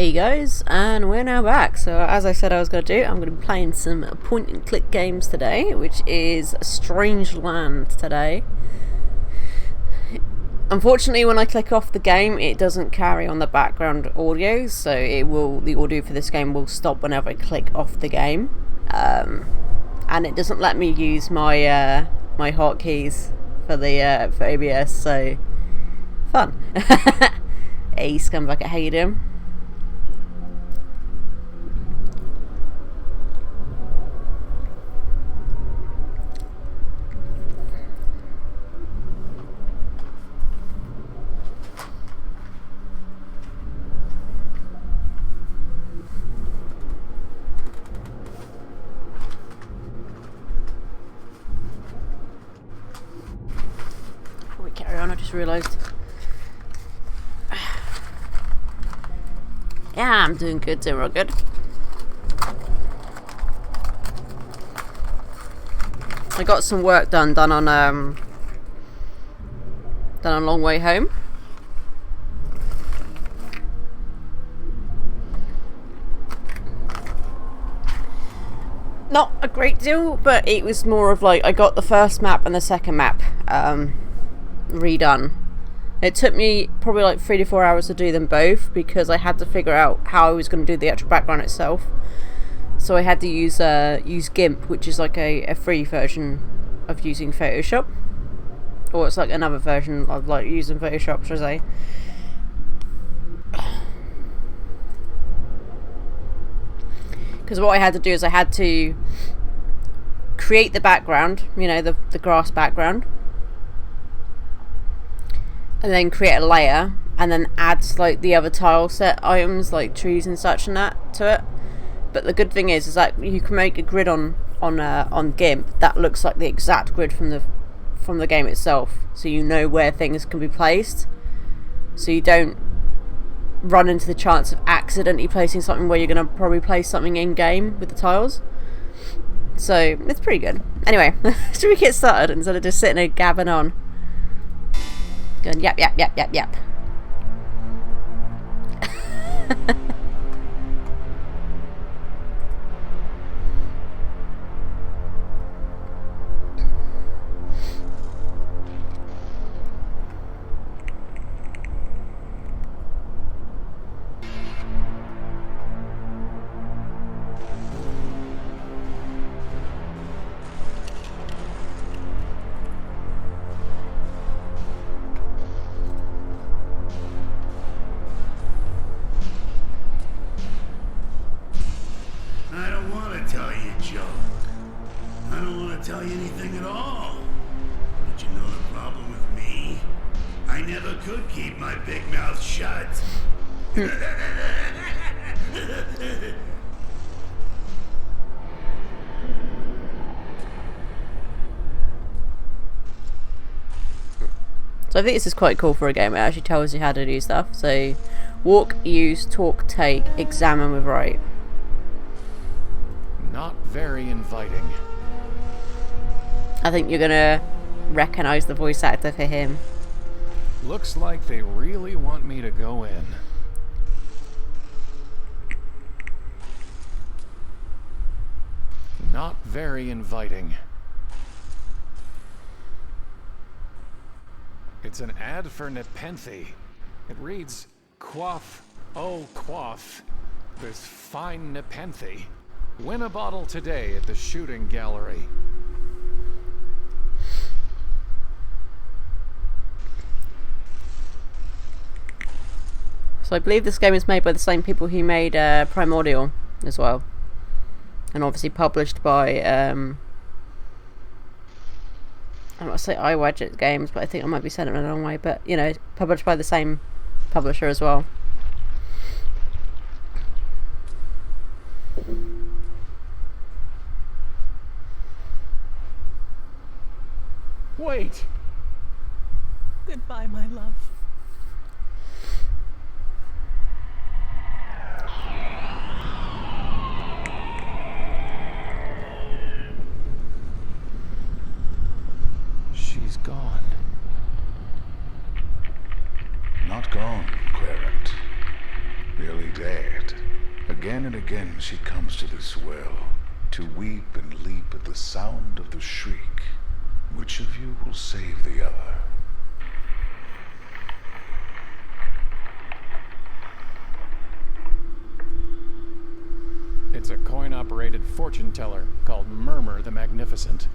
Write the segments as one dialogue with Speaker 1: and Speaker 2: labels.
Speaker 1: Hey guys, and we're now back. So as I said I was going to do, I'm going to be playing some point and click games today, which is Strangeland today. Unfortunately, when I click off the game, it doesn't carry on the background audio, so the audio for this game will stop whenever I click off the game. And it doesn't let me use my my hotkeys for the for ABS, so fun. Hey Scumbag, how you doing? Before we carry on, I just realised. Yeah, I'm doing good, doing real good. I got some work done on Long Way Home. Not a great deal, but it was more of like I got the first map and the second map redone. It took me probably like 3 to 4 hours to do them both because I had to figure out how I was going to do the actual background itself. So I had to use GIMP, which is like a free version of using Photoshop, or it's like another version of like using Photoshop, should I say? Because what I had to do is I had to create the background, you know, the grass background, and then create a layer, and then add like the other tile set items like trees and such and that to it. But the good thing is that you can make a grid on GIMP that looks like the exact grid from the game itself, so you know where things can be placed, so you don't run into the chance of accidentally placing something where you're going to probably place something in game with the tiles. So it's pretty good. Anyway, should we get started instead of just sitting there gabbing on? Going yap yap yap yap yap.
Speaker 2: Tell you anything at all. But you know the problem with me? I never could keep my big mouth shut.
Speaker 1: So I think this is quite cool for a game. It actually tells you how to do stuff. So walk, use, talk, take, examine with right.
Speaker 3: Not very inviting.
Speaker 1: I think you're gonna recognize the voice actor for him.
Speaker 3: Looks like they really want me to go in. Not very inviting. It's an ad for Nepenthe. It reads, "Quaff, oh quaff, this fine Nepenthe. Win a bottle today at the shooting gallery."
Speaker 1: So I believe this game is made by the same people who made Primordial as well, and obviously published by I'm not gonna say iWidget Games, but I think I might be saying it in the wrong way. But you know, published by the same publisher as well.
Speaker 3: Wait!
Speaker 4: Goodbye, my love.
Speaker 3: She's gone.
Speaker 2: Not gone, Clarent.
Speaker 5: nearly dead. Again and again she comes to this well, to weep and leap at the sound of the shriek. Which of you will save the other?
Speaker 3: It's a coin-operated fortune teller called Murmur the Magnificent.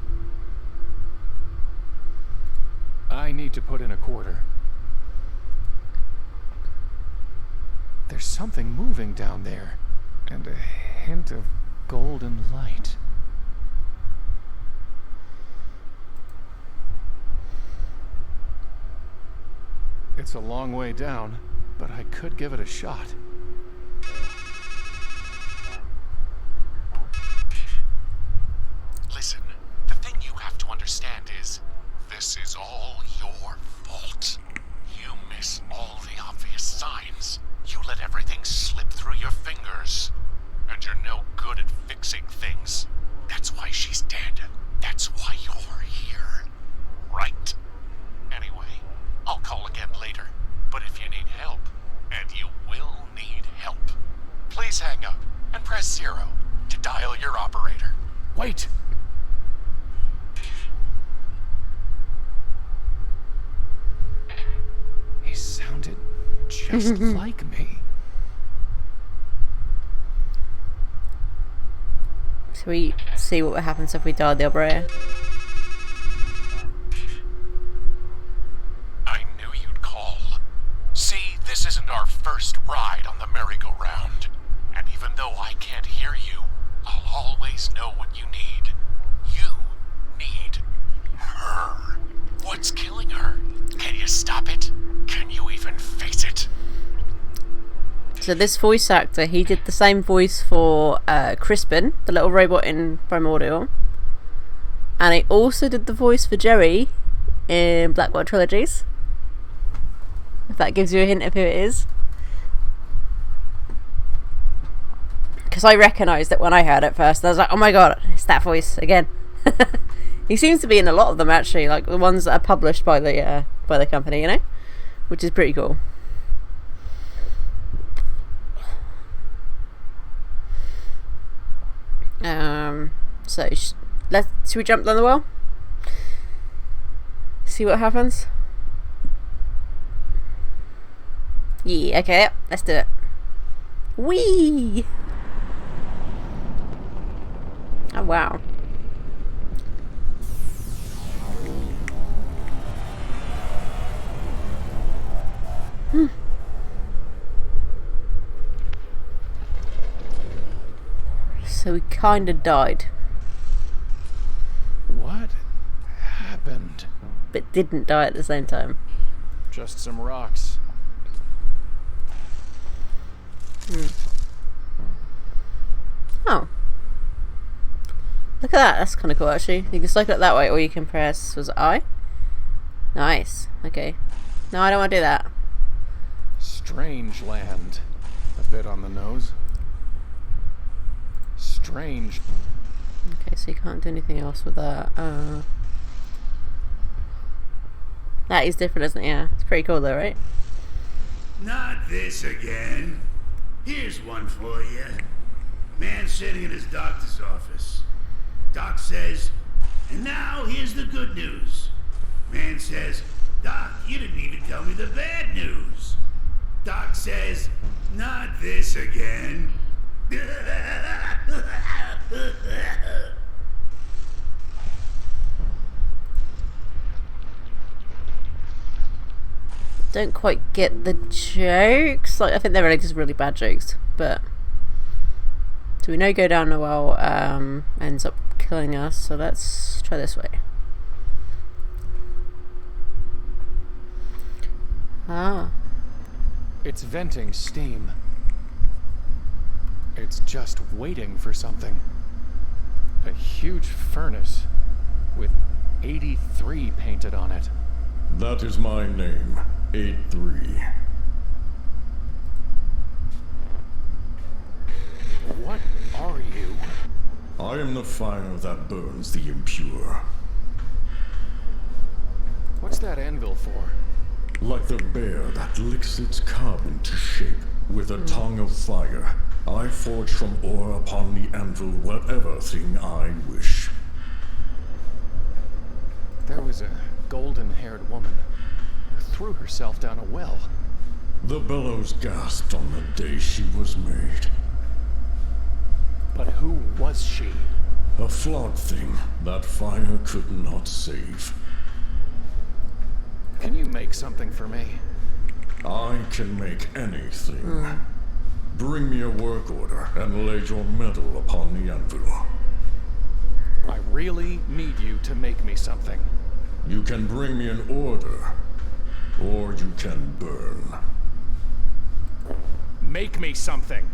Speaker 3: I need to put in a quarter. There's something moving down there, and a hint of golden light. It's a long way down, but I could give it a shot.
Speaker 6: Listen, the thing you have to understand is, this is all your fault. You miss all the obvious signs. You let everything slip through your fingers. And you're no good at fixing things. That's why she's dead. That's why you're here. Right? Anyway, I'll call again later. But if you need help, and you will need help, please hang up and press 0 to dial your operator.
Speaker 3: Wait! He sounded just like me.
Speaker 1: So we see what happens if we dial the operator.
Speaker 6: I knew you'd call. See, this isn't our first ride on the merry-go-round. And even though I can't hear you, I'll always know what you need. You need her. What's killing her? Can you stop it? Can you even face it?
Speaker 1: So this voice actor, he did the same voice for Crispin, the little robot in Primordial. And he also did the voice for Jerry in Blackwell Trilogies. If that gives you a hint of who it is. Because I recognised it when I heard it first. I was like, oh my god, it's that voice again. He seems to be in a lot of them actually, like the ones that are published by the company, you know? Which is pretty cool. So should we jump down the well? See what happens? Yeah, okay, yep, let's do it. Whee! Oh wow. So we kinda died.
Speaker 3: What happened?
Speaker 1: But didn't die at the same time.
Speaker 3: Just some rocks.
Speaker 1: Oh. Look at that, that's kinda cool actually. You can cycle it that way or you can press, was it I? Nice. Okay. No, I don't want to do that.
Speaker 3: Strangeland. A bit on the nose. Strange.
Speaker 1: Okay, so you can't do anything else with that. That is different, isn't it? Yeah. It's pretty cool though, right?
Speaker 2: Not this again. Here's one for you. Man sitting in his doctor's office. Doc says, and now here's the good news. Man says, Doc, you didn't even tell me the bad news. Doc says, not this again.
Speaker 1: Don't quite get the jokes. Like, I think they're really just really bad jokes. But so we know go down a well ends up killing us. So let's try this way. Ah.
Speaker 3: It's venting steam. It's just waiting for something. A huge furnace with 83 painted on it.
Speaker 7: That is my name, 83.
Speaker 3: What are you?
Speaker 7: I am the fire that burns the impure.
Speaker 3: What's that anvil for?
Speaker 7: Like the bear that licks its cub into shape with a tongue of fire, I forge from ore upon the anvil whatever thing I wish.
Speaker 3: There was a golden-haired woman who threw herself down a well.
Speaker 7: The bellows gasped on the day she was made.
Speaker 3: But who was she?
Speaker 7: A flawed thing that fire could not save.
Speaker 3: Can you make something for me?
Speaker 7: I can make anything. Bring me a work order and lay your metal upon the anvil.
Speaker 3: I really need you to make me something.
Speaker 7: You can bring me an order, or you can burn.
Speaker 3: Make me something.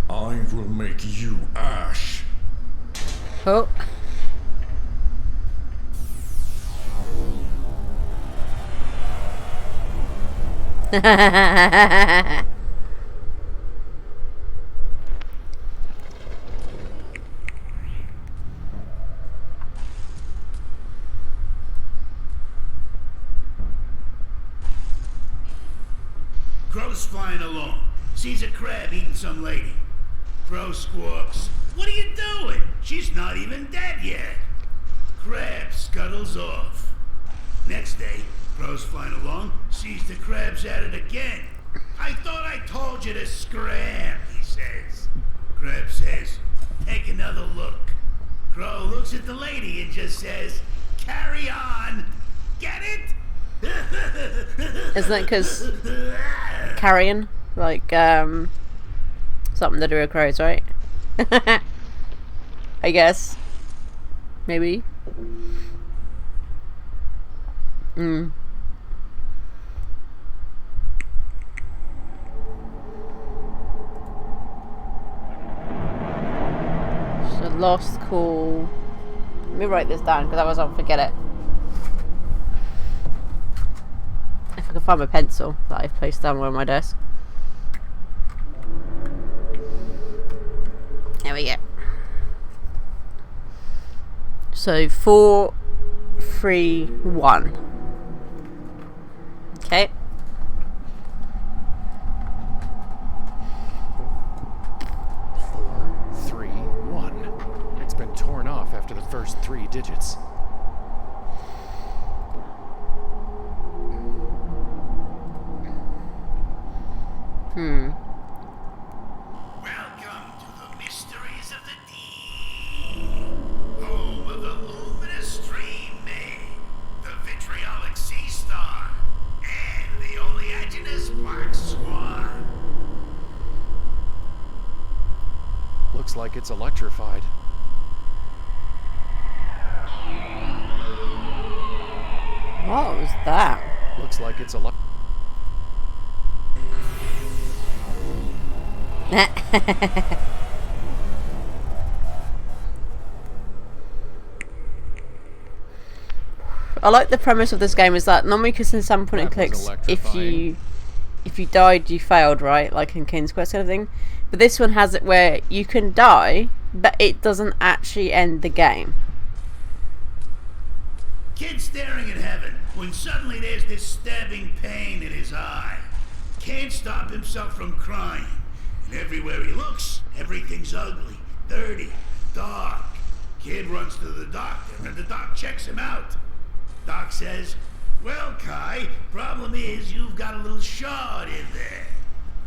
Speaker 7: I will make you ash.
Speaker 1: Oh.
Speaker 2: Crow's flying along. Sees a crab eating some lady. Crow squawks, "What are you doing? She's not even dead yet." Crab scuttles off. Next day, Crow's flying along, sees the crabs at it again. "I thought I told you to scram," he says. Crab says, "Take another look." Crow looks at the lady and just says, "Carry on." Get it?
Speaker 1: Isn't it because carrion? Like, something to do with crows, right? I guess. Maybe. So lost call. Let me write this down because otherwise I'll forget it. If I can find my pencil that I've placed down on my desk. There we go. So 4, 3, 1. Okay.
Speaker 3: Four, 3, 1. It's been torn off after the first 3 digits.
Speaker 2: Welcome to the mysteries of the deep. Home of the luminous stream maid, the vitriolic sea star, and the oleaginous black swan.
Speaker 3: Looks like it's electrified.
Speaker 1: What was that?
Speaker 3: Looks like it's
Speaker 1: I like the premise of this game is that normally because in some point and
Speaker 3: That was
Speaker 1: clicks, if
Speaker 3: electrifying.
Speaker 1: you died, you failed, right? Like in King's Quest kind of thing. But this one has it where you can die, but it doesn't actually end the game.
Speaker 2: Kid staring at heaven when suddenly there's this stabbing pain in his eye. Can't stop himself from crying. And everywhere he looks, everything's ugly, dirty, dark. Kid runs to the doctor and the doc checks him out. Doc says, "Well, Kai, problem is you've got a little shard in there."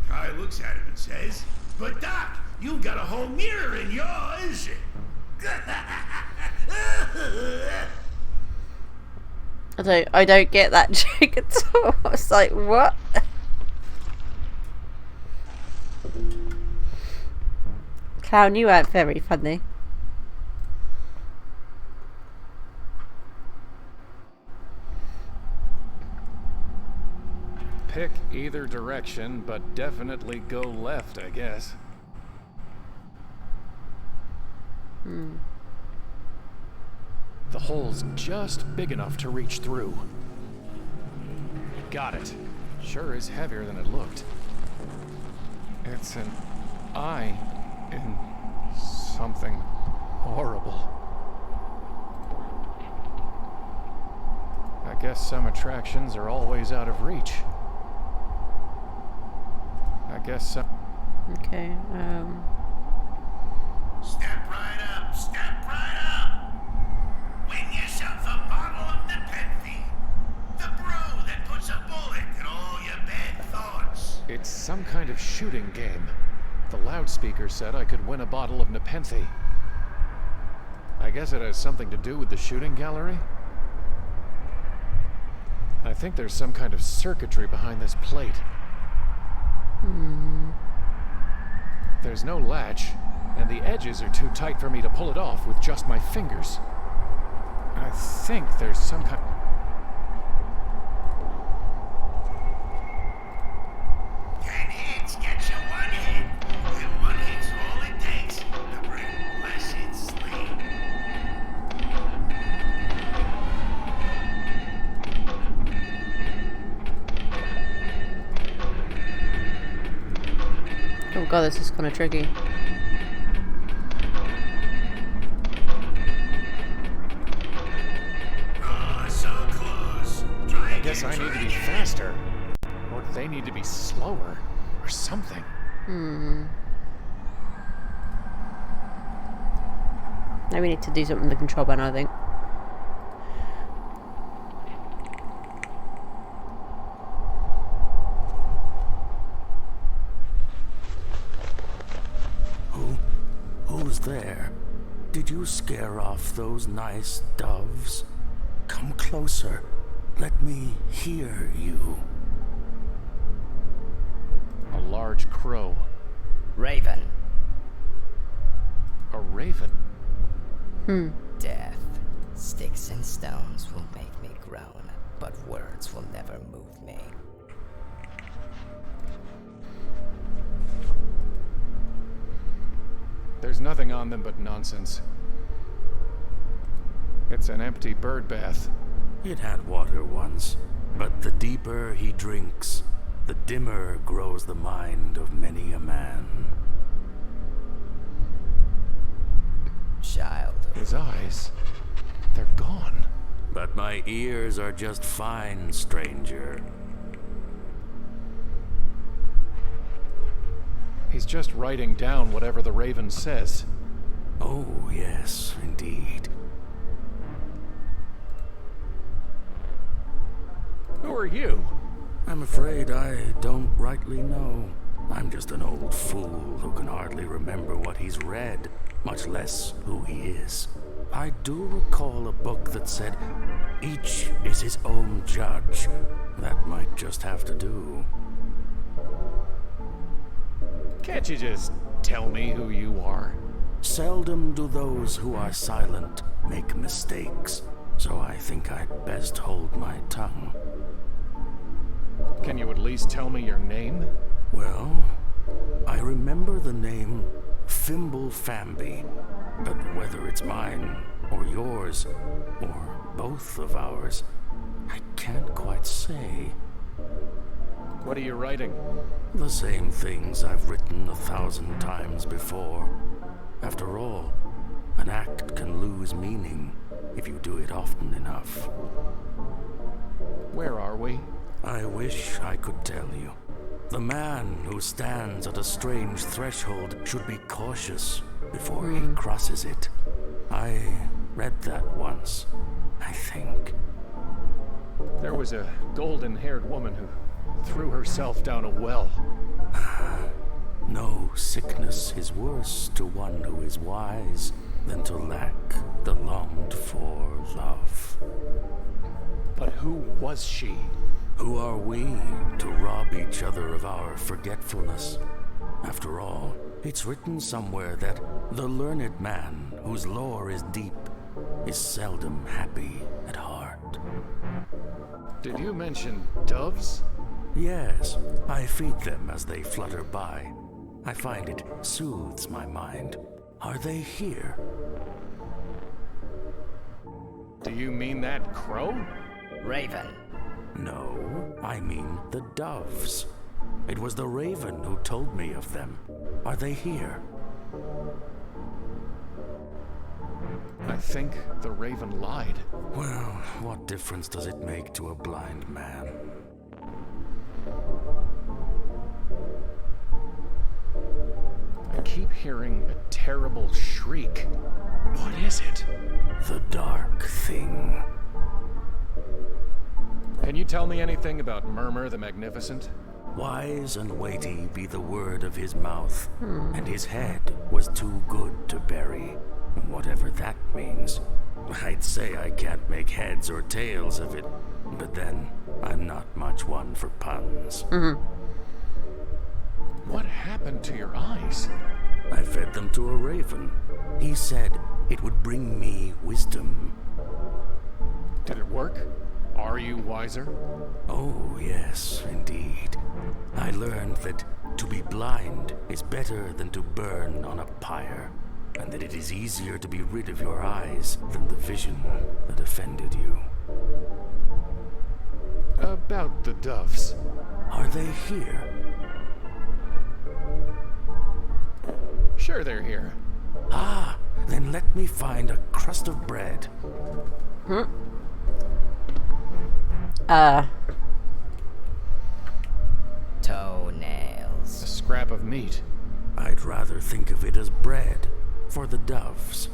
Speaker 2: Kai looks at him and says, "But Doc, you've got a whole mirror in yours."
Speaker 1: I don't get that joke at all. I was like, what? Clown, you weren't very funny.
Speaker 3: Pick either direction, but definitely go left, I guess. The hole's just big enough to reach through. Got it. Sure is heavier than it looked. It's an eye in something horrible. I guess some attractions are always out of reach. I guess some...
Speaker 1: Okay,
Speaker 2: Step right up, step right up! Win yourself a bottle of Nepenthe, the brew that puts a bullet in all your bad thoughts.
Speaker 3: It's some kind of shooting game. The loudspeaker said I could win a bottle of Nepenthe. I guess it has something to do with the shooting gallery? I think there's some kind of circuitry behind this plate. There's no latch, and the edges are too tight for me to pull it off with just my fingers. I think there's some kind...
Speaker 2: 10 hits gets you 1 hit, and 1 hit's all it takes to bring blessed sleep.
Speaker 1: oh god, this is kind of tricky.
Speaker 2: Oh, so close. Try
Speaker 3: I guess I need to be faster. Or they need to be slower. Or something.
Speaker 1: Now we need to do something with the control panel, I think.
Speaker 8: Who's there? Did you scare off those nice doves? Come closer. Let me hear you.
Speaker 3: A large crow.
Speaker 9: Raven.
Speaker 3: A raven.
Speaker 9: Death. Sticks and stones will make me groan, but words will never move me.
Speaker 3: There's nothing on them but nonsense. It's an empty bird bath.
Speaker 8: It had water once, but the deeper he drinks, the dimmer grows the mind of many a man.
Speaker 9: Childhood.
Speaker 3: His eyes, they're gone.
Speaker 8: But my ears are just fine, stranger.
Speaker 3: He's just writing down whatever the raven says.
Speaker 8: Oh, yes, indeed.
Speaker 3: Who are you?
Speaker 8: I'm afraid I don't rightly know. I'm just an old fool who can hardly remember what he's read, much less who he is. I do recall a book that said, each is his own judge. That might just have to do.
Speaker 3: Can't you just tell me who you are?
Speaker 8: Seldom do those who are silent make mistakes, so I think I'd best hold my tongue.
Speaker 3: Can you at least tell me your name?
Speaker 8: Well, I remember the name Fimble Famby, but whether it's mine or yours, or both of ours, I can't quite say.
Speaker 3: What are you writing?
Speaker 8: The same things I've written 1,000 times before. After all, an act can lose meaning if you do it often enough.
Speaker 3: Where are we?
Speaker 8: I wish I could tell you. The man who stands at a strange threshold should be cautious before he crosses it. I read that once, I think.
Speaker 3: There was a golden-haired woman who threw herself down a well.
Speaker 8: No sickness is worse to one who is wise than to lack the longed-for love.
Speaker 3: But who was she?
Speaker 8: Who are we to rob each other of our forgetfulness? After all, it's written somewhere that the learned man whose lore is deep is seldom happy at heart.
Speaker 3: Did you mention doves?
Speaker 8: Yes, I feed them as they flutter by. I find it soothes my mind. Are they here?
Speaker 3: Do you mean that crow?
Speaker 9: Raven.
Speaker 8: No, I mean the doves. It was the raven who told me of them. Are they here?
Speaker 3: I think the raven lied.
Speaker 8: Well, what difference does it make to a blind man?
Speaker 3: I keep hearing a terrible shriek. What is it?
Speaker 8: The dark thing.
Speaker 3: Can you tell me anything about Murmur the Magnificent?
Speaker 8: Wise and weighty be the word of his mouth, and his head was too good to bury, whatever that means. I'd say I can't make heads or tails of it, but then I'm not much one for puns.
Speaker 3: What happened to your eyes?
Speaker 8: I fed them to a raven. He said it would bring me wisdom.
Speaker 3: Did it work? Are you wiser?
Speaker 8: Oh, yes, indeed. I learned that to be blind is better than to burn on a pyre, and that it is easier to be rid of your eyes than the vision that offended you.
Speaker 3: About the doves.
Speaker 8: Are they here?
Speaker 3: Sure they're here.
Speaker 8: Ah, then let me find a crust of bread.
Speaker 9: Toenails.
Speaker 3: A scrap of meat.
Speaker 8: I'd rather think of it as bread for the doves.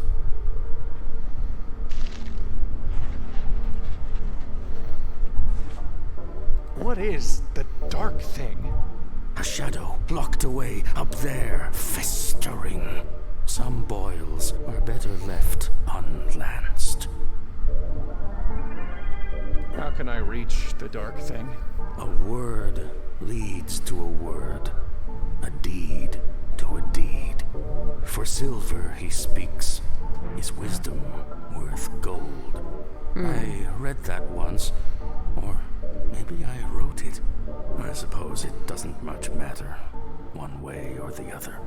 Speaker 3: What is the dark thing?
Speaker 8: A shadow locked away up there, festering. Some boils are better left unlanced.
Speaker 3: How can I reach the dark thing?
Speaker 8: A word leads to a word, a deed to a deed. For silver he speaks, his wisdom worth gold. I read that once, or maybe I wrote it. I suppose it doesn't much matter, one way or the other.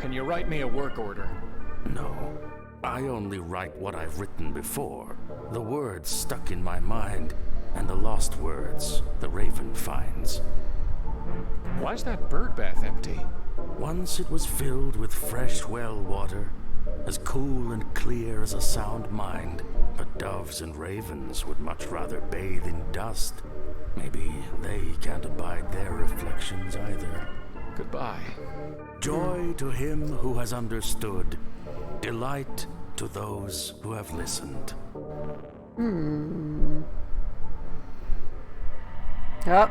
Speaker 3: Can you write me a work order?
Speaker 8: No. I only write what I've written before. The words stuck in my mind, and the lost words the raven finds.
Speaker 3: Why's that bird bath empty?
Speaker 8: Once it was filled with fresh well water, as cool and clear as a sound mind. But doves and ravens would much rather bathe in dust. Maybe they can't abide their reflections either.
Speaker 3: Goodbye.
Speaker 8: Joy to him who has understood. Delight to those who have listened.
Speaker 1: Oh.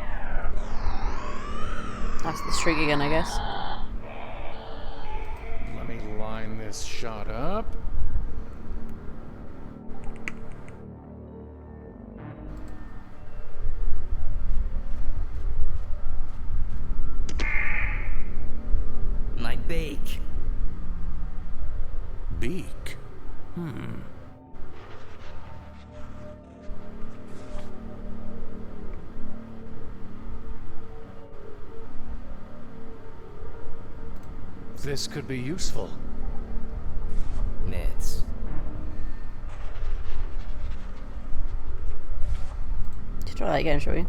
Speaker 1: That's the streak again, I guess.
Speaker 3: Let me line this shot up.
Speaker 9: My beak.
Speaker 8: Beak?
Speaker 3: This could be useful.
Speaker 9: Mitts.
Speaker 1: Let's try that again, shall we?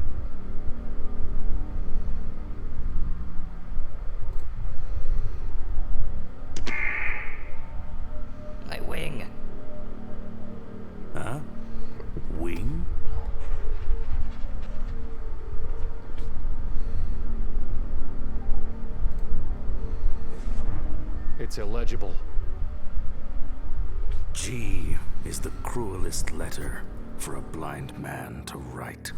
Speaker 9: My wing.
Speaker 8: Huh? Wing?
Speaker 3: It's illegible.
Speaker 8: G is the cruelest letter for a blind man to write.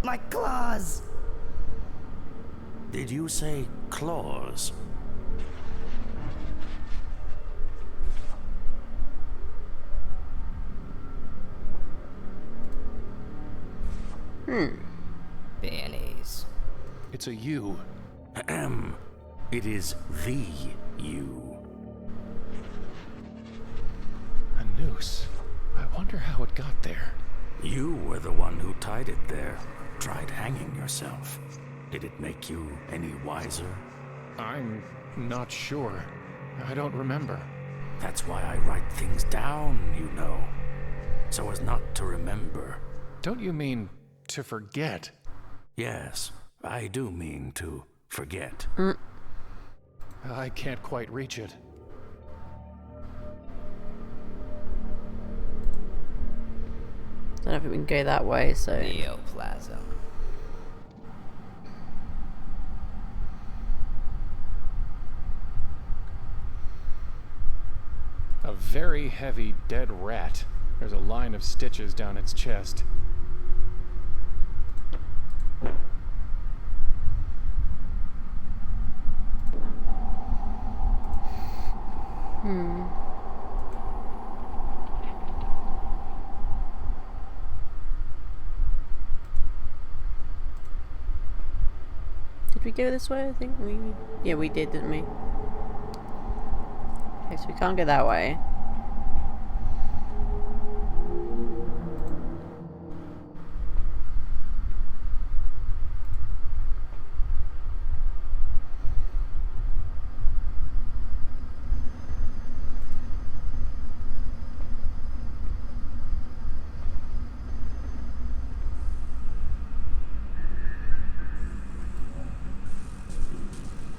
Speaker 9: My claws.
Speaker 8: Did you say claws?
Speaker 9: Bannies.
Speaker 3: It's a U.
Speaker 8: Ahem. It is the you.
Speaker 3: A noose. I wonder how it got there.
Speaker 8: You were the one who tied it there. Tried hanging yourself. Did it make you any wiser?
Speaker 3: I'm not sure. I don't remember.
Speaker 8: That's why I write things down, you know. so as not to remember.
Speaker 3: Don't you mean to forget?
Speaker 8: Yes, I do mean to forget.
Speaker 3: I can't quite reach it.
Speaker 1: I don't know if we can go that way, so...
Speaker 9: Neoplasm.
Speaker 3: A very heavy dead rat. There's a line of stitches down its chest.
Speaker 1: Did we go this way? I think we... Yeah, we did, didn't we? Okay, so we can't go that way.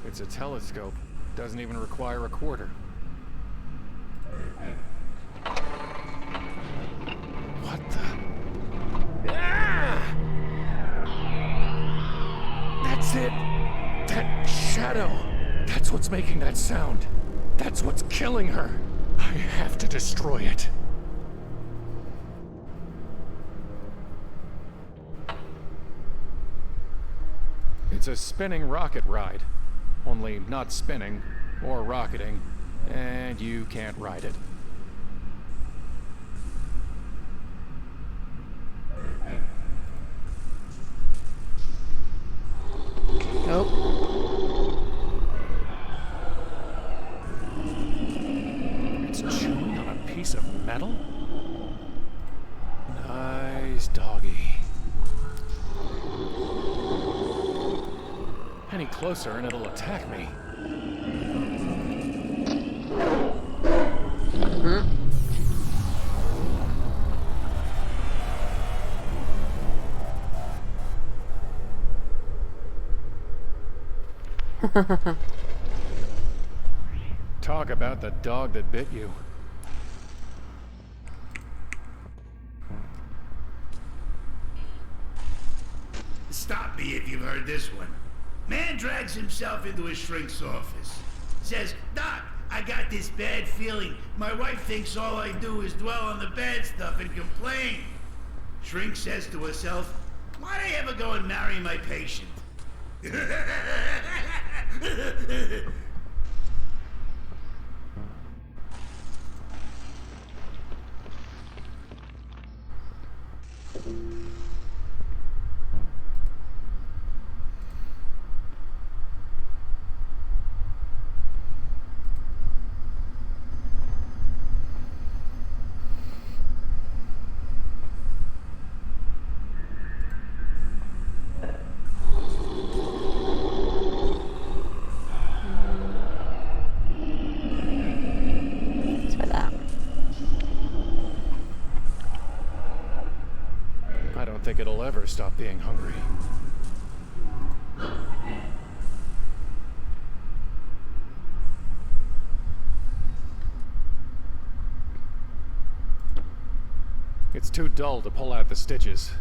Speaker 3: It's a telescope. Doesn't even require a quarter. What the? Ah! That's it! That shadow! That's what's making that sound. That's what's killing her. I have to destroy it. It's a spinning rocket ride. Only not spinning, or rocketing, and you can't ride it.
Speaker 1: Nope.
Speaker 3: It's chewing on a piece of metal? Nice doggy. Any closer and it'll attack me. Talk about the dog that bit you.
Speaker 2: Stop me if you've heard this one. Man drags himself into a shrink's office. Says, "Doc, I got this bad feeling. My wife thinks all I do is dwell on the bad stuff and complain." Shrink says to herself, "Why'd I ever go and marry my patient?"
Speaker 3: I don't think it'll ever stop being hungry. It's too dull to pull out the stitches.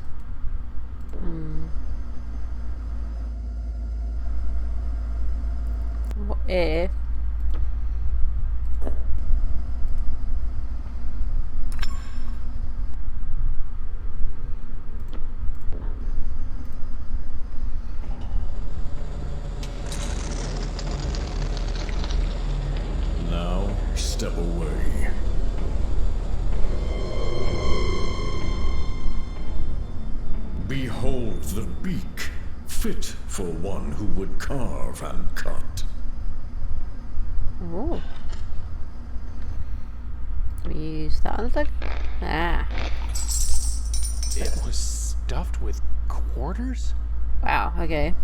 Speaker 1: What if...
Speaker 7: Now, step away. Behold the beak, fit for one who would carve and cut.
Speaker 1: Oh. Can we use that on the thing? Ah.
Speaker 3: It was stuffed with quarters?
Speaker 1: Wow, okay.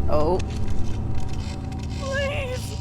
Speaker 1: Oh.
Speaker 4: Please!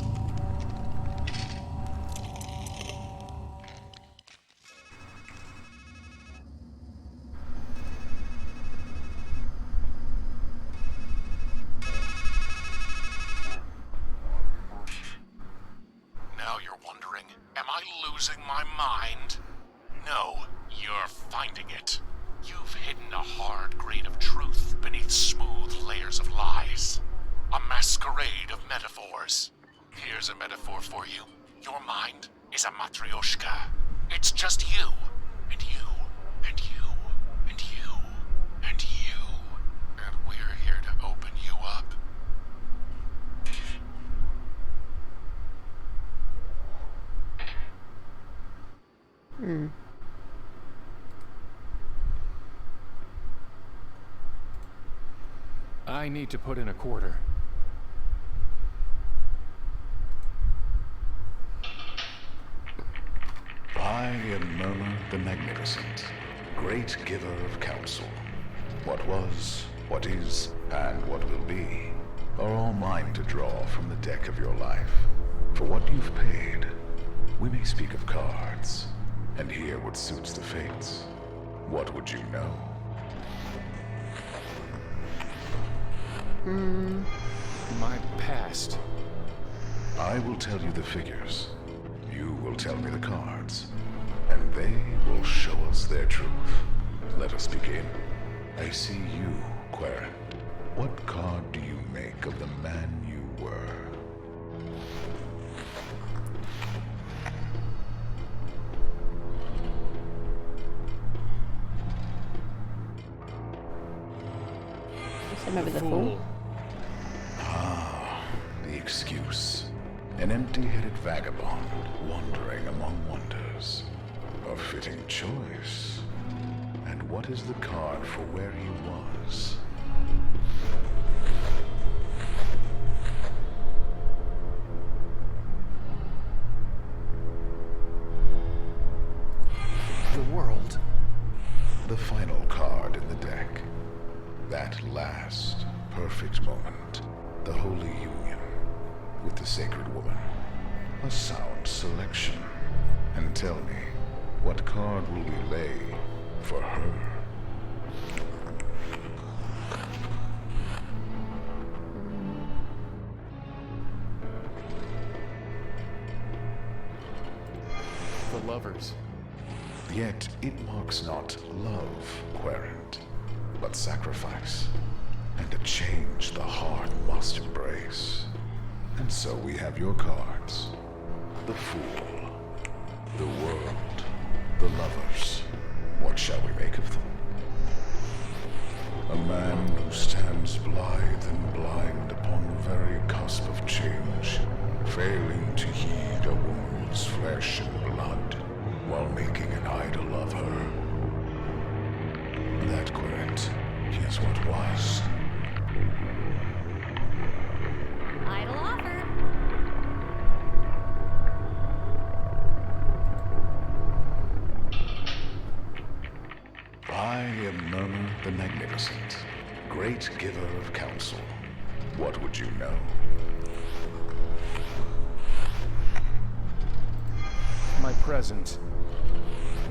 Speaker 6: Just you. And you. And you. And you. And you. And we're here to open you up.
Speaker 3: I need to put in a quarter.
Speaker 5: I am Murmur the Magnificent, great giver of counsel. What was, what is, and what will be are all mine to draw from the deck of your life. For what you've paid, we may speak of cards, and hear what suits the fates. What would you know?
Speaker 3: My past.
Speaker 5: I will tell you the figures. You will tell me the cards. And they will show us their truth. Let us begin. I see you, Querent. What card do you make of the man you were?
Speaker 1: Maybe the fool.
Speaker 5: The excuse. An empty-headed vagabond wandering among wonders. A fitting choice. And what is the card for where he was?
Speaker 3: The world.
Speaker 5: The final card in the deck. That last, perfect moment. The Holy Union with the Sacred Woman. A sound selection. And tell me, what card will we lay for her?
Speaker 3: The lovers.
Speaker 5: Yet it marks not love, Querent, but sacrifice, and a change the heart must embrace. And so we have your cards. The Fool, the World, the Lovers. What shall we make of them? A man who stands blithe and blind upon the very cusp of change, failing to heed a woman's flesh and blood, while making an idol of her. That, Querent, is what was.
Speaker 10: Idle offer.
Speaker 5: I am Murmur the Magnificent, great giver of counsel. What would you know?
Speaker 3: My present.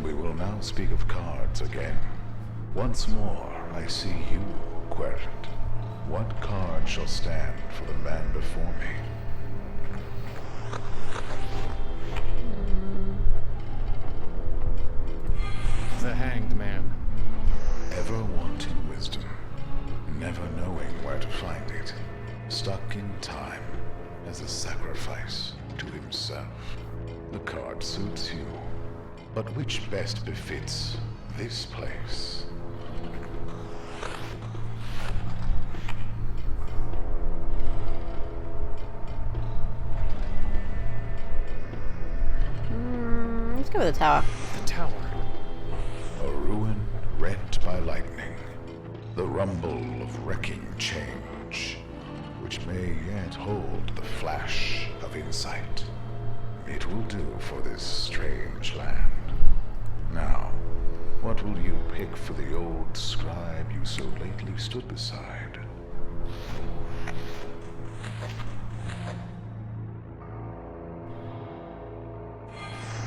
Speaker 5: We will now speak of cards again. Once more, I see you, Querent. What card shall stand for the man before me?
Speaker 3: The Hanged Man.
Speaker 5: Ever wanting wisdom, never knowing where to find it, stuck in time as a sacrifice to himself. The card suits you, but which best befits this place?
Speaker 1: Let's go with the tower.
Speaker 3: The tower.
Speaker 5: A ruin rent by lightning, the rumble of wrecking change, which may yet hold the flash of insight. It will do for this strange land. Now, what will you pick for the old scribe you so lately stood beside?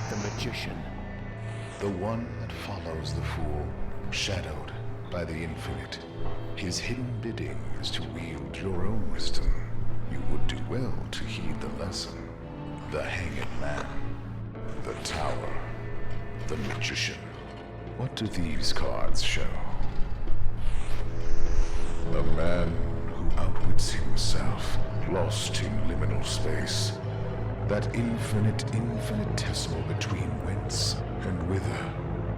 Speaker 3: The Magician.
Speaker 5: The one that follows the fool, shadowed by the infinite. His hidden bidding is to wield your own wisdom. You would do well to heed the lesson. The Hanged Man, the Tower, the Magician. What do these cards show? A man who outwits himself, lost in liminal space. that infinitesimal between whence and whither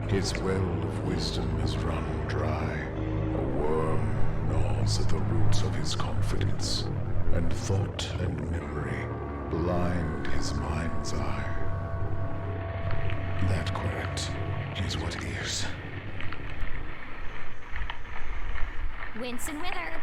Speaker 5: his well of wisdom has run dry. A worm gnaws at the roots of his confidence, and thought and memory blind his mind's eye. That querent is what is.
Speaker 10: Wince and wither.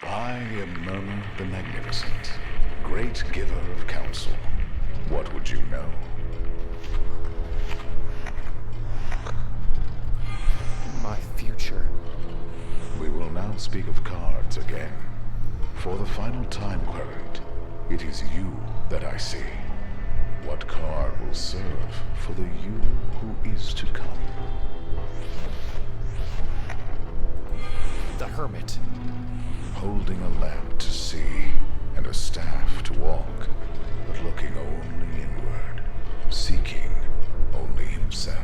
Speaker 5: I am Murmur the Magnificent, great giver of counsel. What would you know?
Speaker 3: My future.
Speaker 5: We will now speak of cards again. For the final time, querent, it is you that I see. What card will serve for the you who is to come?
Speaker 3: The Hermit.
Speaker 5: Holding a lamp to see and a staff to walk, but looking only inward, seeking only himself.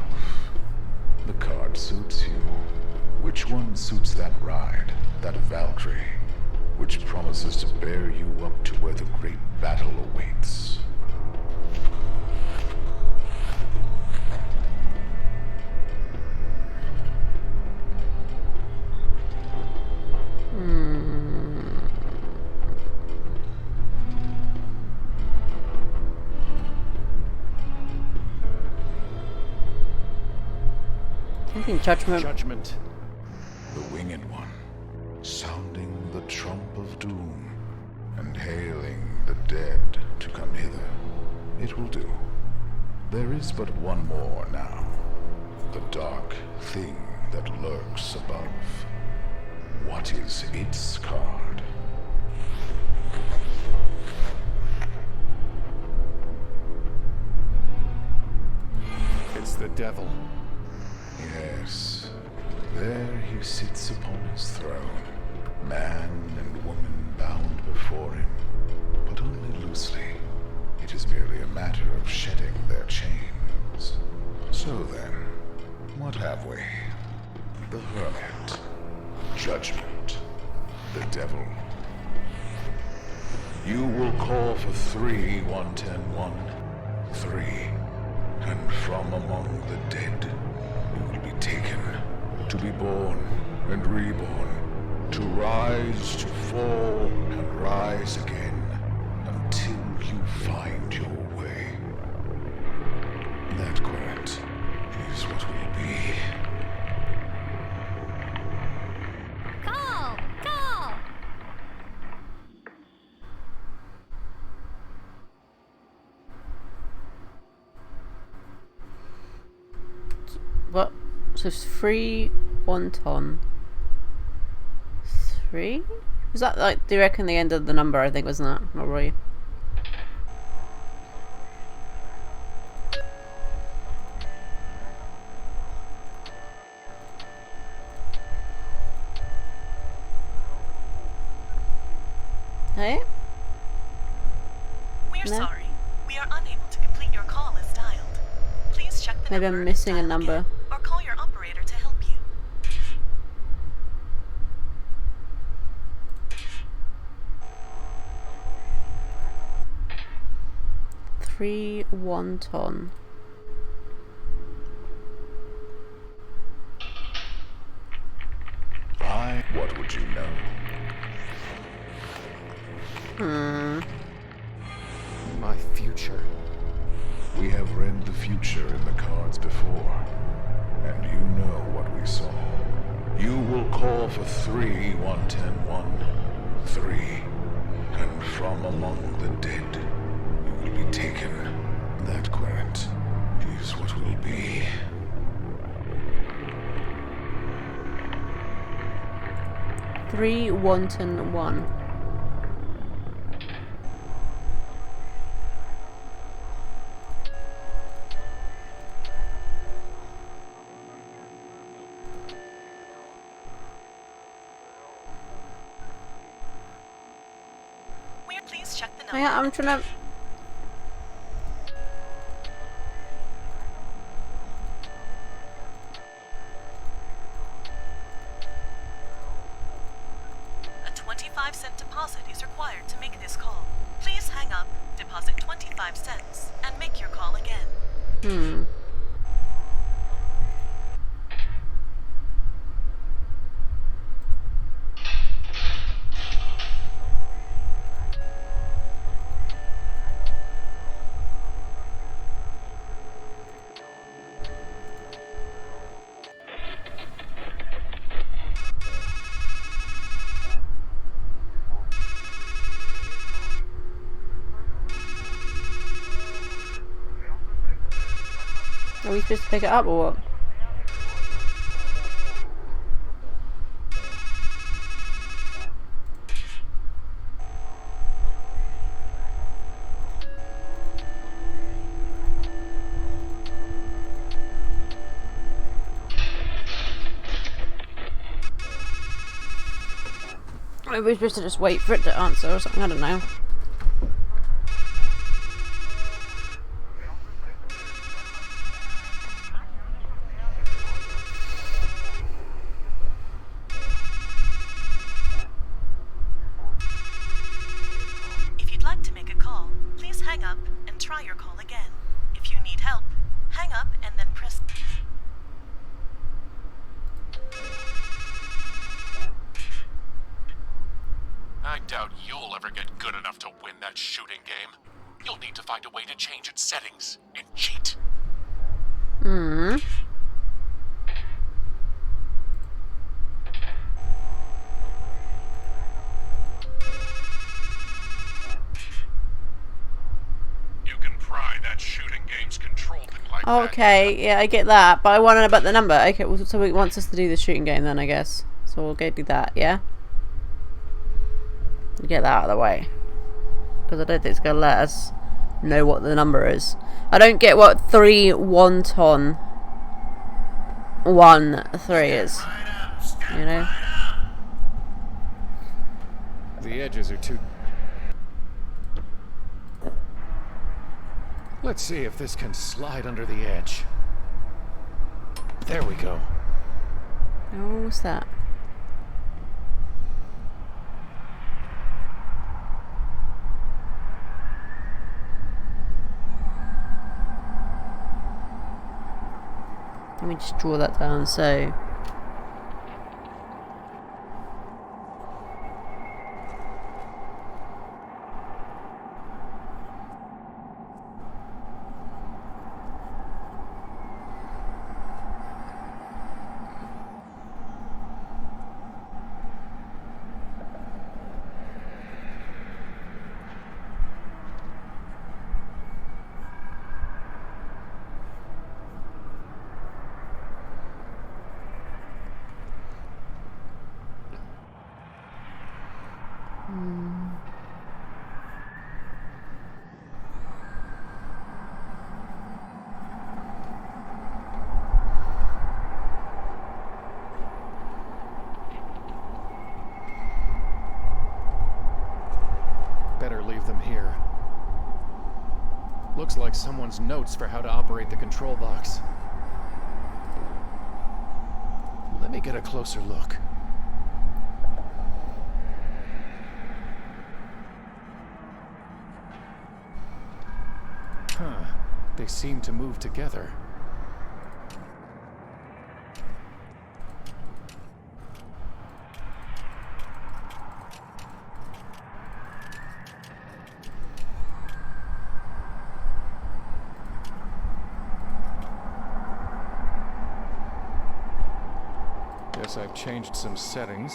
Speaker 5: The card suits you. Which one suits that ride, that Valkyrie, which promises to bear you up to where the great battle awaits?
Speaker 1: I think Judgment.
Speaker 3: Judgment.
Speaker 5: The winged one, sounding the trump of doom, and hailing the dead to come hither. It will do. There is but one more now. The dark thing that lurks above. What is its card?
Speaker 3: It's the devil.
Speaker 5: Yes, there he sits upon his throne, man and woman bound before him, but only loosely. It is merely a matter of shedding their chains. So then, what have we? The Hermit, Judgment, the Devil. You will call for 3, 1, 10, 1, 3, and from among the dead you will be taken, to be born and reborn, to rise, to fall, and rise again, until you find your way. That querent is what will be.
Speaker 10: Call! Call!
Speaker 1: What? So it's 3 wonton. 3? Was that like, do you reckon the end of the number, I think, wasn't it? Not really. Hey?
Speaker 4: We're
Speaker 1: No?
Speaker 4: sorry. We are unable to complete your call as dialed. Please check the
Speaker 1: Maybe
Speaker 4: number
Speaker 1: I'm
Speaker 4: and
Speaker 1: missing a
Speaker 4: dial
Speaker 1: number.
Speaker 4: again, or call your operator to help you.
Speaker 1: 3 wonton.
Speaker 5: What would you know?
Speaker 3: My future.
Speaker 5: We have read the future in the cards before, and you know what we saw. You will call for 3, 1, 10, 1, 3, and from among the dead you will be taken. That querent is what will be.
Speaker 1: Three wonton 1.
Speaker 4: Please check the number.
Speaker 1: Yeah, I'm trying to.
Speaker 4: 25-cent deposit is required to make this call. Please hang up, deposit 25 cents, and make your call again.
Speaker 1: Are we supposed to pick it up or what? Maybe we're supposed to just wait for it to answer or something, I don't know.
Speaker 4: If you'd like to make a call, please hang up and try your call again. If you need help, hang up and then press...
Speaker 6: I doubt you'll ever get good enough to win that shooting game. You'll need to find a way to change its settings and cheat. You can pry that shooting game's control thing like that.
Speaker 1: Okay, yeah, I get that, but I want to know about the number. Okay, well, so it wants us to do the shooting game then, I guess. So we'll go do that, yeah? Get that out of the way. Because I don't think it's going to let us know what the number is. I don't get what 3 wonton 1 3 is. You know?
Speaker 3: The edges are too... Let's see if this can slide under the edge. There we go.
Speaker 1: Oh, what's that? Let me just draw that down, so...
Speaker 3: Better leave them here. Looks like someone's notes for how to operate the control box. Let me get a closer look. Huh. They seem to move together. Guess I've changed some settings.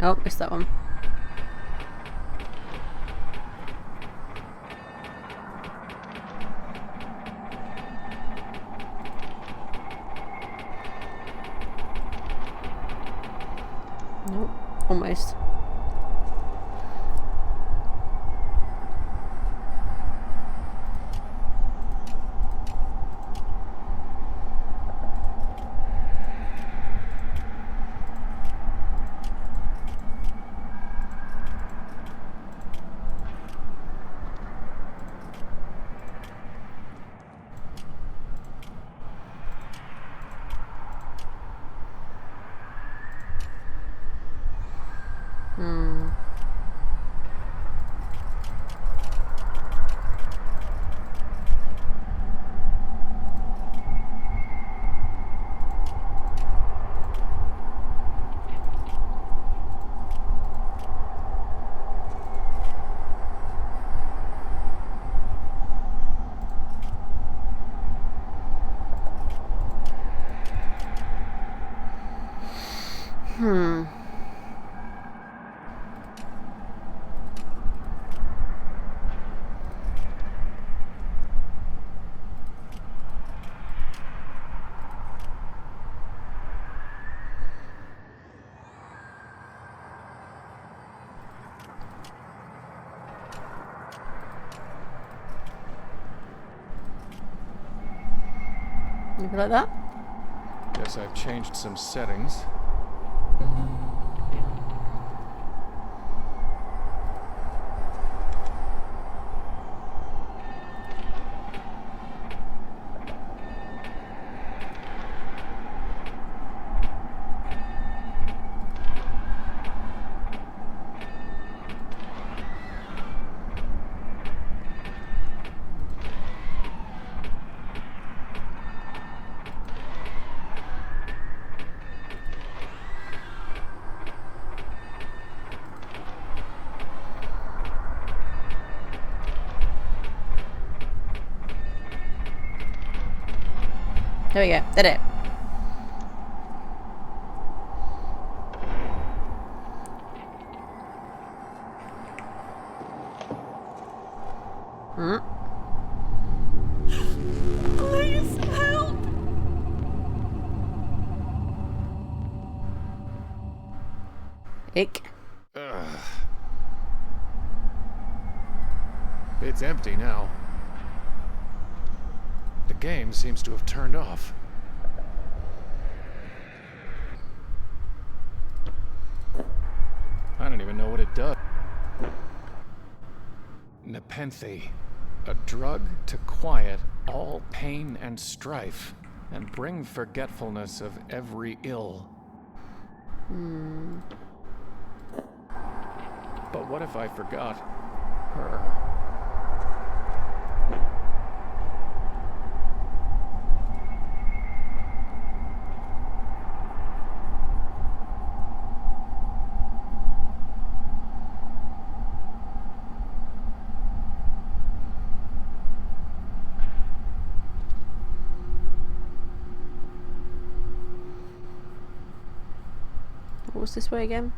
Speaker 1: Oh, missed that one. Nope, almost. Like that?
Speaker 3: Guess I've changed some settings.
Speaker 1: There we go. Did it.
Speaker 4: Please help!
Speaker 1: Ick.
Speaker 3: It's empty now. The game seems to have turned off. I don't even know what it does. Nepenthe, a drug to quiet all pain and strife, and bring forgetfulness of every ill. But what if I forgot her?
Speaker 1: What's this way again?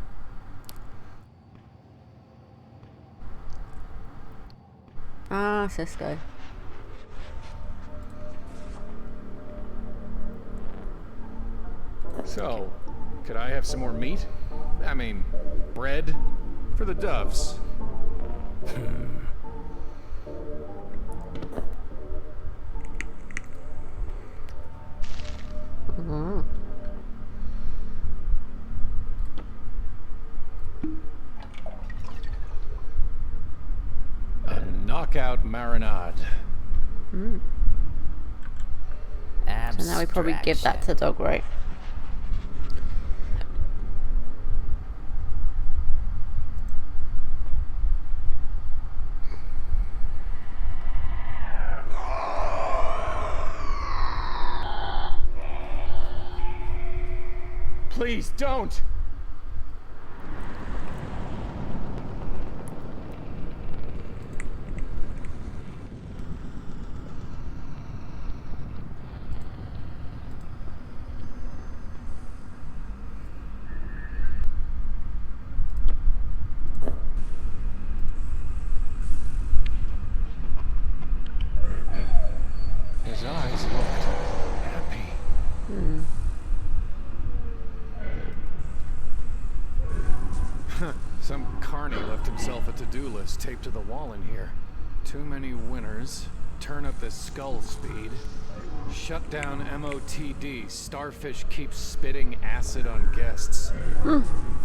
Speaker 1: Ah, Cisco.
Speaker 3: So, could I have some more meat? I mean, bread for the doves. A knockout marinade.
Speaker 1: So now we probably give that to the dog, right?
Speaker 3: Please don't! His eyes looked happy. Some carny left himself a to-do list taped to the wall in here. Too many winners. Turn up the skull speed. Shut down MOTD. Starfish keeps spitting acid on guests.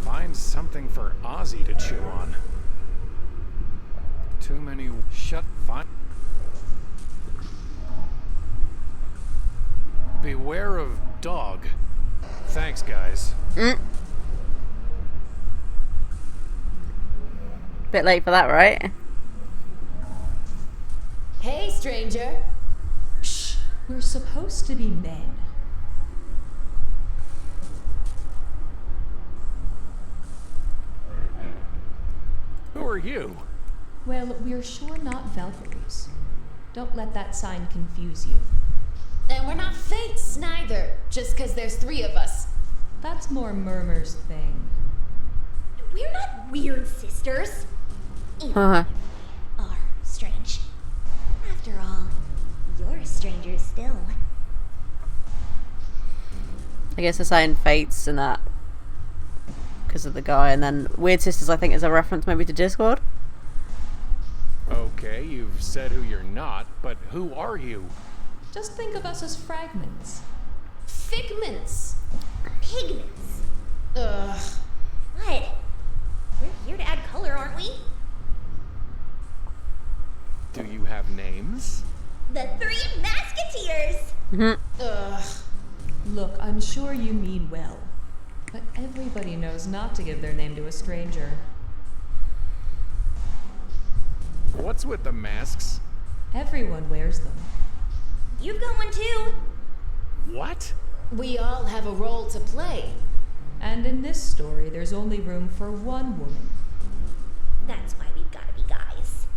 Speaker 3: Find something for Ozzy to chew on. Too many. Fine. Beware of dog. Thanks, guys.
Speaker 1: Bit late for that, right?
Speaker 11: Hey, stranger.
Speaker 12: Shh. We're supposed to be men.
Speaker 3: Who are you?
Speaker 12: Well, we're sure not Valkyries. Don't let that sign confuse you.
Speaker 11: And we're not fates, neither, just 'cause there's 3 of us.
Speaker 12: That's more Murmur's thing.
Speaker 10: We're not weird sisters. Even
Speaker 1: Uh-huh.
Speaker 10: are strange. After all, you're strangers still.
Speaker 1: I guess they're saying fates and that because of the guy, and then Weird Sisters I think is a reference maybe to Discord.
Speaker 3: Okay, you've said who you're not, but who are you?
Speaker 12: Just think of us as fragments.
Speaker 11: Figments.
Speaker 10: Pigments.
Speaker 11: Ugh.
Speaker 10: What? We're here to add color, aren't we?
Speaker 3: Do you have names?
Speaker 10: The 3 Masketeers!
Speaker 11: Ugh.
Speaker 12: Look, I'm sure you mean well, but everybody knows not to give their name to a stranger.
Speaker 3: What's with the masks?
Speaker 12: Everyone wears them.
Speaker 10: You've got one too.
Speaker 3: What?
Speaker 11: We all have a role to play.
Speaker 12: And in this story, there's only room for one woman.
Speaker 10: That's why we've got to be guys.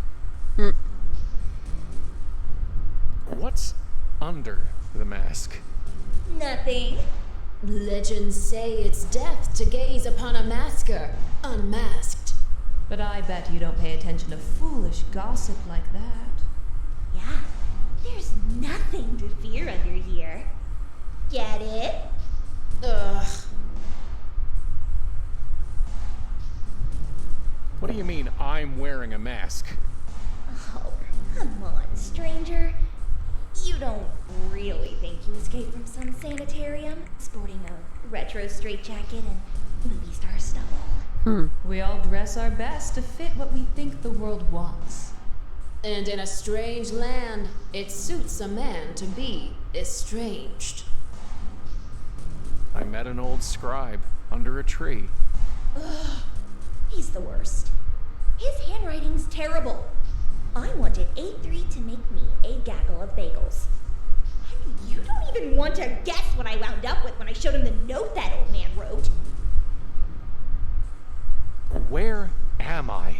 Speaker 3: What's under the mask?
Speaker 10: Nothing.
Speaker 11: Legends say it's death to gaze upon a masker, unmasked.
Speaker 12: But I bet you don't pay attention to foolish gossip like that.
Speaker 10: Yeah, there's nothing to fear under here. Get it?
Speaker 11: Ugh.
Speaker 3: What do you mean I'm wearing a mask?
Speaker 10: Oh, come on, stranger. You don't really think you escaped from some sanitarium sporting a retro straitjacket and movie star stubble?
Speaker 12: We all dress our best to fit what we think the world wants.
Speaker 11: And in a strange land, it suits a man to be estranged.
Speaker 3: I met an old scribe under a tree.
Speaker 10: Ugh, he's the worst. His handwriting's terrible. I wanted A3 to make me a gaggle of bagels. And you don't even want to guess what I wound up with when I showed him the note that old man wrote.
Speaker 3: Where am I?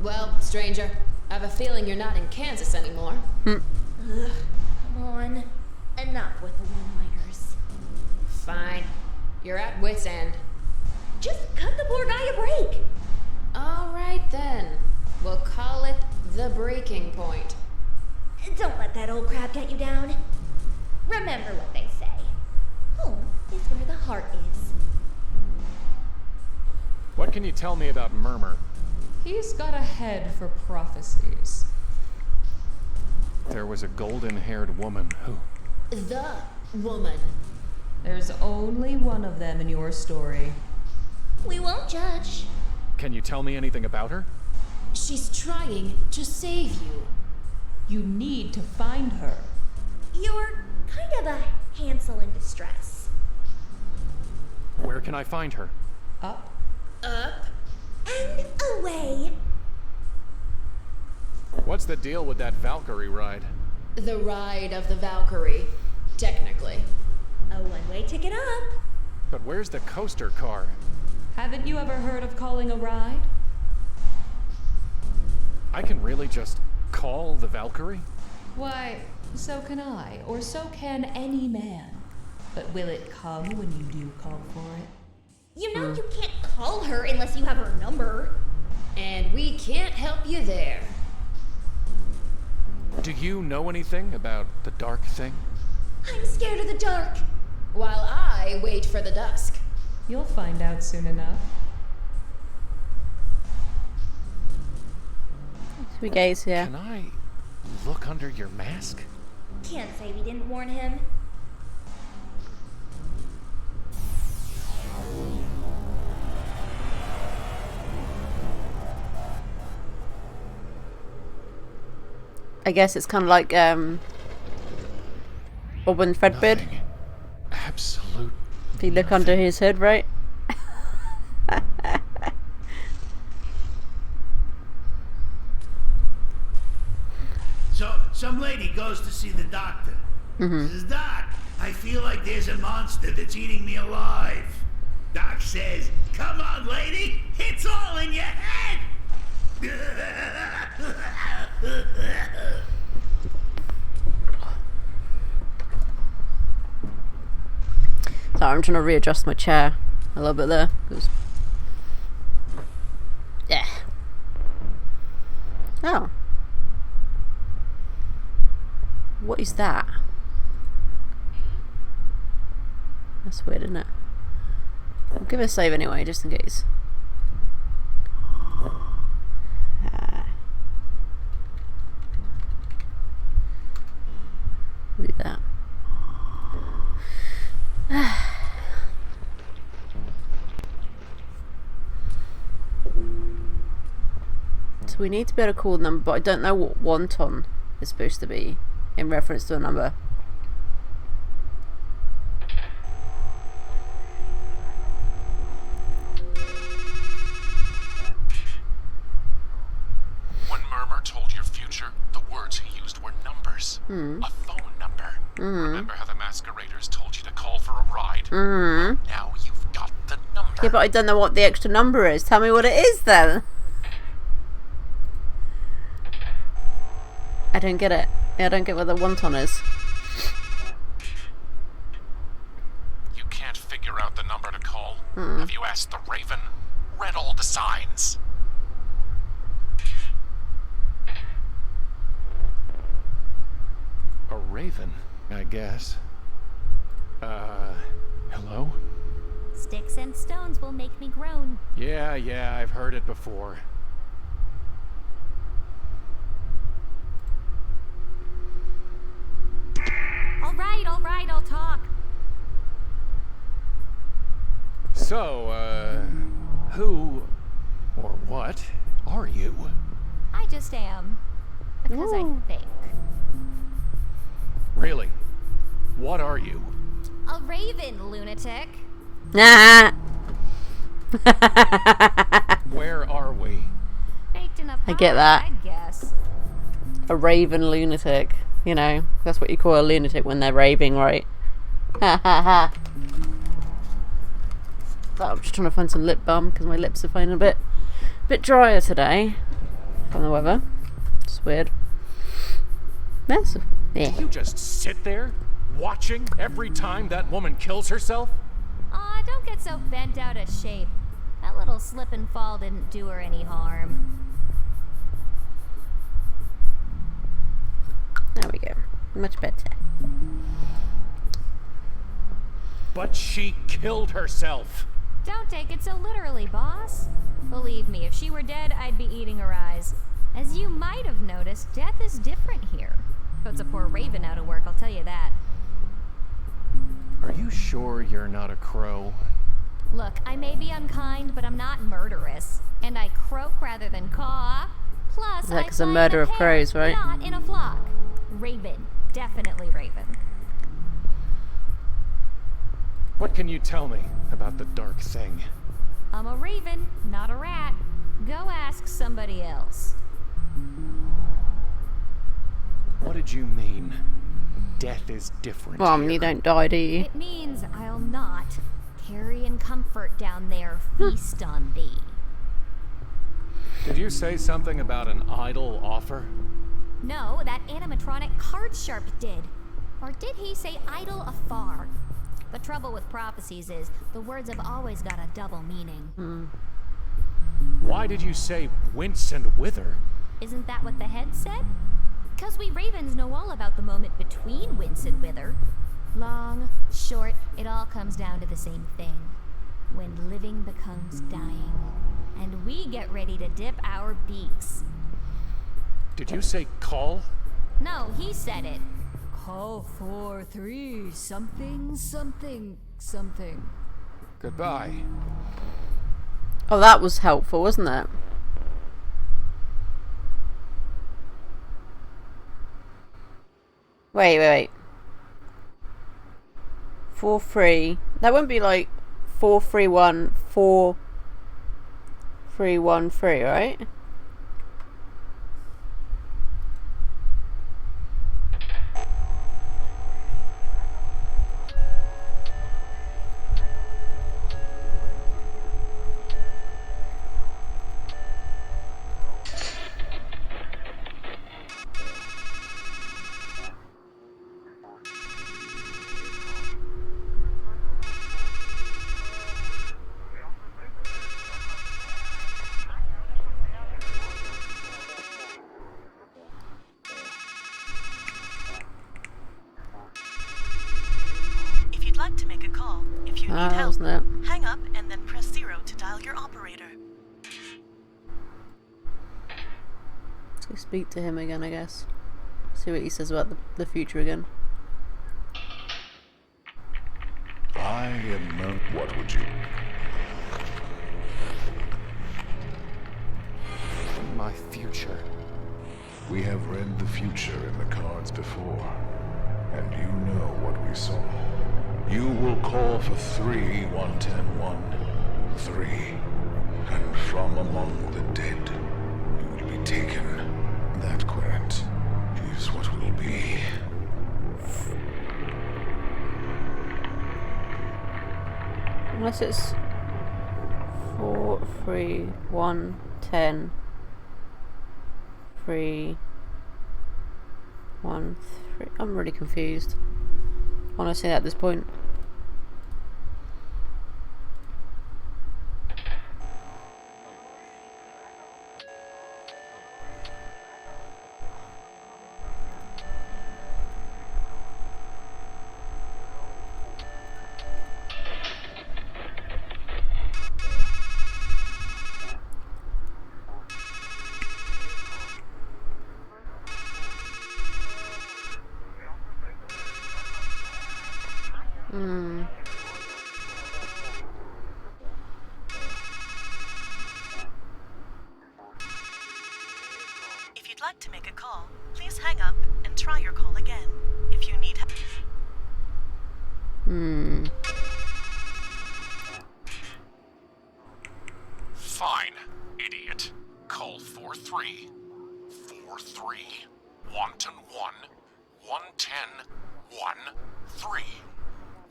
Speaker 11: Well, stranger, I have a feeling you're not in Kansas anymore.
Speaker 10: Ugh, come on. Enough with the one-liners.
Speaker 11: Fine. You're at wit's end.
Speaker 10: Just cut the poor guy a break.
Speaker 11: All right then. We'll call it the breaking point.
Speaker 10: Don't let that old crab get you down. Remember what they say. Home is where the heart is.
Speaker 3: What can you tell me about Murmur?
Speaker 12: He's got a head for prophecies.
Speaker 3: There was a golden-haired woman who...
Speaker 11: The woman.
Speaker 12: There's only one of them in your story.
Speaker 10: We won't judge.
Speaker 3: Can you tell me anything about her?
Speaker 11: She's trying to save you.
Speaker 12: You need to find her.
Speaker 10: You're kind of a Hansel in distress.
Speaker 3: Where can I find her?
Speaker 12: Up.
Speaker 11: Up.
Speaker 10: And away.
Speaker 3: What's the deal with that Valkyrie ride?
Speaker 11: The ride of the Valkyrie, technically.
Speaker 10: A one-way ticket up.
Speaker 3: But where's the coaster car?
Speaker 12: Haven't you ever heard of calling a ride?
Speaker 3: I can really just call the Valkyrie?
Speaker 12: Why, so can I, or so can any man. But will it come when you do call for it?
Speaker 10: You know you can't call her unless you have her number.
Speaker 11: And we can't help you there.
Speaker 3: Do you know anything about the dark thing?
Speaker 10: I'm scared of the dark.
Speaker 11: While I wait for the dusk.
Speaker 12: You'll find out soon enough.
Speaker 1: We gaze here.
Speaker 3: Can I look under your mask?
Speaker 10: Can't say we didn't warn him.
Speaker 1: I guess it's kind of like Robin Fredbeard.
Speaker 3: Nothing. Absolute.
Speaker 1: If you look under his hood, right?
Speaker 2: So, some lady goes to see the doctor. Says, Doc, I feel like there's a monster that's eating me alive. Doc says, come on, lady, it's all in your head.
Speaker 1: Sorry, I'm trying to readjust my chair a little bit there. Yeah. Oh. What is that? That's weird, isn't it? I'll give it a save anyway, just in case. Do that. So we need to be able to call the number, but I don't know what wonton is supposed to be in reference to a number.
Speaker 6: When Murmur told your future, the words he used were numbers. A phone number. Remember how the masqueraders told you to call for a ride? Well, now you've got the number.
Speaker 1: Yeah, but I don't know what the extra number is. Tell me what it is then. I don't get it. I don't get what the wonton is.
Speaker 6: You can't figure out the number to call? Have you asked the Raven? Read all the signs?
Speaker 3: A raven, I guess. Hello?
Speaker 13: Sticks and stones will make me groan.
Speaker 3: Yeah, I've heard it before.
Speaker 13: All right, I'll talk.
Speaker 3: So, who or what are you?
Speaker 13: I just am. Because I think.
Speaker 3: Really? What are you?
Speaker 13: A raven, lunatic.
Speaker 1: Nah.
Speaker 3: Where are we?
Speaker 13: Baked in a
Speaker 1: I get
Speaker 13: pie,
Speaker 1: that.
Speaker 13: I guess.
Speaker 1: A raven lunatic. You know, that's what you call a lunatic when they're raving, right? Ha ha ha. I'm just trying to find some lip balm because my lips are feeling a bit drier today from the weather. It's weird. Yes. Yeah.
Speaker 3: You just sit there, watching every time that woman kills herself?
Speaker 13: Aw, don't get so bent out of shape. That little slip and fall didn't do her any harm.
Speaker 1: There we go. Much better.
Speaker 3: But she killed herself.
Speaker 13: Don't take it so literally, boss. Believe me, if she were dead, I'd be eating her eyes. As you might have noticed, death is different here. Puts a poor raven out of work, I'll tell you that.
Speaker 3: Are you sure you're not a crow?
Speaker 13: Look, I may be unkind, but I'm not murderous. And I croak rather than caw. Plus,
Speaker 1: Is that
Speaker 13: I
Speaker 1: 'cause a
Speaker 13: fly in
Speaker 1: murder
Speaker 13: a
Speaker 1: of
Speaker 13: pair,
Speaker 1: crows, right?
Speaker 13: Not in a flock. Raven. Definitely raven.
Speaker 3: What can you tell me about the dark thing?
Speaker 13: I'm a raven, not a rat. Go ask somebody else.
Speaker 3: What did you mean? Death is different.
Speaker 1: Well, I mean,
Speaker 3: here.
Speaker 1: you don't die, do you?
Speaker 13: It means I'll not carry in comfort down there, feast on thee.
Speaker 3: Did you say something about an idle offer?
Speaker 13: No, that animatronic card sharp did. Or did he say idle afar? The trouble with prophecies is the words have always got a double meaning.
Speaker 3: Why did you say wince and wither?
Speaker 13: Isn't that what the head said? 'Cause we ravens know all about the moment between wince and wither. Long, short, it all comes down to the same thing. When living becomes dying. And we get ready to dip our beaks.
Speaker 3: Did you say call?
Speaker 13: No, he said it.
Speaker 12: Call 43 something something something.
Speaker 3: Goodbye.
Speaker 1: Oh, that was helpful, wasn't it? Wait. 4-3. That wouldn't be like 4-3-1, 4-3-1-3, right?
Speaker 4: If you'd like to make a call, if you need help,
Speaker 1: wasn't it?
Speaker 4: hang up and then press 0 to dial your operator.
Speaker 1: Let's go speak to him again, I guess. See what he says about the future again.
Speaker 5: I am no... What would you...
Speaker 3: My future.
Speaker 5: We have read the future in the cards before, and you know what we saw. You will call for 3-1-10-1-3, and from among the dead, you will be taken. That, Querent, is what will be.
Speaker 1: Unless it's 4-3-1-10. 3-1-3. I'm really confused. Honestly, at this point.
Speaker 4: If you'd like to make a call, please hang up and try your call again. If you need help.
Speaker 6: Fine, idiot. Call 4-3. 4-3. 1-1. 1-10-1-3.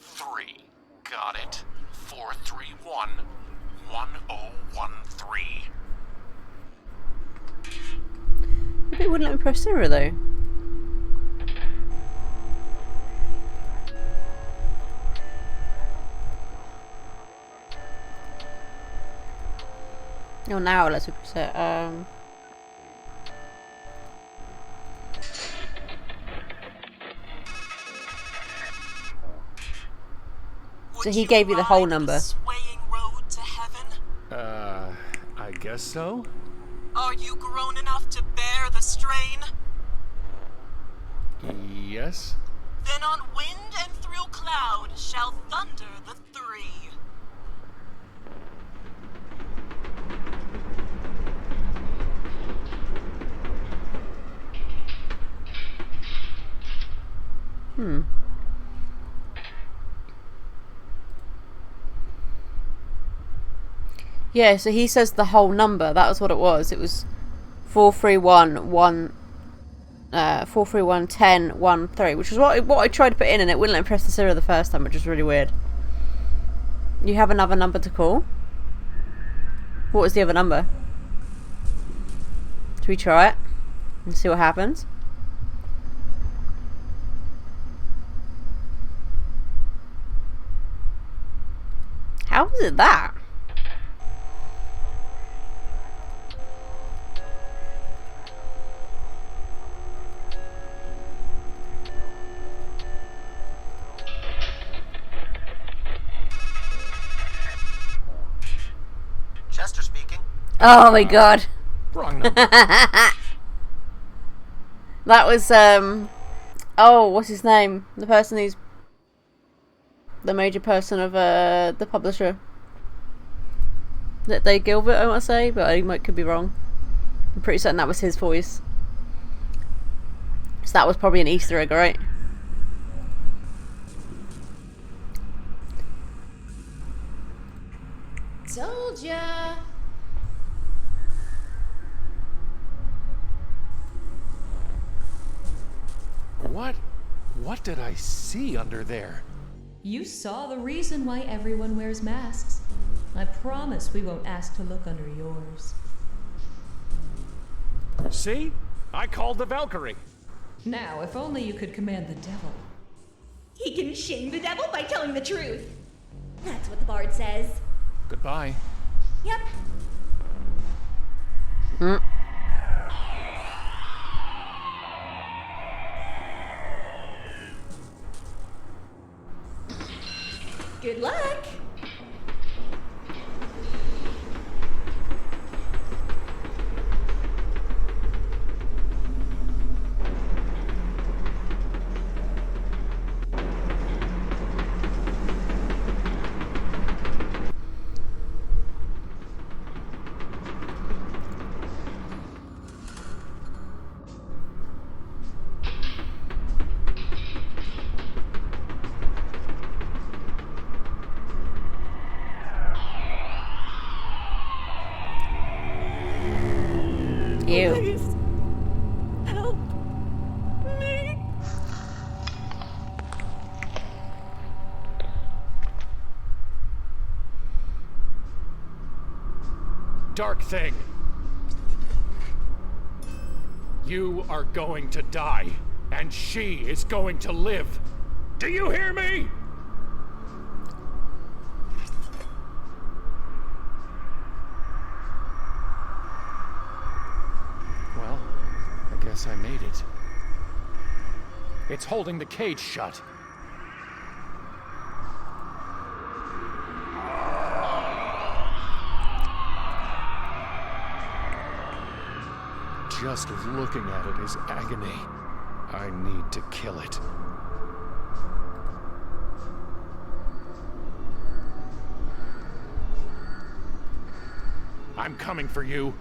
Speaker 6: 3. Got it. 4-3-1-1013.
Speaker 1: Maybe it wouldn't let me press 0 though. Oh, now let's press it. So he gave you the whole number.
Speaker 4: Swaying road to heaven?
Speaker 3: I guess so?
Speaker 4: Are you grown enough to bear the strain?
Speaker 3: Yes?
Speaker 4: Then on wind and through cloud shall thunder the 3.
Speaker 1: Yeah, so he says the whole number. That was what it was. It was 4-3-1-10-1-3, which is what I tried to put in, and it wouldn't let me press the 0 the first time, which is really weird. You have another number to call? What was the other number? Should we try it and see what happens? How is it that?
Speaker 14: Chester speaking.
Speaker 1: Oh my god.
Speaker 3: Wrong number.
Speaker 1: That was oh, what's his name? The person who's the major person of the publisher. That Dave Gilbert, I want to say, but I could be wrong. I'm pretty certain that was his voice. So that was probably an Easter egg, right?
Speaker 11: Told ya.
Speaker 3: What did I see under there?
Speaker 12: You saw the reason why everyone wears masks. I promise we won't ask to look under yours.
Speaker 3: See? I called the Valkyrie.
Speaker 12: Now, if only you could command the devil.
Speaker 10: He can shame the devil by telling the truth. That's what the bard says.
Speaker 3: Goodbye.
Speaker 10: Yep. Good luck.
Speaker 1: Ew.
Speaker 10: Please help me.
Speaker 3: Dark thing. You are going to die, and she is going to live. Do you hear me? Well, I guess I made it. It's holding the cage shut. Just looking at it is agony. I need to kill it. I'm coming for you.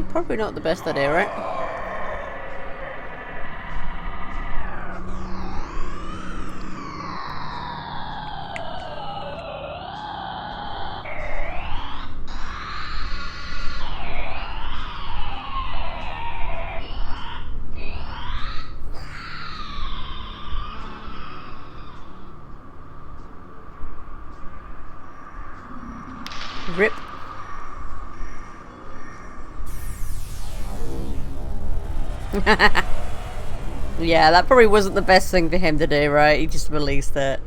Speaker 1: Probably not the best idea, right? Rip. Yeah, that probably wasn't the best thing for him to do, right? He just released it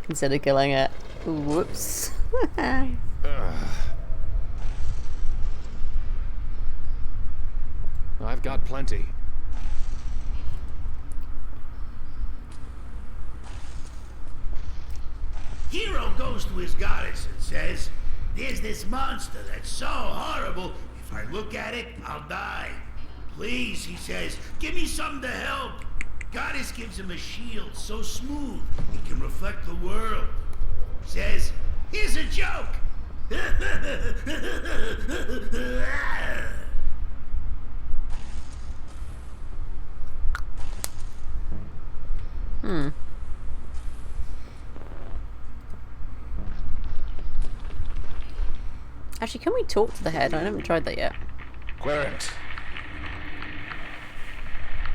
Speaker 1: instead of killing it. Whoops.
Speaker 3: I've got plenty.
Speaker 2: Hero goes to his goddess and says, "There's this monster that's so horrible, if I look at it, I'll die. Please," he says, "give me something to help." Goddess gives him a shield so smooth it can reflect the world. Says, "Here's a joke."
Speaker 1: Actually, can we talk to the head? I haven't tried that yet.
Speaker 5: Querent.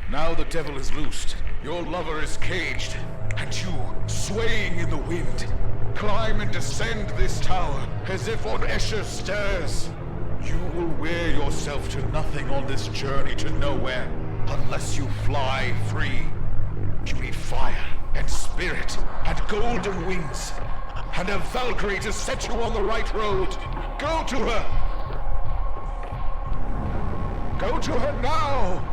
Speaker 5: Now the devil is loosed. Your lover is caged. And you, swaying in the wind, climb and descend this tower as if on Escher's stairs. You will wear yourself to nothing on this journey to nowhere unless you fly free. You need fire and spirit and golden wings and a Valkyrie to set you on the right road. Go to her! Go to her now!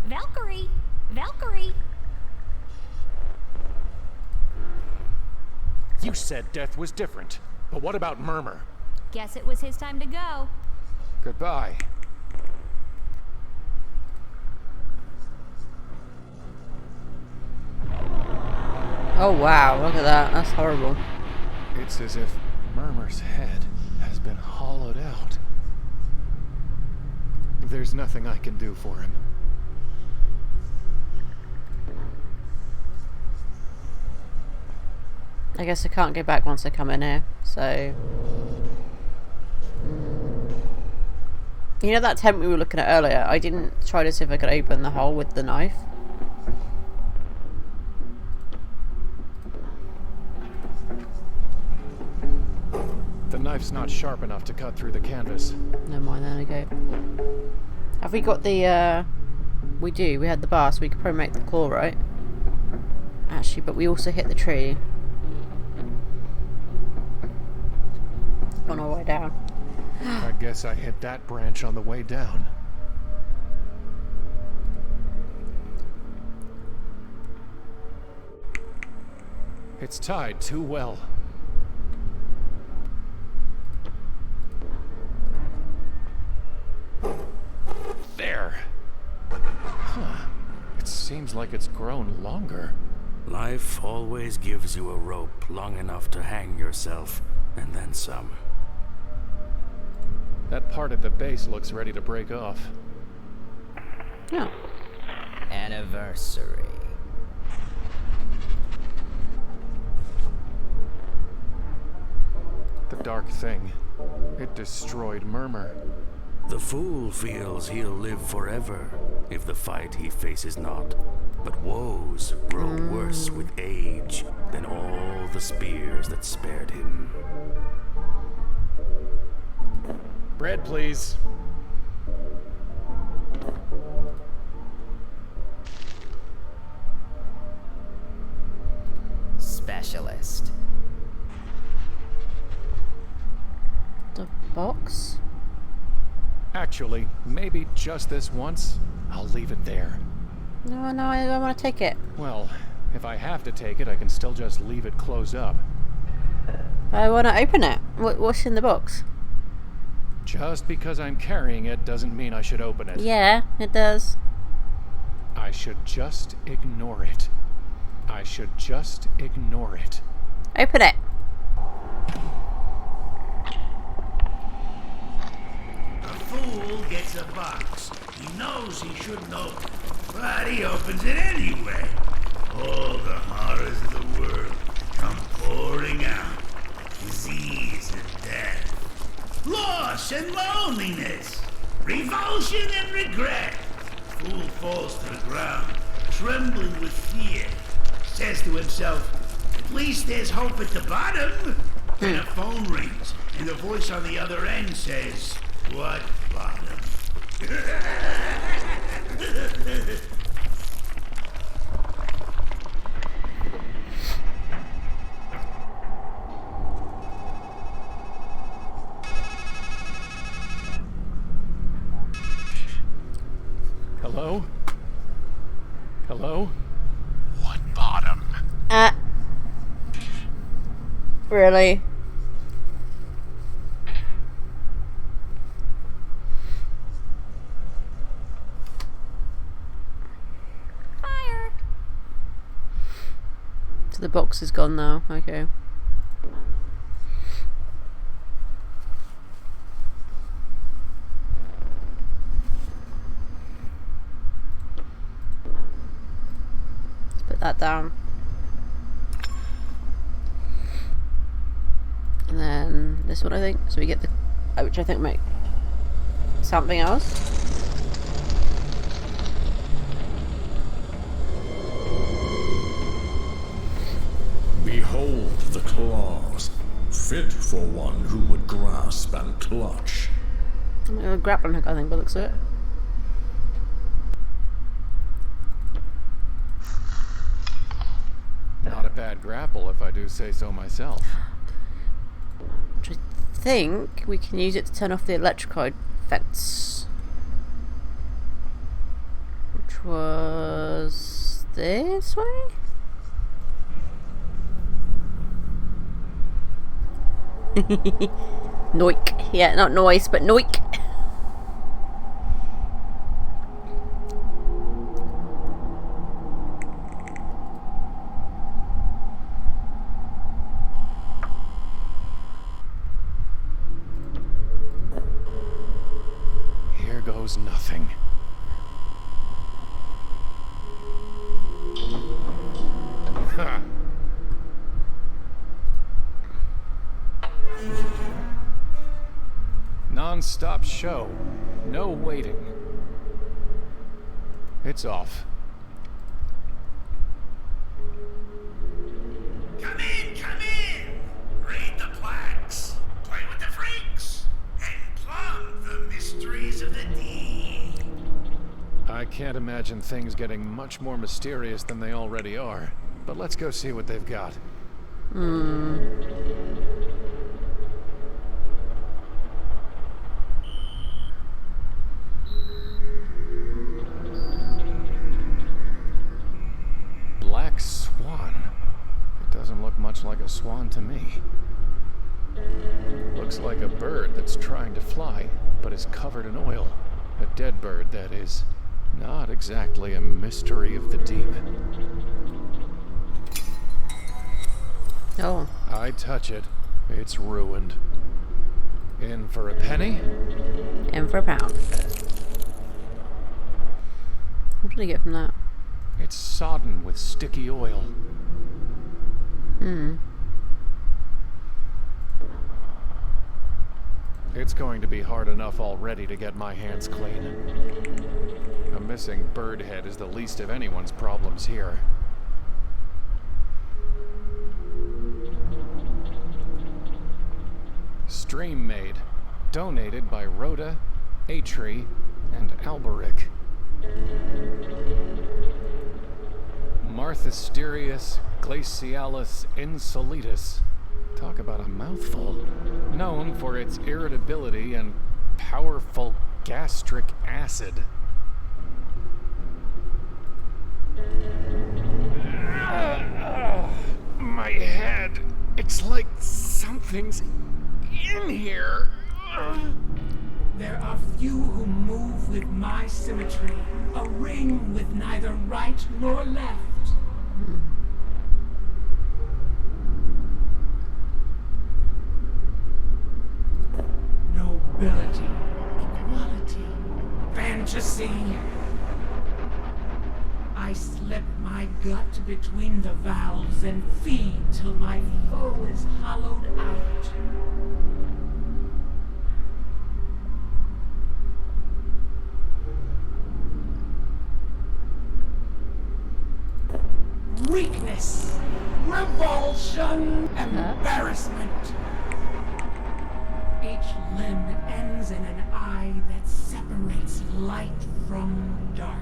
Speaker 13: Valkyrie! Valkyrie!
Speaker 3: You said death was different. But what about Murmur?
Speaker 13: Guess it was his time to go.
Speaker 3: Goodbye.
Speaker 1: Oh wow, look at that. That's horrible.
Speaker 3: It's as if Murmur's head has been hollowed out. There's nothing I can do for him.
Speaker 1: I guess I can't go back once I come in here, so... You know that tent we were looking at earlier? I didn't try to see if I could open the hole with the knife.
Speaker 3: The knife's not sharp enough to cut through the canvas.
Speaker 1: Never mind, there we go. Have we got the, We do, we had the bar, so we could probably make the claw, right? Actually, but we also hit the tree. On our way down.
Speaker 3: I guess I hit that branch on the way down. It's tied too well. There. Huh. It seems like it's grown longer.
Speaker 8: Life always gives you a rope long enough to hang yourself, and then some.
Speaker 3: That part at the base looks ready to break off.
Speaker 1: Yeah.
Speaker 9: Anniversary.
Speaker 3: The dark thing. It destroyed Murmur.
Speaker 8: The fool feels he'll live forever if the fight he faces not. But woes grow worse with age than all the spears that spared him.
Speaker 3: Bread, please.
Speaker 9: Specialist.
Speaker 1: The box?
Speaker 3: Actually, maybe just this once, I'll leave it there.
Speaker 1: No, I don't want to take it.
Speaker 3: Well, if I have to take it, I can still just leave it closed up.
Speaker 1: I want to open it. What's in the box?
Speaker 3: Just because I'm carrying it doesn't mean I should open it.
Speaker 1: Yeah, it does.
Speaker 3: I should just ignore it. I should just ignore it.
Speaker 1: Open it.
Speaker 2: A fool gets a box. He knows he shouldn't open it, but he opens it anyway. All the horrors of the world come pouring out. Disease and death. Loss and loneliness. Revulsion and regret. Fool falls to the ground, trembling with fear. Says to himself, at least there's hope at the bottom. Then a phone rings, and the voice on the other end says, what bottom?
Speaker 3: Hello? Hello?
Speaker 6: What bottom?
Speaker 1: Really?
Speaker 13: Fire!
Speaker 1: So the box is gone now. Okay. Let's put that down. And then this one, I think. So we get the, which I think might something else.
Speaker 7: Behold the claws, fit for one who would grasp and clutch.
Speaker 1: A grappling hook, I think, by the looks of it.
Speaker 3: Not a bad grapple, if I do say so myself.
Speaker 1: Which I think we can use it to turn off the electrical fence. Which was this way? Noik. Yeah, not noise, but noik.
Speaker 3: Here goes nothing. Ha! Non-stop show. No waiting. It's off.
Speaker 2: Come in! Read the plaques, play with the freaks, and plumb the mysteries of the deep.
Speaker 3: I can't imagine things getting much more mysterious than they already are. But let's go see what they've got. Black swan. It doesn't look much like a swan to me. Looks like a bird that's trying to fly, but is covered in oil. A dead bird, that is. Not exactly a mystery of the deep.
Speaker 1: Oh.
Speaker 3: I touch it, it's ruined. In for a penny?
Speaker 1: In for a pound. What did I get from that?
Speaker 3: It's sodden with sticky oil. It's going to be hard enough already to get my hands clean. A missing bird head is the least of anyone's problems here. Stream Maid, donated by Rhoda, Atri, and Alberic. Marthasterius glacialis insolitus. Talk about a mouthful. Known for its irritability and powerful gastric acid. My head. It's like something's in here.
Speaker 14: There are few who move with my symmetry, a ring with neither right nor left. Nobility, equality, fantasy. I slip my gut between the valves and feed till my foe is hollowed out. Weakness, revulsion, embarrassment. Each limb ends in an eye that separates light from dark.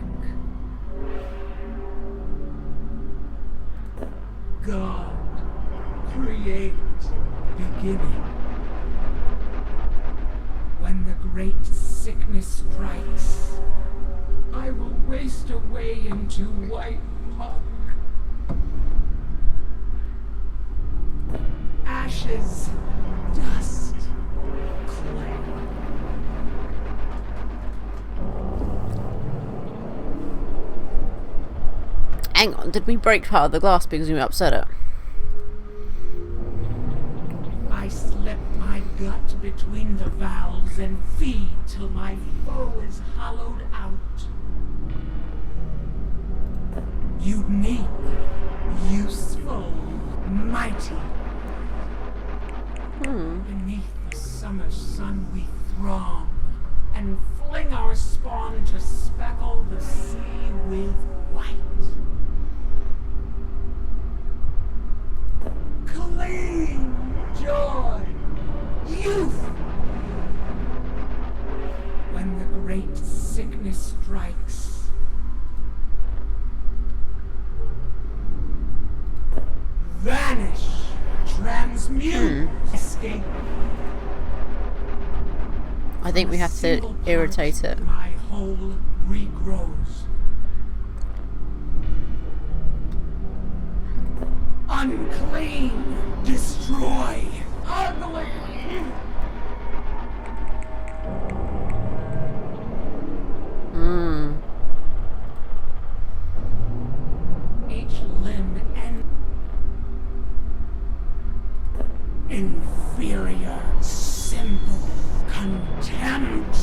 Speaker 14: God, create, beginning. When the great sickness strikes, I will waste away into white muck. Ashes, dust, clay.
Speaker 1: Hang on, did we break part of the glass because we upset it?
Speaker 14: I slip my gut between the valves and feed till my foe is hollowed out. Unique, useful, mighty. Beneath the summer sun we throng, and fling our spawn to speckle the sea with white. Clean joy, youth. When the great sickness strikes, vanish, transmute, escape.
Speaker 1: I think we have to irritate it.
Speaker 14: My whole regrows. Unclean, destroy, ugly. Each limb and inferior, simple contempt.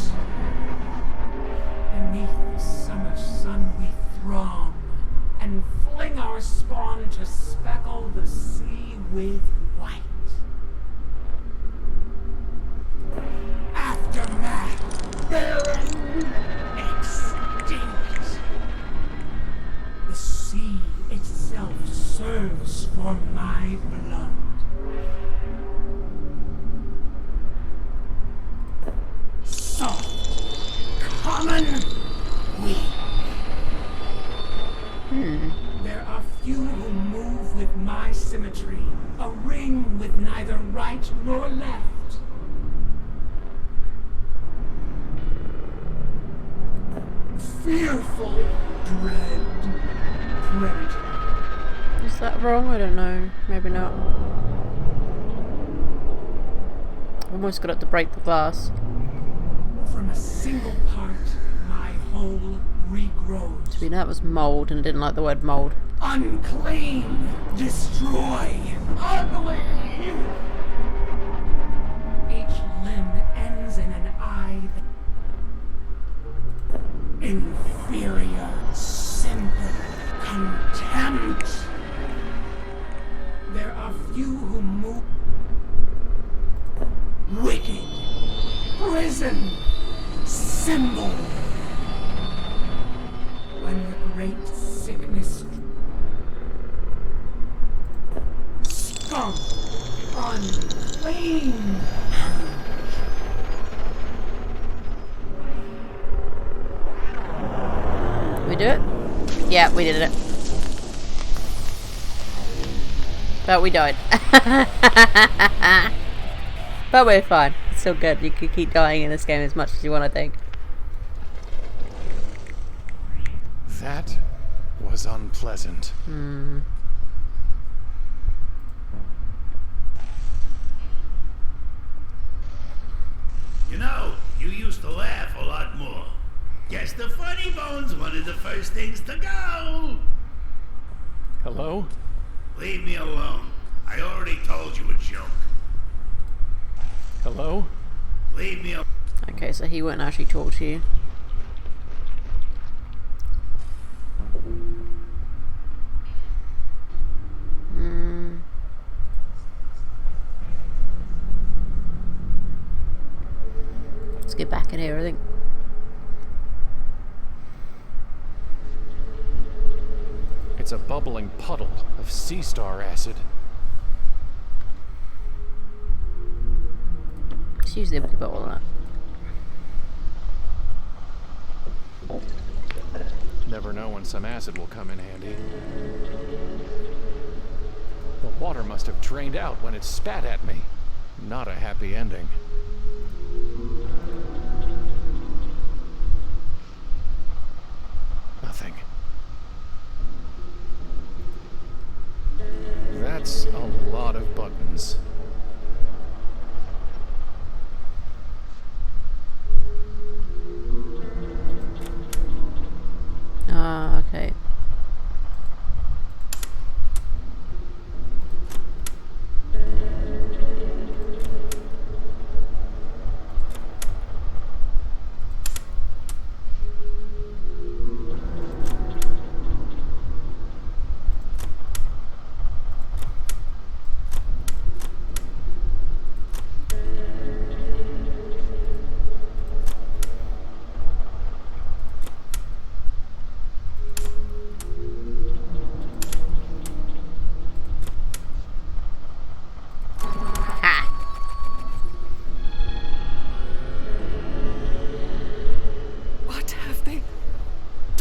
Speaker 14: Beneath the summer sun we throng, and fling our spawn to speckle the sea with white. Aftermath, barren, extinct. The sea itself serves for my blood. Soft, common, weak. There are few who move with my symmetry, a ring with neither right nor left. Fearful, dread, predator.
Speaker 1: Is that wrong? I don't know. Maybe not. Almost got it to break the glass.
Speaker 14: From a single part, my whole regrows.
Speaker 1: So we know that was mould, and I didn't like the word mould.
Speaker 14: Unclean, destroy, ugly. Each limb ends in an eye. Inferior, simple contempt. There are few who move. Wicked, prison, symbol. When the great sickness skunk, unclean.
Speaker 1: We do it? Yeah, we did it. But we died. But we're fine. It's still good. You can keep dying in this game as much as you want, I think.
Speaker 3: That was unpleasant.
Speaker 2: You know, you used to laugh a lot more. Guess the funny bone's one of the first things to go.
Speaker 3: Hello?
Speaker 2: Leave me alone. I already told you a joke.
Speaker 3: Hello?
Speaker 2: Leave me alone.
Speaker 1: Okay, so he wouldn't actually talk to you. Let's get back in here, I think.
Speaker 3: It's a bubbling puddle of sea star acid.
Speaker 1: It's usually a bottle of that.
Speaker 3: Never know when some acid will come in handy. The water must have drained out when it spat at me. Not a happy ending. Nothing. That's a lot of buttons.
Speaker 1: Ah, okay.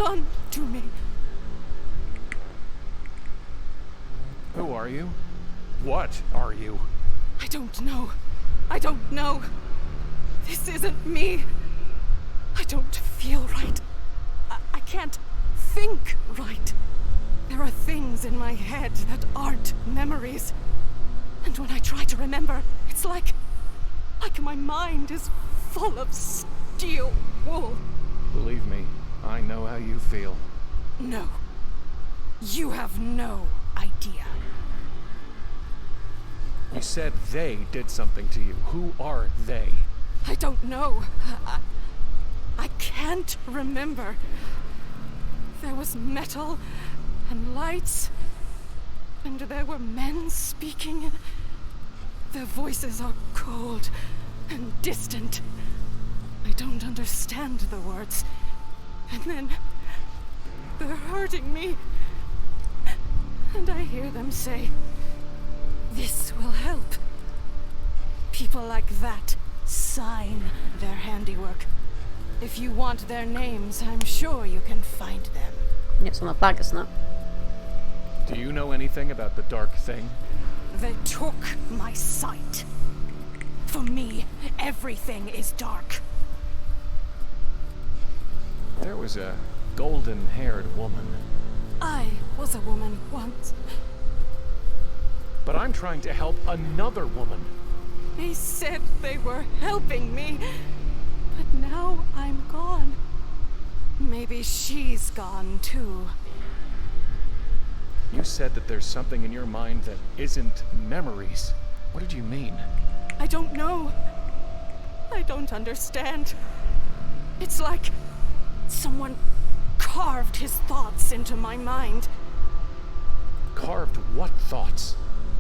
Speaker 15: done to me?
Speaker 3: Who are you? What are you?
Speaker 15: I don't know. I don't know. This isn't me. I don't feel right. I can't think right. There are things in my head that aren't memories. And when I try to remember, it's like my mind is full of steel wool.
Speaker 3: Believe me, I know how you feel.
Speaker 15: No. You have no idea.
Speaker 3: You said they did something to you. Who are they?
Speaker 15: I don't know. I can't remember. There was metal and lights, and there were men speaking. Their voices are cold and distant. I don't understand the words. And then they're hurting me. And I hear them say, "This will help." People like that sign their handiwork. If you want their names, I'm sure you can find them.
Speaker 1: It's on a bag, isn't it?
Speaker 3: Do you know anything about the Dark Thing?
Speaker 15: They took my sight. For me, everything is dark.
Speaker 3: There was a golden-haired woman.
Speaker 15: I was a woman once.
Speaker 3: But I'm trying to help another woman.
Speaker 15: They said they were helping me, but now I'm gone. Maybe she's gone too.
Speaker 3: You said that there's something in your mind that isn't memories. What did you mean?
Speaker 15: I don't know. I don't understand. It's like someone carved his thoughts into my mind.
Speaker 3: Carved what thoughts?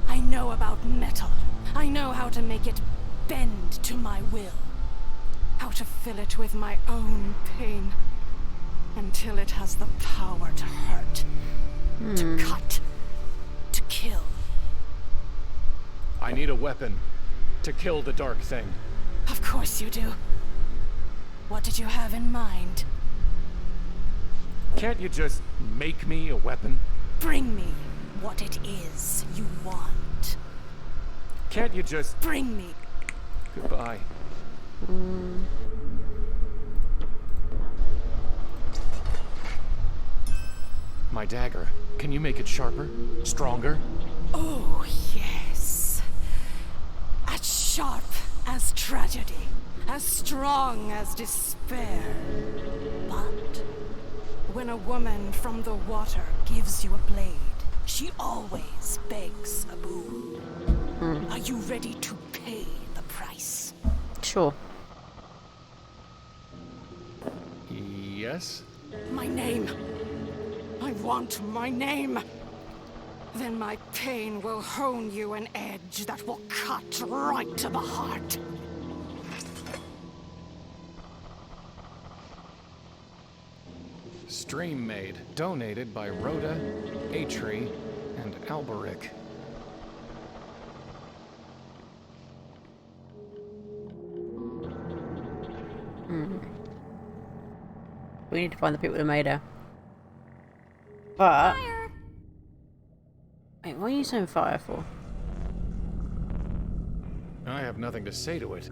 Speaker 15: I know about metal. I know how to make it bend to my will. How to fill it with my own pain. Until it has the power to hurt. To cut. To kill.
Speaker 3: I need a weapon to kill the Dark Thing.
Speaker 15: Of course you do. What did you have in mind?
Speaker 3: Can't you just make me a weapon?
Speaker 15: Bring me what it is you want.
Speaker 3: Can't you just...
Speaker 15: Bring me.
Speaker 3: Goodbye. My dagger. Can you make it sharper? Stronger?
Speaker 15: Oh, yes. As sharp as tragedy. As strong as despair. But when a woman from the water gives you a blade, she always begs a boon. Are you ready to pay the price?
Speaker 1: Sure.
Speaker 3: Yes?
Speaker 15: My name. I want my name. Then my pain will hone you an edge that will cut right to the heart.
Speaker 3: Stream made. Donated by Rhoda, Atri, and Alberic.
Speaker 1: We need to find the people who made her. But...
Speaker 13: Fire!
Speaker 1: Wait, what are you saying fire for?
Speaker 3: I have nothing to say to it.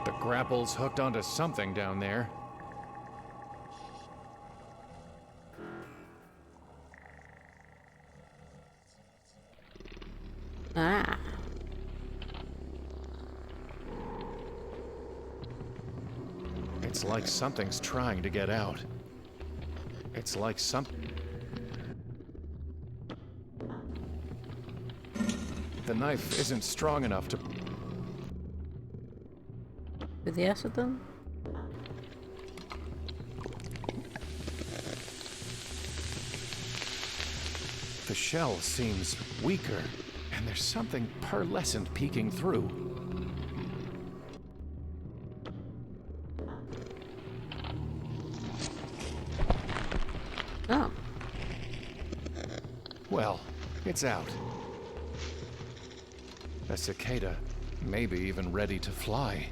Speaker 3: The grapple's hooked onto something down there.
Speaker 1: Ah.
Speaker 3: It's like something's trying to get out. It's like The knife isn't strong enough to...
Speaker 1: With the acid then?
Speaker 3: The shell seems weaker, and there's something pearlescent peeking through.
Speaker 1: Oh.
Speaker 3: Well, it's out. A cicada, maybe even ready to fly.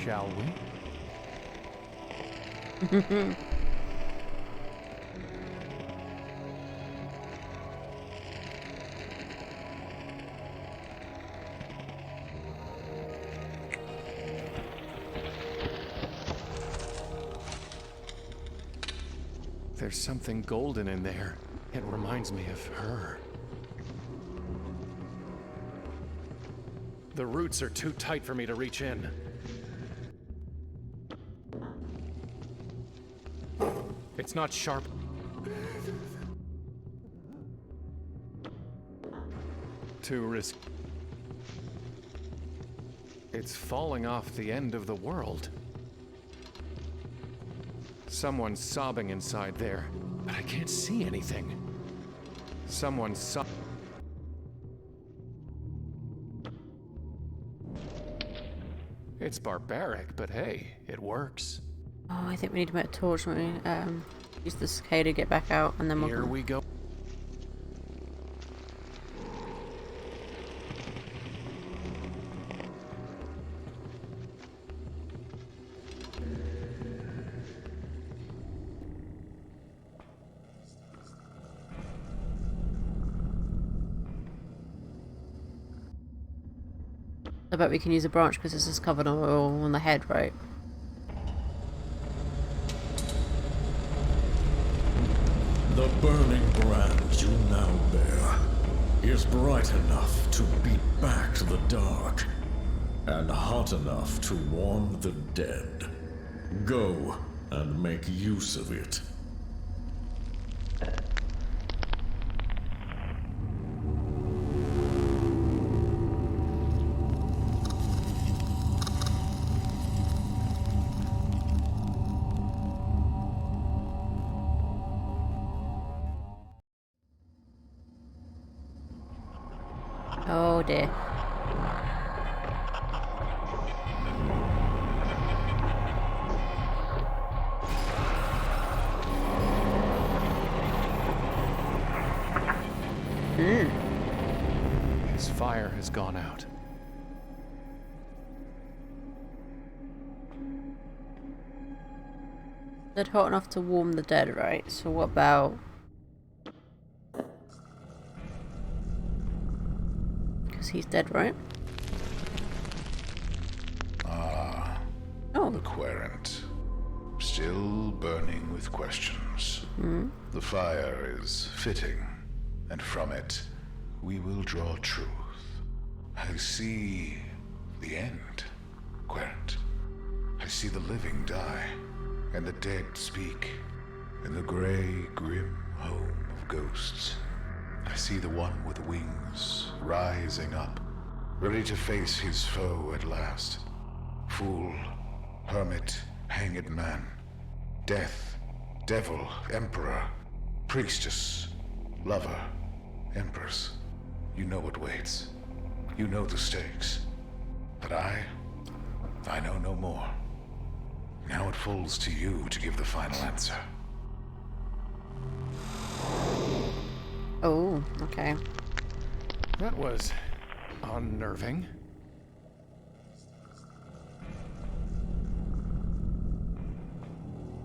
Speaker 3: shall we? There's something golden in there. It reminds me of her. The roots are too tight for me to reach in. It's not sharp. Too risky. It's falling off the end of the world. Someone's sobbing inside there, but I can't see anything. Someone's sobbing. It's barbaric, but hey, it works.
Speaker 1: Oh, I think we need to make a torch when we use the cicada, get back out, and then
Speaker 3: Here we go.
Speaker 1: I bet we can use a branch because this is covered in oil on the head, right?
Speaker 7: The burning brand you now bear is bright enough to beat back the dark, and hot enough to warm the dead. Go and make use of it.
Speaker 1: Oh dear.
Speaker 3: His fire has gone out.
Speaker 1: They're hot enough to warm the dead, right? So what about... because he's dead, right?
Speaker 5: Oh. The querent. Still burning with questions. The fire is fitting, and from it we will draw truth. I see the end, querent. I see the living die, and the dead speak, in the gray, grim home of ghosts. I see the one with wings rising up, ready to face his foe at last. Fool, hermit, hanged man, death, devil, emperor, priestess, lover, empress. You know what waits. You know the stakes. But I know no more. Now it falls to you to give the final answer.
Speaker 1: Oh, okay.
Speaker 3: That was unnerving.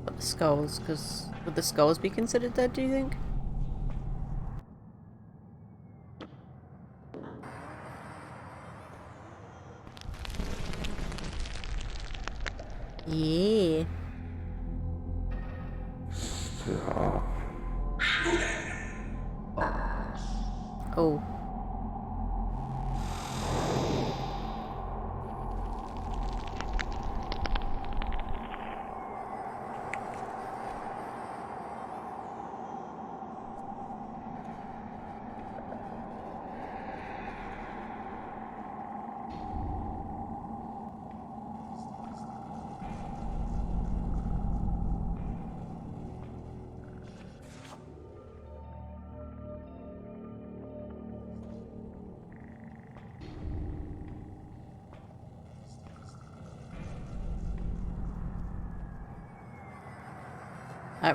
Speaker 1: But the skulls, because would the skulls be considered dead, do you think? Yeah. Oh.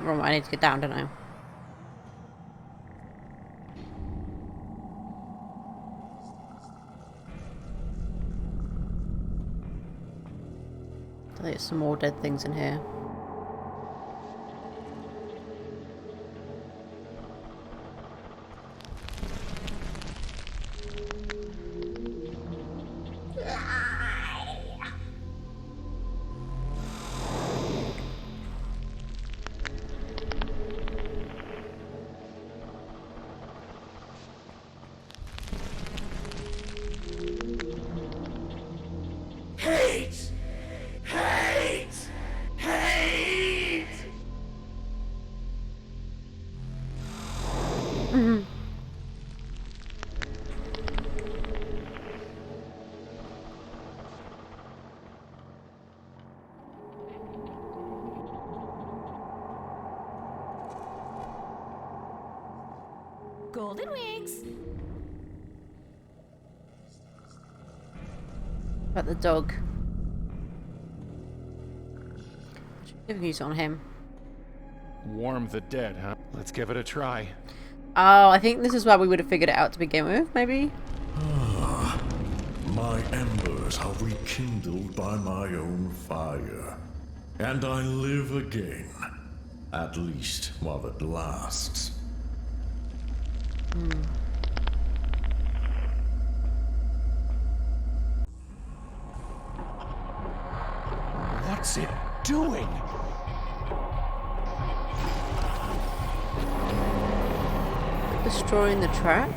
Speaker 1: Wrong, I need to get down, don't I? There's some more dead things in here.
Speaker 2: Hate! Hate! Hate!
Speaker 13: Golden wings.
Speaker 1: About the dog. Use on him.
Speaker 3: Warm the dead, huh? Let's give it a try.
Speaker 1: Oh, I think this is why we would have figured it out to begin with, maybe?
Speaker 7: My embers are rekindled by my own fire, and I live again, at least while it lasts.
Speaker 3: What's it doing?
Speaker 1: Destroying the track?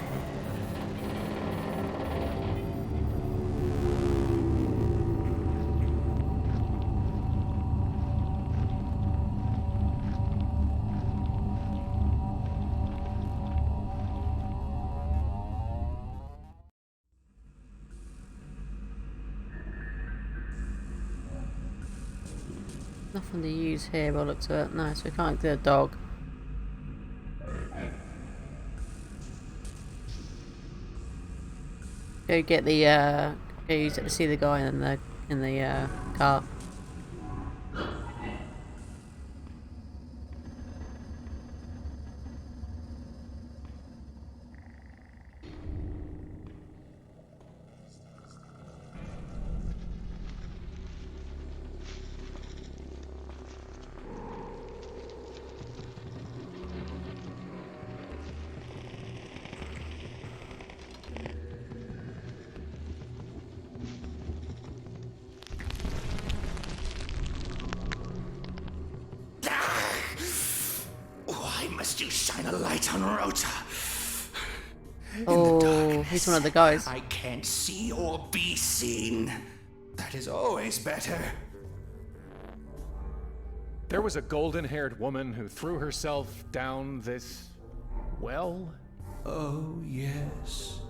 Speaker 1: Nothing to use here by the looks of it. No, so we can't do a dog. Go get the go use it to see the guy in the car.
Speaker 2: Why must you shine a light on Rota?
Speaker 1: Oh, he's one of the guys.
Speaker 2: I can't see or be seen. That is always better.
Speaker 3: There was a golden-haired woman who threw herself down this well?
Speaker 2: Oh, yes.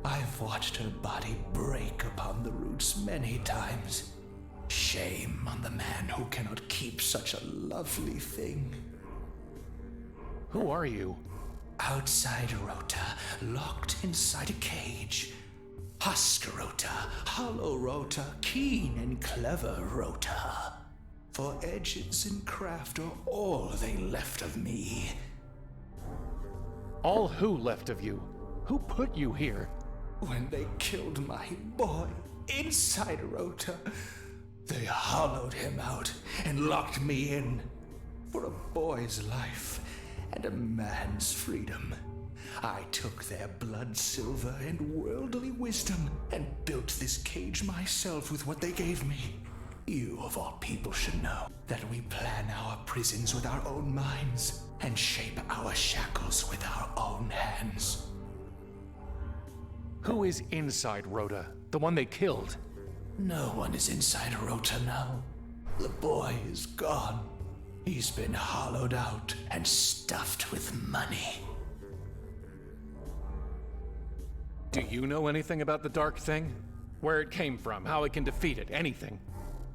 Speaker 2: I've watched her body break upon the roots many times. Shame on the man who cannot keep such a lovely thing.
Speaker 3: Who are you?
Speaker 2: Outside Rota, locked inside a cage. Husk Rota, hollow Rota, keen and clever Rota. For edges and craft are all they left of me.
Speaker 3: All who left of you? Who put you here?
Speaker 2: When they killed my boy inside Rota, they hollowed him out and locked me in. For a boy's life and a man's freedom, I took their blood, silver, and worldly wisdom and built this cage myself with what they gave me. You, of all people, should know that we plan our prisons with our own minds and shape our shackles with our own hands.
Speaker 3: Who is inside Rhoda? The one they killed?
Speaker 2: No one is inside Rota now. The boy is gone. He's been hollowed out and stuffed with money.
Speaker 3: Do you know anything about the Dark Thing? Where it came from, how it can defeat it, anything?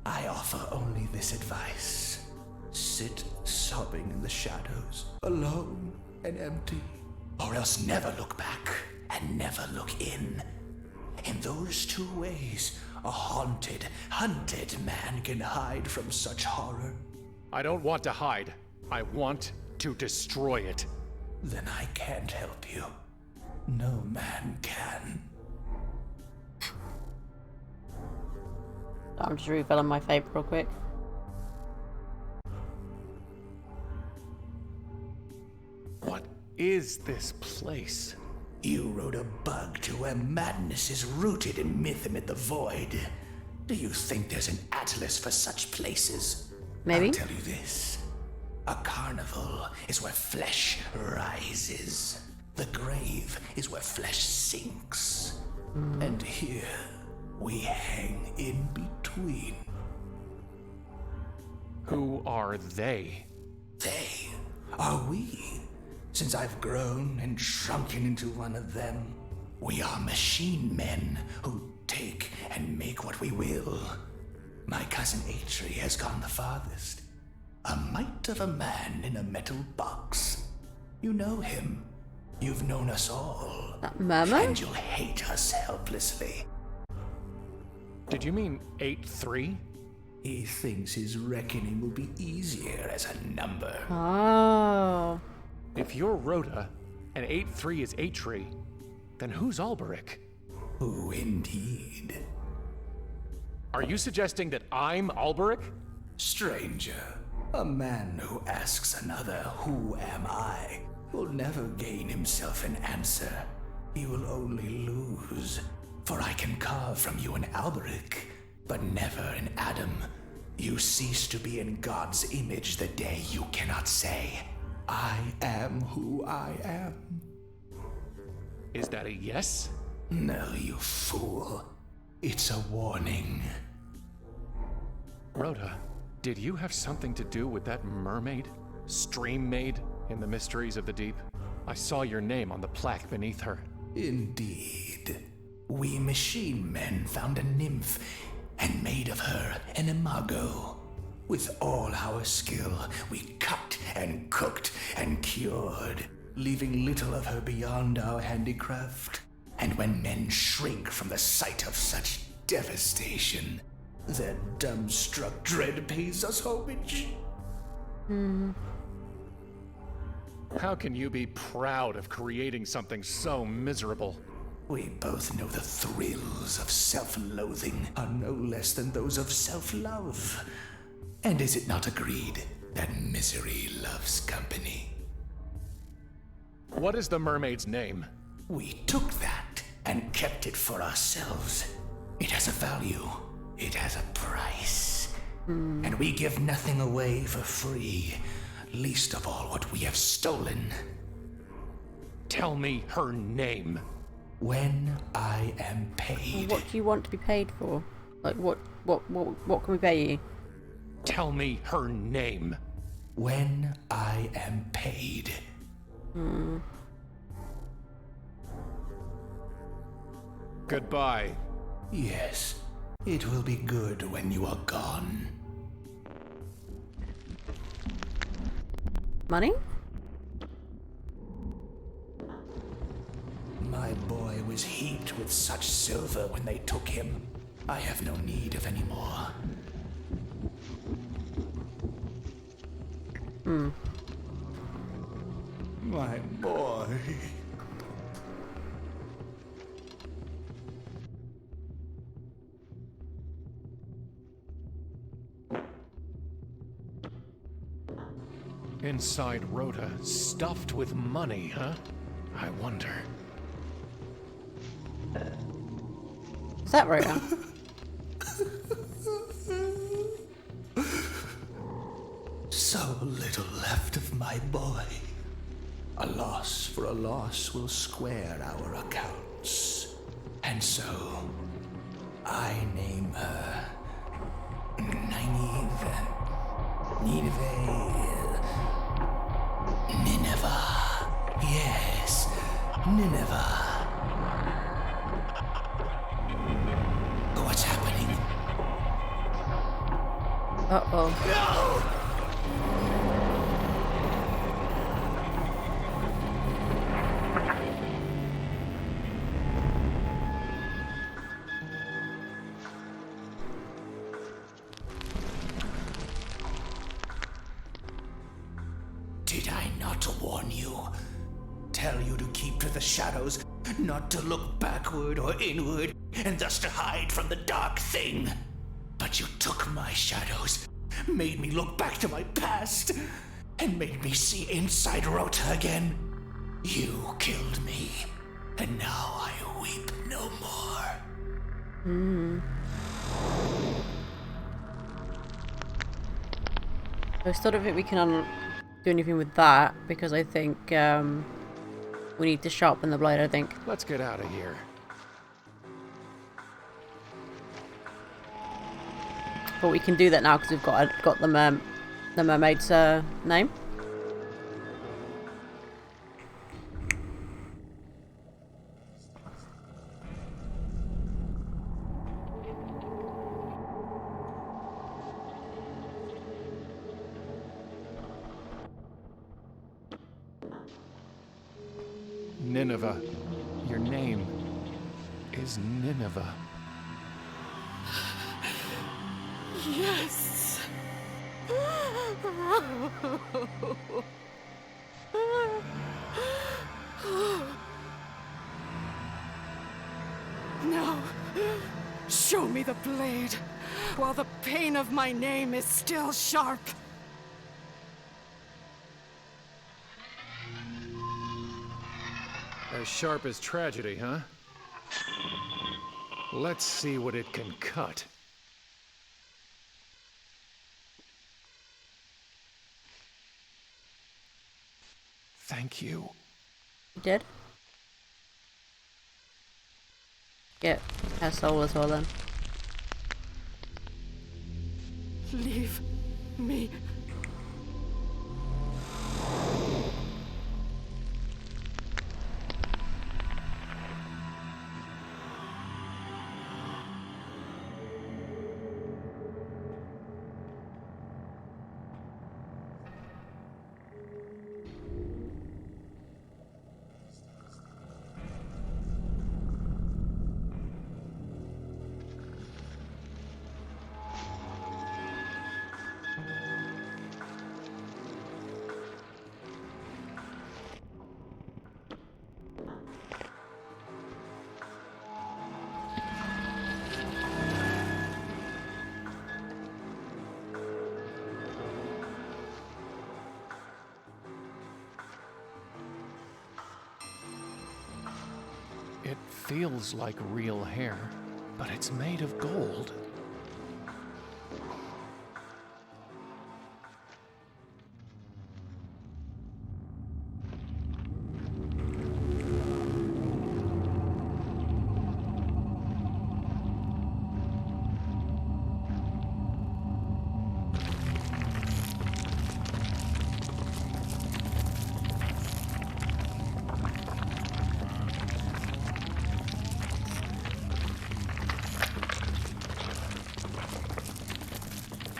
Speaker 2: I offer only this advice. Sit sobbing in the shadows, alone and empty, or else never look back and never look in. In those two ways, a haunted, hunted man can hide from such horror.
Speaker 3: I don't want to hide. I want to destroy it.
Speaker 2: Then I can't help you. No man can.
Speaker 1: I'm just refilling my favourite real quick.
Speaker 3: What is this place?
Speaker 16: You rode a bug to where madness is rooted in myth amid the void. Do you think there's an atlas for such places?
Speaker 1: Maybe.
Speaker 16: I'll tell you this. A carnival is where flesh rises. The grave is where flesh sinks. And here, we hang in between.
Speaker 3: Who are they?
Speaker 16: They are we. Since I've grown and shrunken into one of them, we are machine men who take and make what we will. My cousin Atri has gone the farthest. A mite of a man in a metal box. You know him. You've known us all.
Speaker 1: That mermaid?
Speaker 16: And you'll hate us helplessly.
Speaker 3: Did you mean 8-3?
Speaker 16: He thinks his reckoning will be easier as a number.
Speaker 1: Oh.
Speaker 3: If you're Rhoda and 8-3 is Atri, then who's Alberic?
Speaker 16: Who indeed?
Speaker 3: Are you suggesting that I'm Alberic?
Speaker 16: Stranger, a man who asks another, "Who am I?" will never gain himself an answer. He will only lose. For I can carve from you an Alberic, but never an Adam. You cease to be in God's image the day you cannot say, "I am who I am."
Speaker 3: Is that a yes?
Speaker 16: No, you fool. It's a warning.
Speaker 3: Rhoda, did you have something to do with that mermaid? Stream maid in the mysteries of the deep? I saw your name on the plaque beneath her.
Speaker 16: Indeed. We machine men found a nymph and made of her an imago. With all our skill, we cut and cooked and cured, leaving little of her beyond our handicraft. And when men shrink from the sight of such devastation, their dumbstruck dread pays us homage.
Speaker 3: How can you be proud of creating something so miserable?
Speaker 16: We both know the thrills of self-loathing are no less than those of self-love. And is it not agreed that misery loves company?
Speaker 3: What is the mermaid's name?
Speaker 16: We took that and kept it for ourselves. It has a value. It has a price. And we give nothing away for free, least of all what we have stolen.
Speaker 3: Tell me her name.
Speaker 16: When I am paid.
Speaker 1: What do you want to be paid for? Like, what can we pay you?
Speaker 3: Tell me her name.
Speaker 16: When I am paid.
Speaker 3: Goodbye.
Speaker 16: Yes, it will be good when you are gone.
Speaker 1: Money?
Speaker 16: My boy was heaped with such silver when they took him. I have no need of any more. My boy.
Speaker 3: Inside Rhoda, stuffed with money, huh? I wonder.
Speaker 1: Is that Rhoda?
Speaker 16: So little left of my boy. A loss for a loss will square our accounts. And so, I name her Nineveh. Yes, Nineveh. What's happening?
Speaker 1: Uh-oh.
Speaker 16: No! Did I not warn you? Tell you to keep to the shadows, not to look backward or inward, and thus to hide from the dark thing. But you took my shadows, made me look back to my past, and made me see inside Rota again. You killed me, and now I weep no more.
Speaker 1: I still don't think we can do anything with that, because I think we need to sharpen the blade, I think.
Speaker 3: Let's get out of here.
Speaker 1: But we can do that now because we've got the mermaid's name.
Speaker 3: Nineveh. Your name is Nineveh.
Speaker 15: Yes. Now, show me the blade, while the pain of my name is still sharp.
Speaker 3: As sharp as tragedy, huh? Let's see what it can cut. Thank you.
Speaker 1: You did? Get her soul as well then.
Speaker 15: Leave me.
Speaker 3: It feels like real hair, but it's made of gold.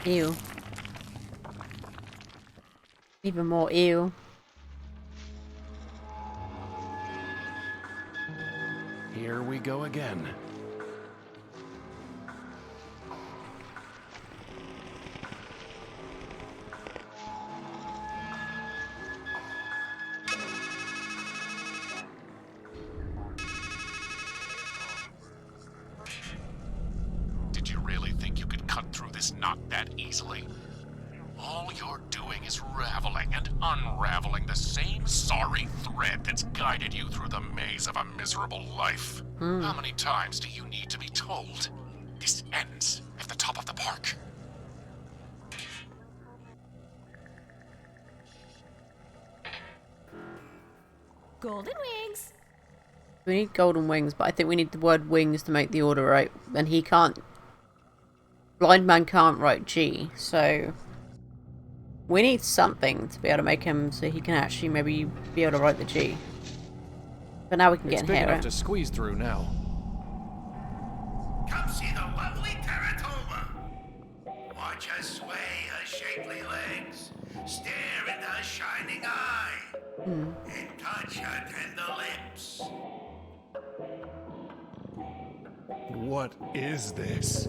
Speaker 1: Ew. Even more ew.
Speaker 3: Here we go again.
Speaker 6: Did you really think you could cut through this knot that easily? All you're doing is raveling and unraveling the same sorry thread that's guided you through the maze of a miserable life. How many times do you need to be told? This ends at the top of the park.
Speaker 11: Golden wings.
Speaker 1: We need golden wings, but I think we need the word wings to make the order right. And he can't... Blind man can't write G, so... We need something to be able to make him so he can actually maybe be able to write the G. But now we can get in here,
Speaker 3: It's big enough
Speaker 1: right?
Speaker 3: to squeeze through now.
Speaker 2: Come see the lovely Terratoma. Watch her sway her shapely legs, stare into her shining eye, and touch her tender lips.
Speaker 3: What is this?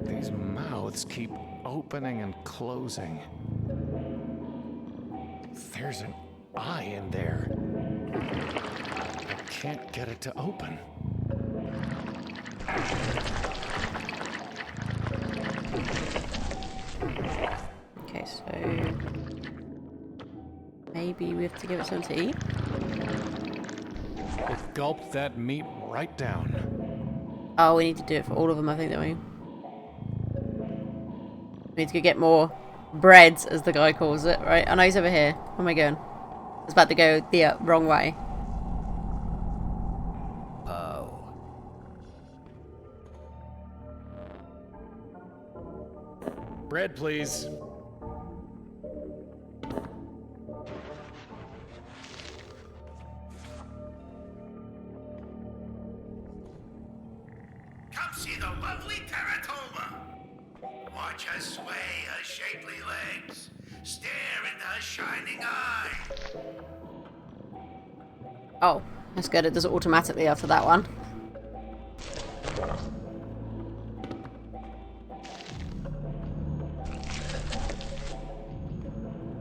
Speaker 3: These mouths keep opening and closing. There's an eye in there. I can't get it to open.
Speaker 1: Okay, so maybe we have to give it something to eat.
Speaker 3: It gulped that meat right down.
Speaker 1: Oh, we need to do it for all of them, I think, don't we? We need to go get more breads, as the guy calls it, right? I know he's over here. Where am I going? I was about to go the wrong way.
Speaker 9: Oh.
Speaker 3: Bread, please.
Speaker 2: Come see the lovely Terratoma. Watch her sway her shapely legs. Stare into her shining eye.
Speaker 1: Oh, that's good. It does it automatically after that one.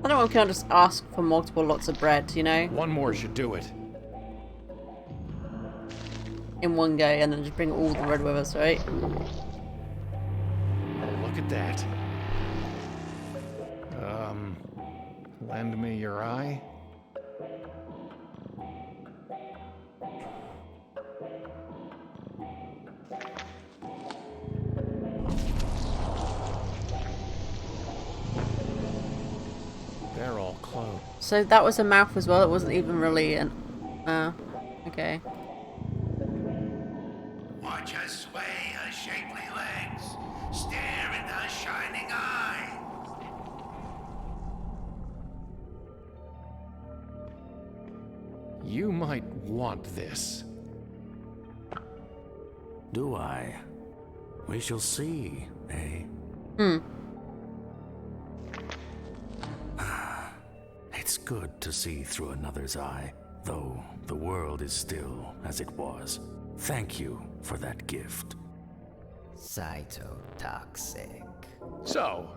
Speaker 1: I don't know, can I just ask for multiple lots of bread, you know?
Speaker 3: One more should do it.
Speaker 1: In one go, and then just bring all the bread with us, right?
Speaker 3: Oh, look at that. Lend me your eye? They're all closed.
Speaker 1: So that was a mouth as well, it wasn't even really an... okay.
Speaker 2: Watch her sway her shapely legs. Stare into her shining eye.
Speaker 3: You might want this.
Speaker 8: Do I? We shall see, eh? It's good to see through another's eye, though the world is still as it was. Thank you for that gift.
Speaker 9: Cytotoxic.
Speaker 3: So,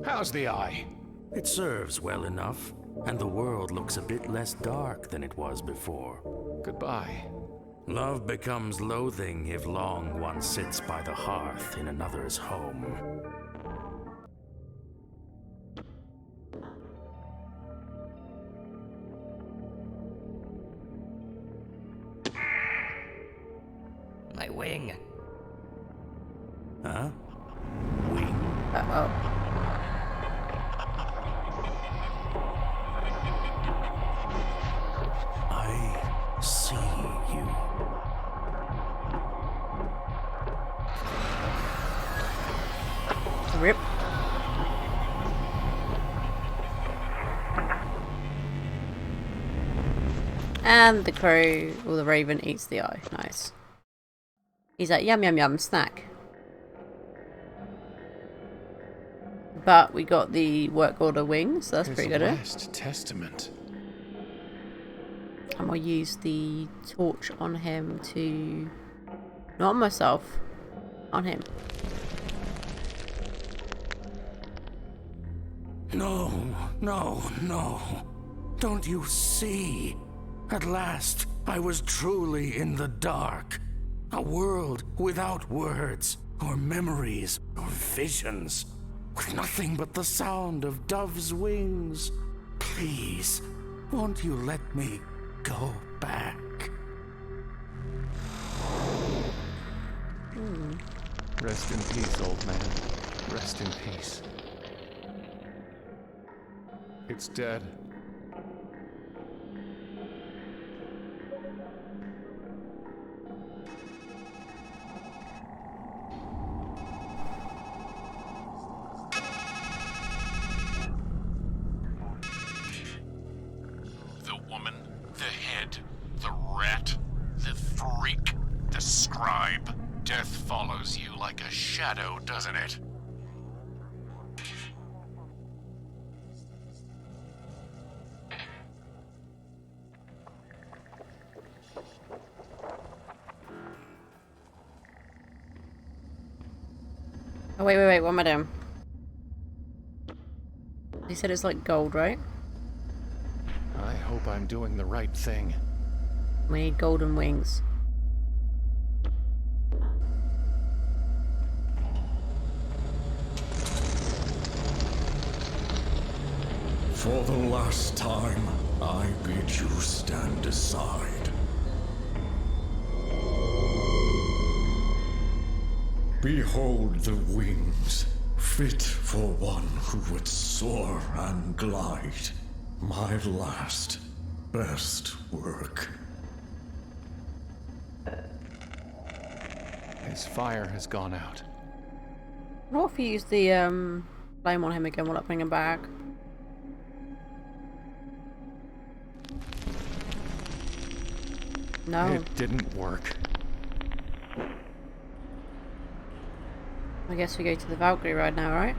Speaker 3: how's the eye?
Speaker 8: It serves well enough, and the world looks a bit less dark than it was before.
Speaker 3: Goodbye.
Speaker 8: Love becomes loathing if long one sits by the hearth in another's home.
Speaker 9: My wing.
Speaker 8: Huh? Wing?
Speaker 1: Uh-oh.
Speaker 8: I see you.
Speaker 1: Rip. And the crow, or the raven, eats the eye. Nice. He's like, yum yum yum, snack. But we got the work order wings, so that's pretty good.
Speaker 3: Last testament.
Speaker 1: And we'll use the torch on him to... not on myself. On him.
Speaker 8: No, no, no. Don't you see? At last, I was truly in the dark. A world without words, or memories, or visions. With nothing but the sound of doves' wings. Please, won't you let me go back?
Speaker 3: Rest in peace, old man. Rest in peace. It's dead.
Speaker 6: The woman, the head, the rat, the freak, the scribe. Death follows you like a shadow, doesn't it?
Speaker 1: Oh, wait, what am I doing? He said it's like gold, right?
Speaker 3: I hope I'm doing the right thing.
Speaker 1: We need golden wings.
Speaker 7: For the last time, I bid you stand aside. Behold the wings, fit for one who would soar and glide. My last, best work.
Speaker 3: His fire has gone out.
Speaker 1: What if you use the flame on him again while I bring him back? No.
Speaker 3: It didn't work.
Speaker 1: I guess we go to the Valkyrie ride now, right?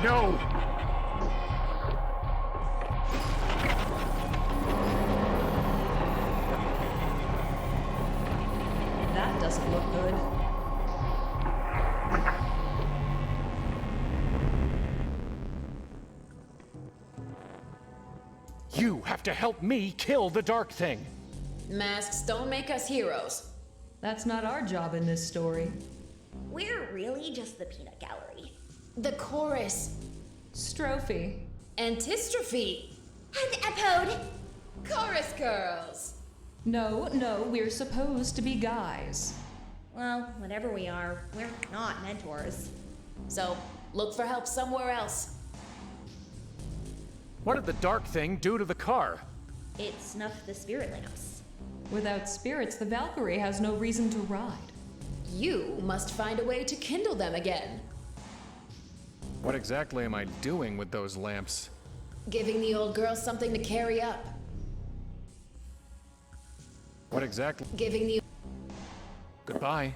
Speaker 3: No!
Speaker 12: That doesn't look good.
Speaker 3: You have to help me kill the Dark Thing!
Speaker 11: Masks don't make us heroes.
Speaker 12: That's not our job in this story.
Speaker 10: We're really just the peanut gallery.
Speaker 11: The chorus.
Speaker 12: Strophe.
Speaker 11: Antistrophe.
Speaker 10: And epode.
Speaker 11: Chorus girls.
Speaker 12: No, we're supposed to be guys.
Speaker 10: Well, whatever we are, we're not mentors.
Speaker 11: So, look for help somewhere else.
Speaker 3: What did the Dark Thing do to the car?
Speaker 10: It snuffed the spirit lamps.
Speaker 12: Without spirits, the Valkyrie has no reason to ride.
Speaker 11: You must find a way to kindle them again.
Speaker 3: What exactly am I doing with those lamps?
Speaker 11: Giving the old girl something to carry up.
Speaker 3: What exactly?
Speaker 11: Giving the...
Speaker 3: Goodbye.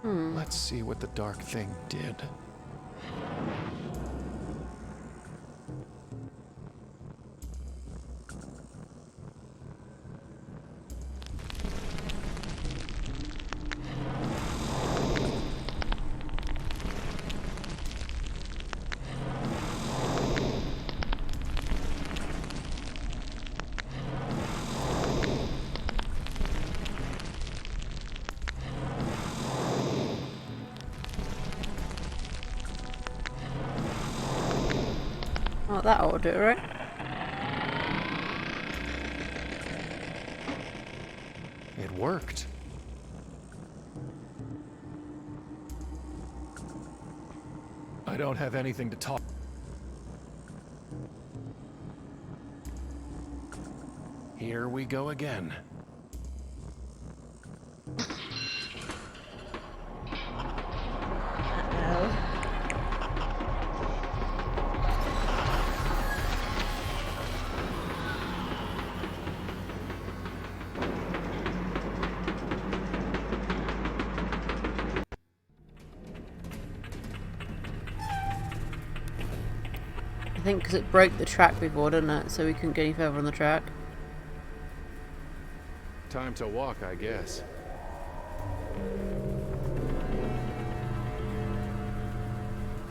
Speaker 3: Let's see what the Dark Thing did.
Speaker 1: Oh, that ought to do it, right?
Speaker 3: It worked. I don't have anything to talk. Here we go again.
Speaker 1: I think because it broke the track before, didn't it? So we couldn't get any further on the track.
Speaker 3: Time to walk, I guess.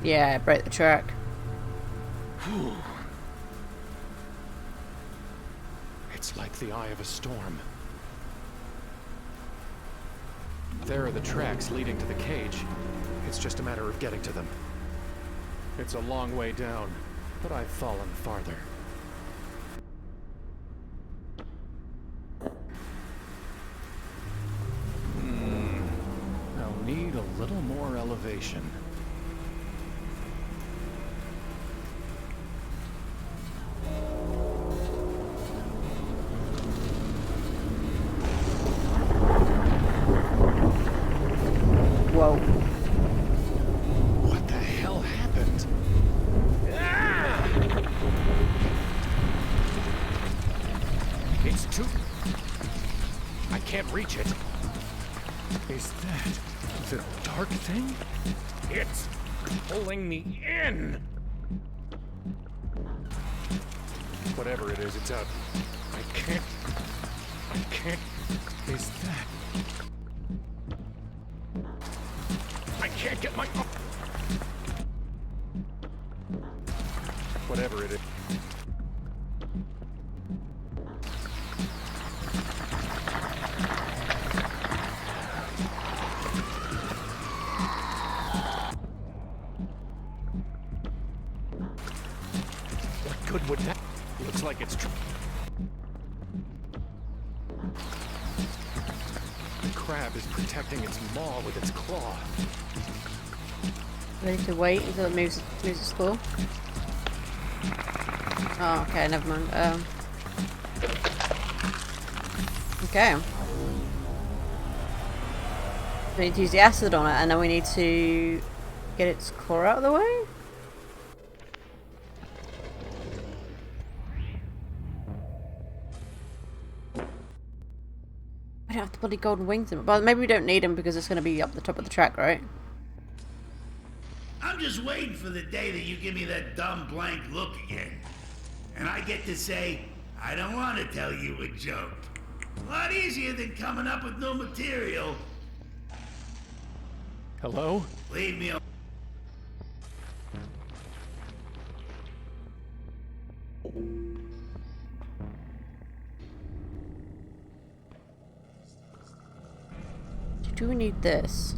Speaker 1: Yeah, it broke the track.
Speaker 3: It's like the eye of a storm. There are the tracks leading to the cage. It's just a matter of getting to them. It's a long way down, but I've fallen farther. I'll need a little more elevation.
Speaker 1: Whoa.
Speaker 3: What the hell happened? It's too... I can't reach it. Is that the Dark Thing? It's pulling me in. Whatever it is, it's out. I can't... Is that... I can't get my... Whatever it is. would that... Looks like it's... The crab is protecting its maw with its claw.
Speaker 1: Ready to wait until it moves its claw? Oh, okay, never mind. Okay. We need to use the acid on it, and then we need to get its claw out of the way? I don't have the bloody golden wings, but maybe we don't need them because it's going to be up the top of the track, right?
Speaker 2: I'm just waiting for the day that you give me that dumb blank look again. And I get to say, I don't want to tell you a joke. A lot easier than coming up with new material.
Speaker 3: Hello?
Speaker 2: Leave me alone.
Speaker 1: Do we need this?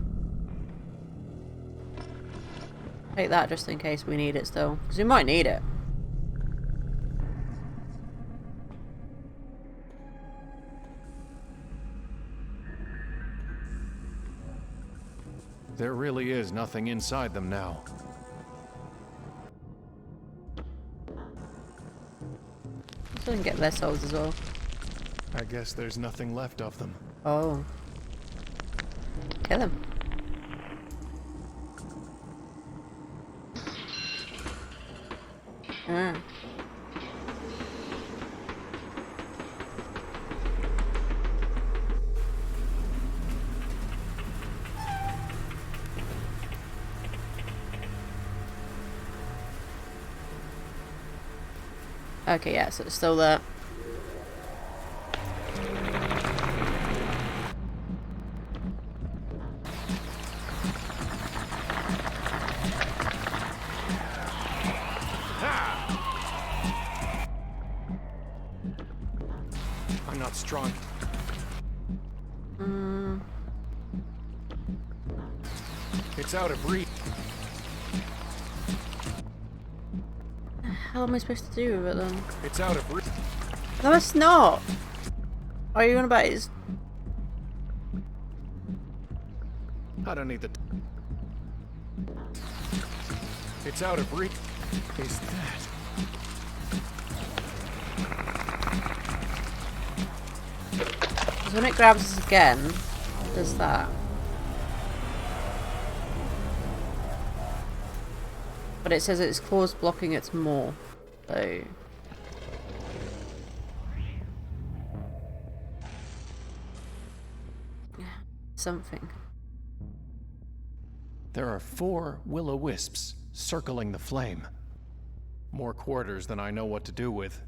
Speaker 1: Take that just in case we need it still. Because we might need it.
Speaker 3: There really is nothing inside them now.
Speaker 1: So we can get their souls as well.
Speaker 3: I guess there's nothing left of them.
Speaker 1: Oh. Kill them. Ah. Okay, yeah, so it's still there.
Speaker 3: I'm not strong. It's out of reach.
Speaker 1: How am I supposed to do with it then?
Speaker 3: It's out of reach.
Speaker 1: No, it's not! Are you on about his...
Speaker 3: I don't need the... It's out of reach. Is that...
Speaker 1: So when it grabs us again, it does that. But it says its claws blocking its maw. So... something.
Speaker 3: There are 4 will-o-wisps circling the flame. More quarters than I know what to do with.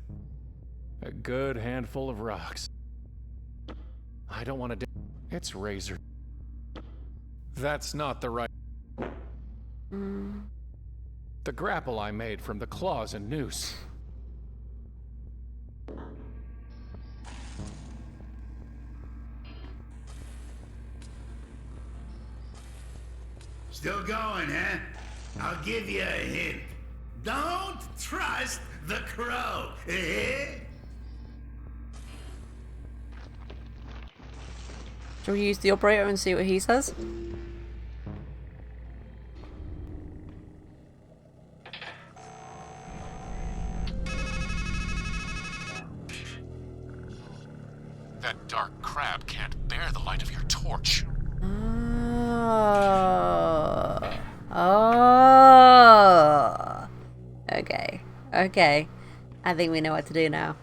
Speaker 3: A good handful of rocks. I don't want to... It's razor. That's not the right... The grapple I made from the claws and noose.
Speaker 2: Still going, huh? I'll give you a hint. Don't trust the crow.
Speaker 1: Shall we use the operator and see what he says?
Speaker 6: That dark crab can't bear the light of your torch.
Speaker 1: Oh. Oh. Okay. Okay. I think we know what to do now.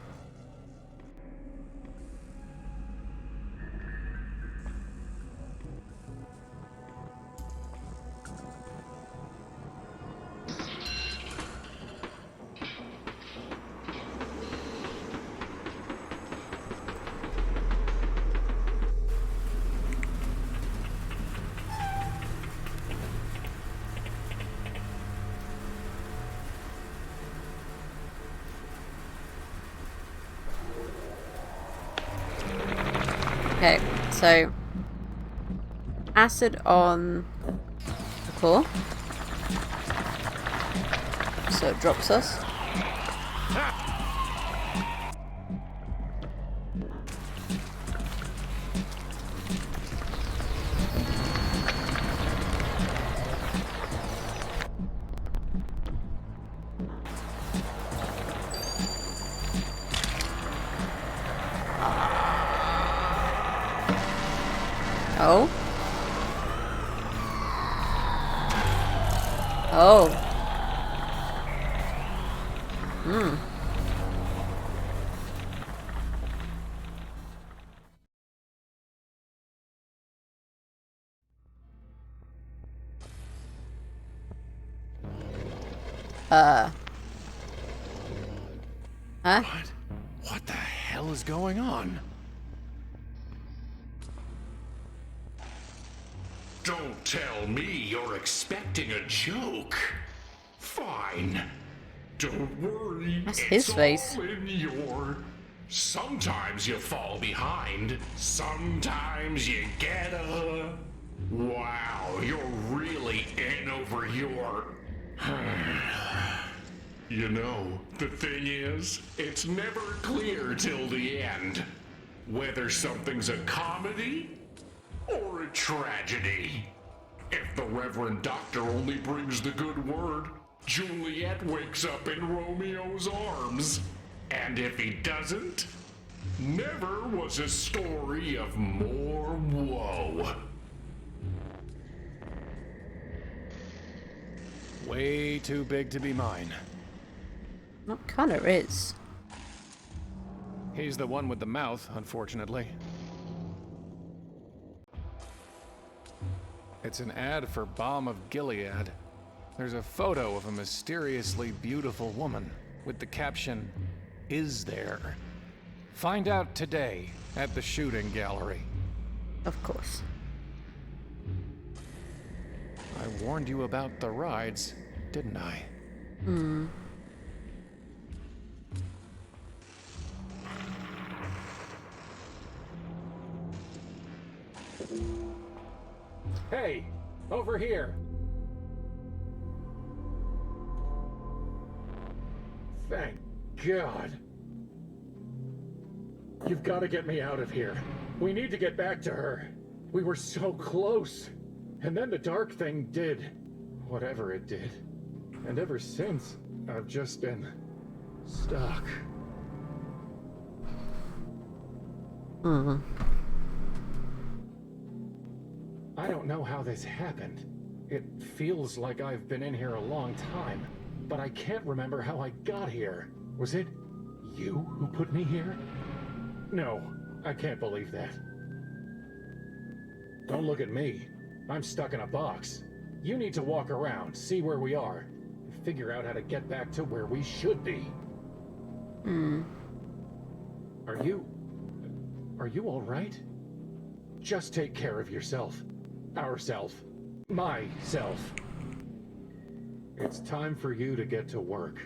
Speaker 1: Okay, so acid on the claw, so it drops us. Oh. Oh. Hmm. Huh?
Speaker 3: What the hell is going on?
Speaker 6: Don't tell me you're expecting a joke. Fine. Don't worry.
Speaker 1: That's his face.
Speaker 6: All in your... Sometimes you fall behind. Sometimes you get a... Wow, you're really in over your... You know, the thing is, it's never clear till the end whether something's a comedy or a tragedy. If the Reverend Doctor only brings the good word, Juliet wakes up in Romeo's arms. And if he doesn't, never was a story of more woe.
Speaker 3: Way too big to be mine.
Speaker 1: What colour is?
Speaker 3: He's the one with the mouth, unfortunately. It's an ad for Balm of Gilead. There's a photo of a mysteriously beautiful woman with the caption, "Is there?" Find out today at the shooting gallery.
Speaker 1: Of course.
Speaker 3: I warned you about the rides, didn't I?
Speaker 1: Hmm.
Speaker 3: Hey, over here. Thank God. You've got to get me out of here. We need to get back to her. We were so close. And then the dark thing did whatever it did. And ever since, I've just been stuck.
Speaker 1: Hmm.
Speaker 3: I don't know how this happened. It feels like I've been in here a long time, but I can't remember how I got here. Was it you who put me here? No, I can't believe that. Don't look at me. I'm stuck in a box. You need to walk around, see where we are, and figure out how to get back to where we should be.
Speaker 1: Hmm.
Speaker 3: Are you all right? Just take care of yourself. Ourself. Myself. It's time for you to get to work.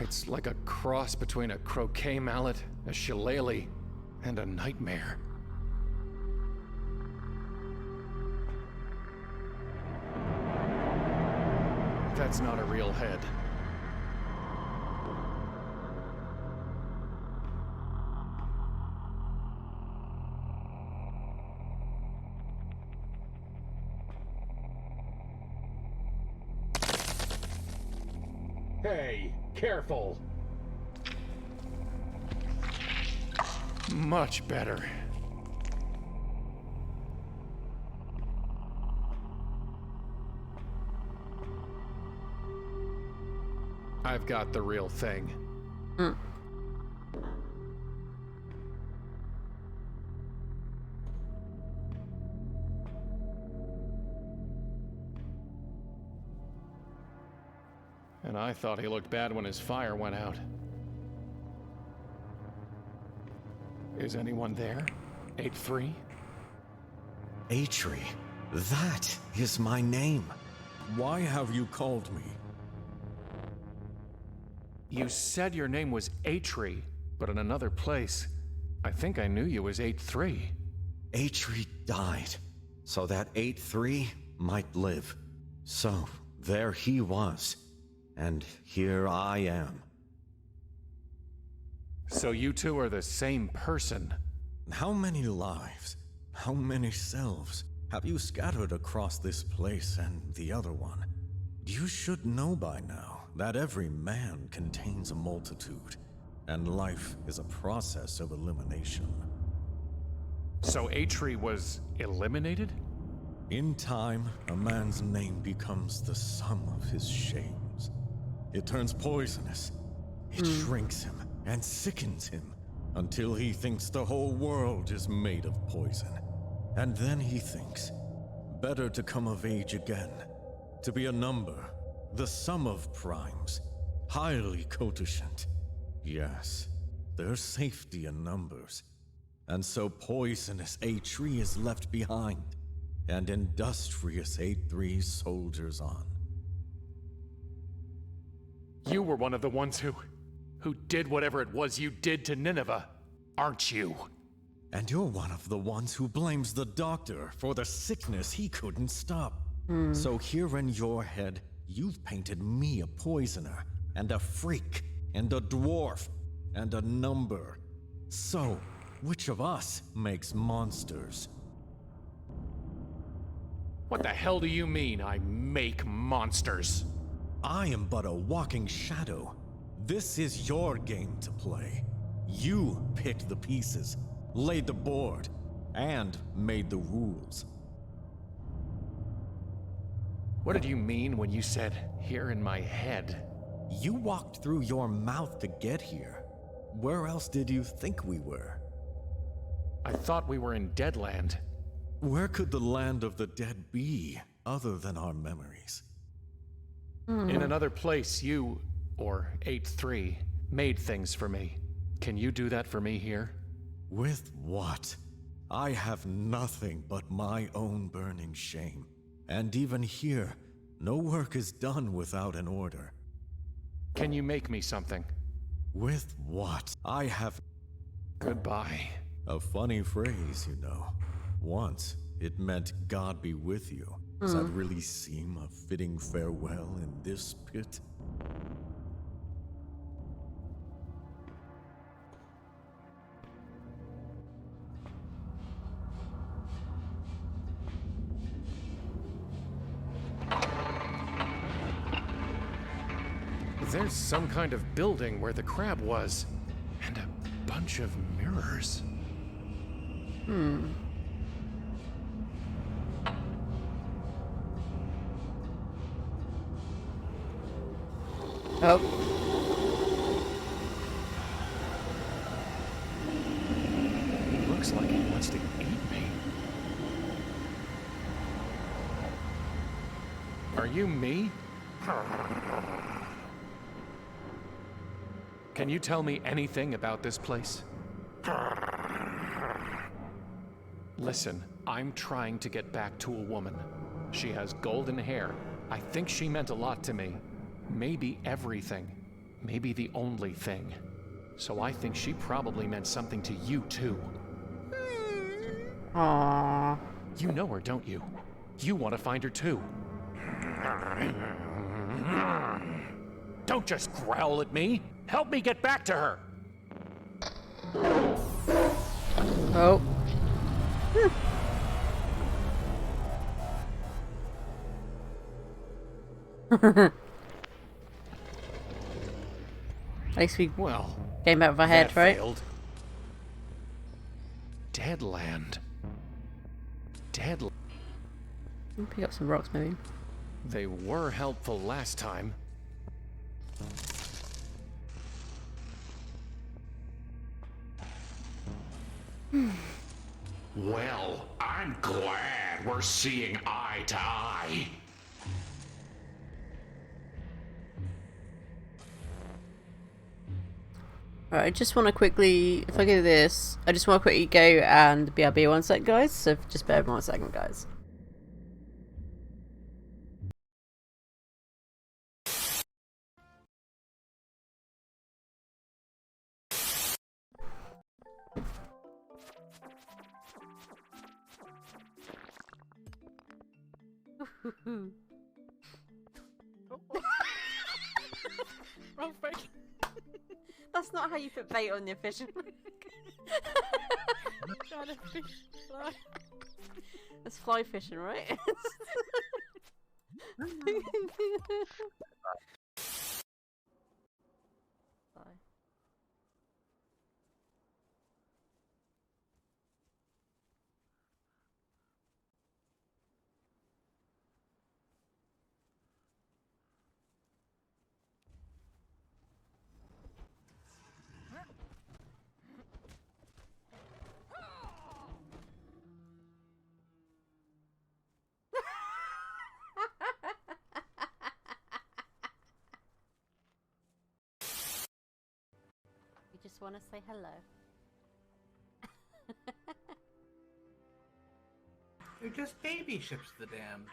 Speaker 3: It's like a cross between a croquet mallet, a shillelagh, and a nightmare. That's not a real head. Hey, careful! Much better. I've got the real thing.
Speaker 1: Hmm.
Speaker 3: And I thought he looked bad when his fire went out. Is anyone there? 8-3?
Speaker 17: Atri, that is my name.
Speaker 7: Why have you called me?
Speaker 3: You said your name was Atri. But in another place, I think I knew you as 8-3.
Speaker 17: Atri died, so that 8-3 might live. So, there he was, and here I am.
Speaker 3: So you two are the same person?
Speaker 7: How many lives, how many selves have you scattered across this place and the other one? You should know by now that every man contains a multitude, and life is a process of elimination.
Speaker 3: So Atri was eliminated?
Speaker 7: In time, a man's name becomes the sum of his shames. It turns poisonous. It shrinks him and sickens him until he thinks the whole world is made of poison. And then he thinks, better to come of age again, to be a number, the sum of primes, highly cototient. Yes, there's safety in numbers. And so poisonous Atri is left behind, and industrious 8-3 soldiers on.
Speaker 3: You were one of the ones who did whatever it was you did to Nineveh, aren't you?
Speaker 7: And you're one of the ones who blames the doctor for the sickness he couldn't stop. So here in your head, you've painted me a poisoner, and a freak, and a dwarf, and a number. So, which of us makes monsters?
Speaker 3: What the hell do you mean, I make monsters?
Speaker 7: I am but a walking shadow. This is your game to play. You picked the pieces, laid the board, and made the rules.
Speaker 3: What did you mean when you said, here in my head?
Speaker 7: You walked through your mouth to get here. Where else did you think we were?
Speaker 3: I thought we were in Deadland.
Speaker 7: Where could the land of the dead be, other than our memories?
Speaker 3: In another place, you, or 8-3, made things for me. Can you do that for me here?
Speaker 7: With what? I have nothing but my own burning shame. And even here, no work is done without an order.
Speaker 3: Can you make me something?
Speaker 7: With what? I have...
Speaker 3: Goodbye.
Speaker 7: A funny phrase, you know. Once, it meant God be with you. Does that really seem a fitting farewell in this pit?
Speaker 3: There's some kind of building where the crab was, and a bunch of mirrors.
Speaker 1: Oh.
Speaker 3: Looks like he wants to eat me. Are you me? Can you tell me anything about this place? Listen, I'm trying to get back to a woman. She has golden hair. I think she meant a lot to me. Maybe everything. Maybe the only thing. So I think she probably meant something to you too.
Speaker 1: Aww.
Speaker 3: You know her, don't you? You want to find her too. Don't just growl at me. Help me get back to her.
Speaker 1: Oh. At least we came out of our head, right?
Speaker 3: Failed. Deadland. Deadland.
Speaker 1: Pick up some rocks, maybe.
Speaker 3: They were helpful last time.
Speaker 6: Well, I'm glad we're seeing eye to eye.
Speaker 1: Alright, I just want to quickly, if I do this, I just want to quickly go and BRB 1 sec, guys. So just bear with me 1 second, guys. Wrong fish. That's not how you put bait on your fishing hook. Trying to fish fly. That's fly fishing, right? Fly. You just want to say hello.
Speaker 18: They're just baby ships, the damn.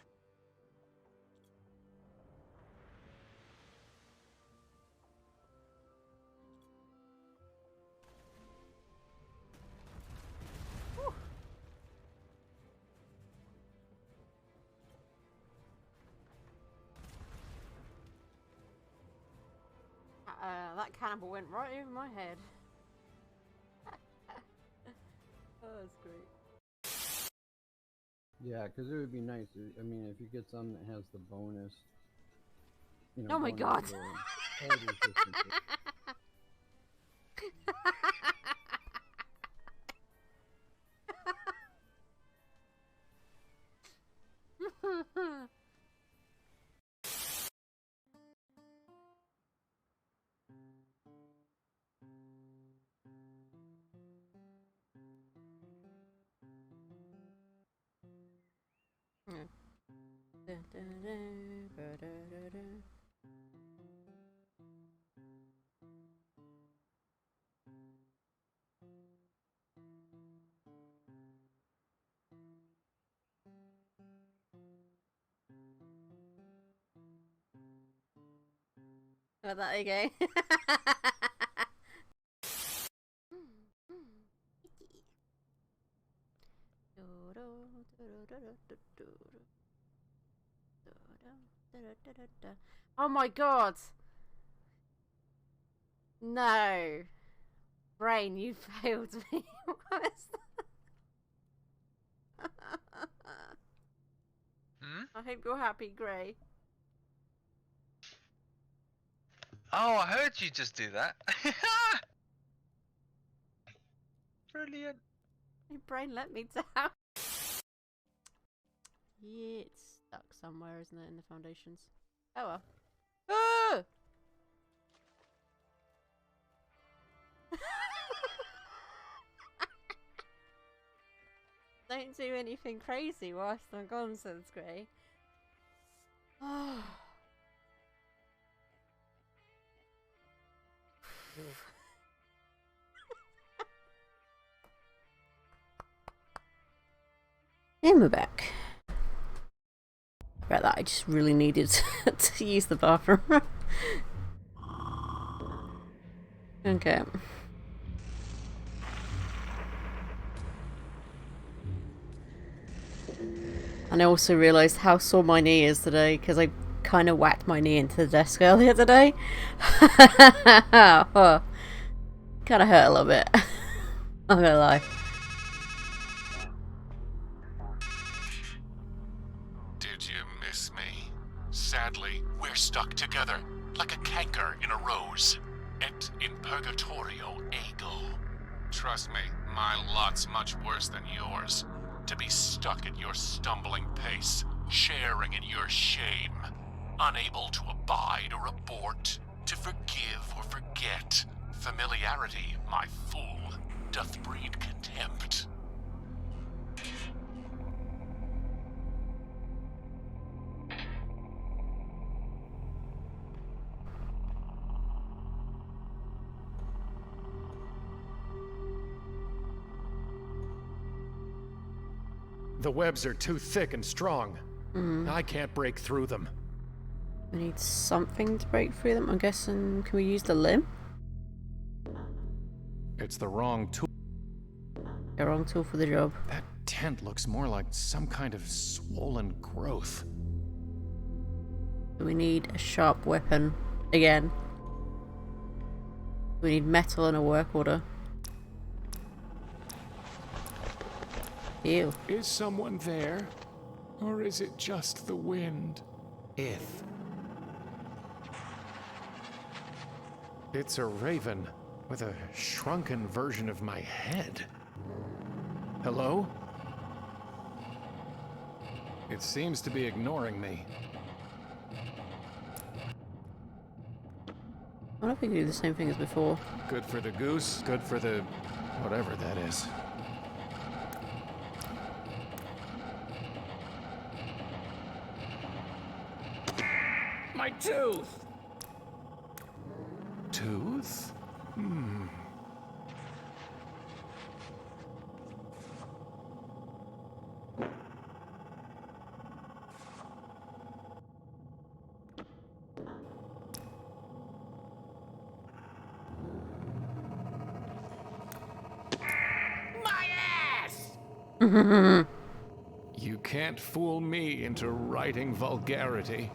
Speaker 1: That cannibal went right over my head. Oh, that's great.
Speaker 19: Yeah, because it would be nice. I mean, if you get some that has the bonus. You know,
Speaker 1: Oh my god! Oh, there you go. Oh my god! No! Brain, you failed me. What is that? I hope you're happy, Gray.
Speaker 20: Oh, I heard you just do that. Brilliant.
Speaker 1: Your brain let me down. Yeah, it's stuck somewhere, isn't it, in the foundations? Oh well. Ah! Don't do anything crazy whilst I'm gone, says Gray. Oh. And we're back. About that, I just really needed to use the bathroom. Okay. And I also realised how sore my knee is today because I kind of whacked my knee into the desk earlier today. Oh, kind of hurt a little bit. Not gonna lie.
Speaker 6: Did you miss me? Sadly, we're stuck together, like a canker in a rose. Et in purgatorio ego. Trust me, my lot's much worse than yours. To be stuck at your stumbling pace, sharing in your shame. Unable to abide or abort, to forgive or forget. Familiarity, my fool, doth breed contempt.
Speaker 3: The webs are too thick and strong. I can't break through them.
Speaker 1: We need something to break through them. I'm guessing, can we use the limb?
Speaker 3: It's the wrong tool.
Speaker 1: The wrong tool for the job.
Speaker 3: That tent looks more like some kind of swollen growth.
Speaker 1: We need a sharp weapon again. We need metal and a work order. Ew.
Speaker 3: Is someone there? Or is it just the wind?
Speaker 16: If.
Speaker 3: It's a raven with a shrunken version of my head. Hello? It seems to be ignoring me.
Speaker 1: I don't think we do the same thing as before.
Speaker 3: Good for the goose, good for the... whatever that is.
Speaker 16: My tooth!
Speaker 3: Tooth? Hmm.
Speaker 16: My ass!
Speaker 3: You can't fool me into writing vulgarity.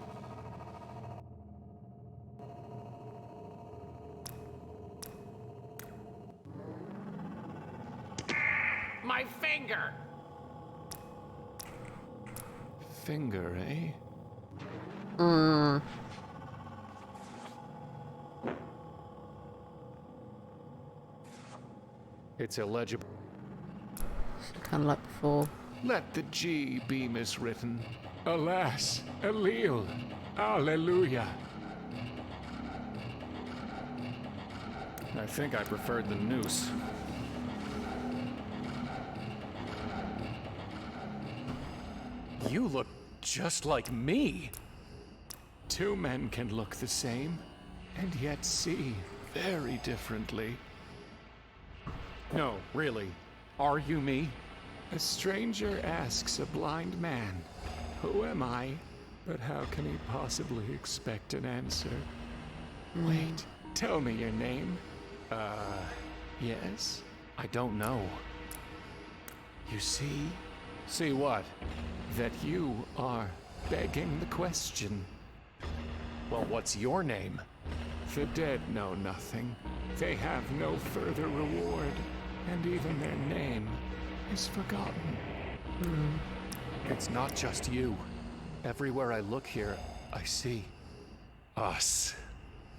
Speaker 16: My finger!
Speaker 3: Finger, eh? It's illegible.
Speaker 1: Kind of like before.
Speaker 3: Let the G be miswritten. Alas, Allele, Alleluia. I think I preferred the noose. You look just like me. Two men can look the same, and yet see very differently. No, really. Are you me? A stranger asks a blind man, "Who am I?" But how can he possibly expect an answer? Wait, tell me your name. Yes? I don't know. You see? See what? That you are begging the question. Well, what's your name? The dead know nothing. They have no further reward, and even their name is forgotten. It's not just you. Everywhere I look here, I see us.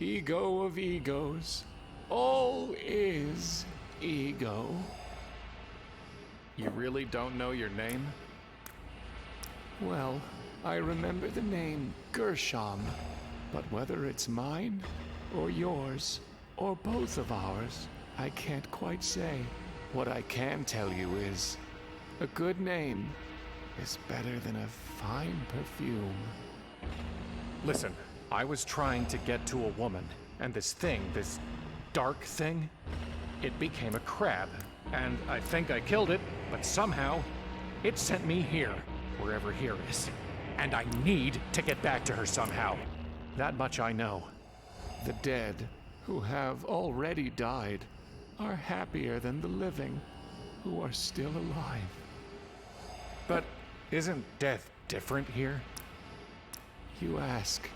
Speaker 3: Ego of egos. All is ego. You really don't know your name? Well, I remember the name Gershom, but whether it's mine, or yours, or both of ours, I can't quite say. What I can tell you is, a good name is better than a fine perfume. Listen, I was trying to get to a woman, and this thing, this dark thing, it became a crab, and I think I killed it, but somehow, it sent me here, wherever here is. And I need to get back to her somehow. That much I know. The dead, who have already died, are happier than the living, who are still alive. But isn't death different here? You ask,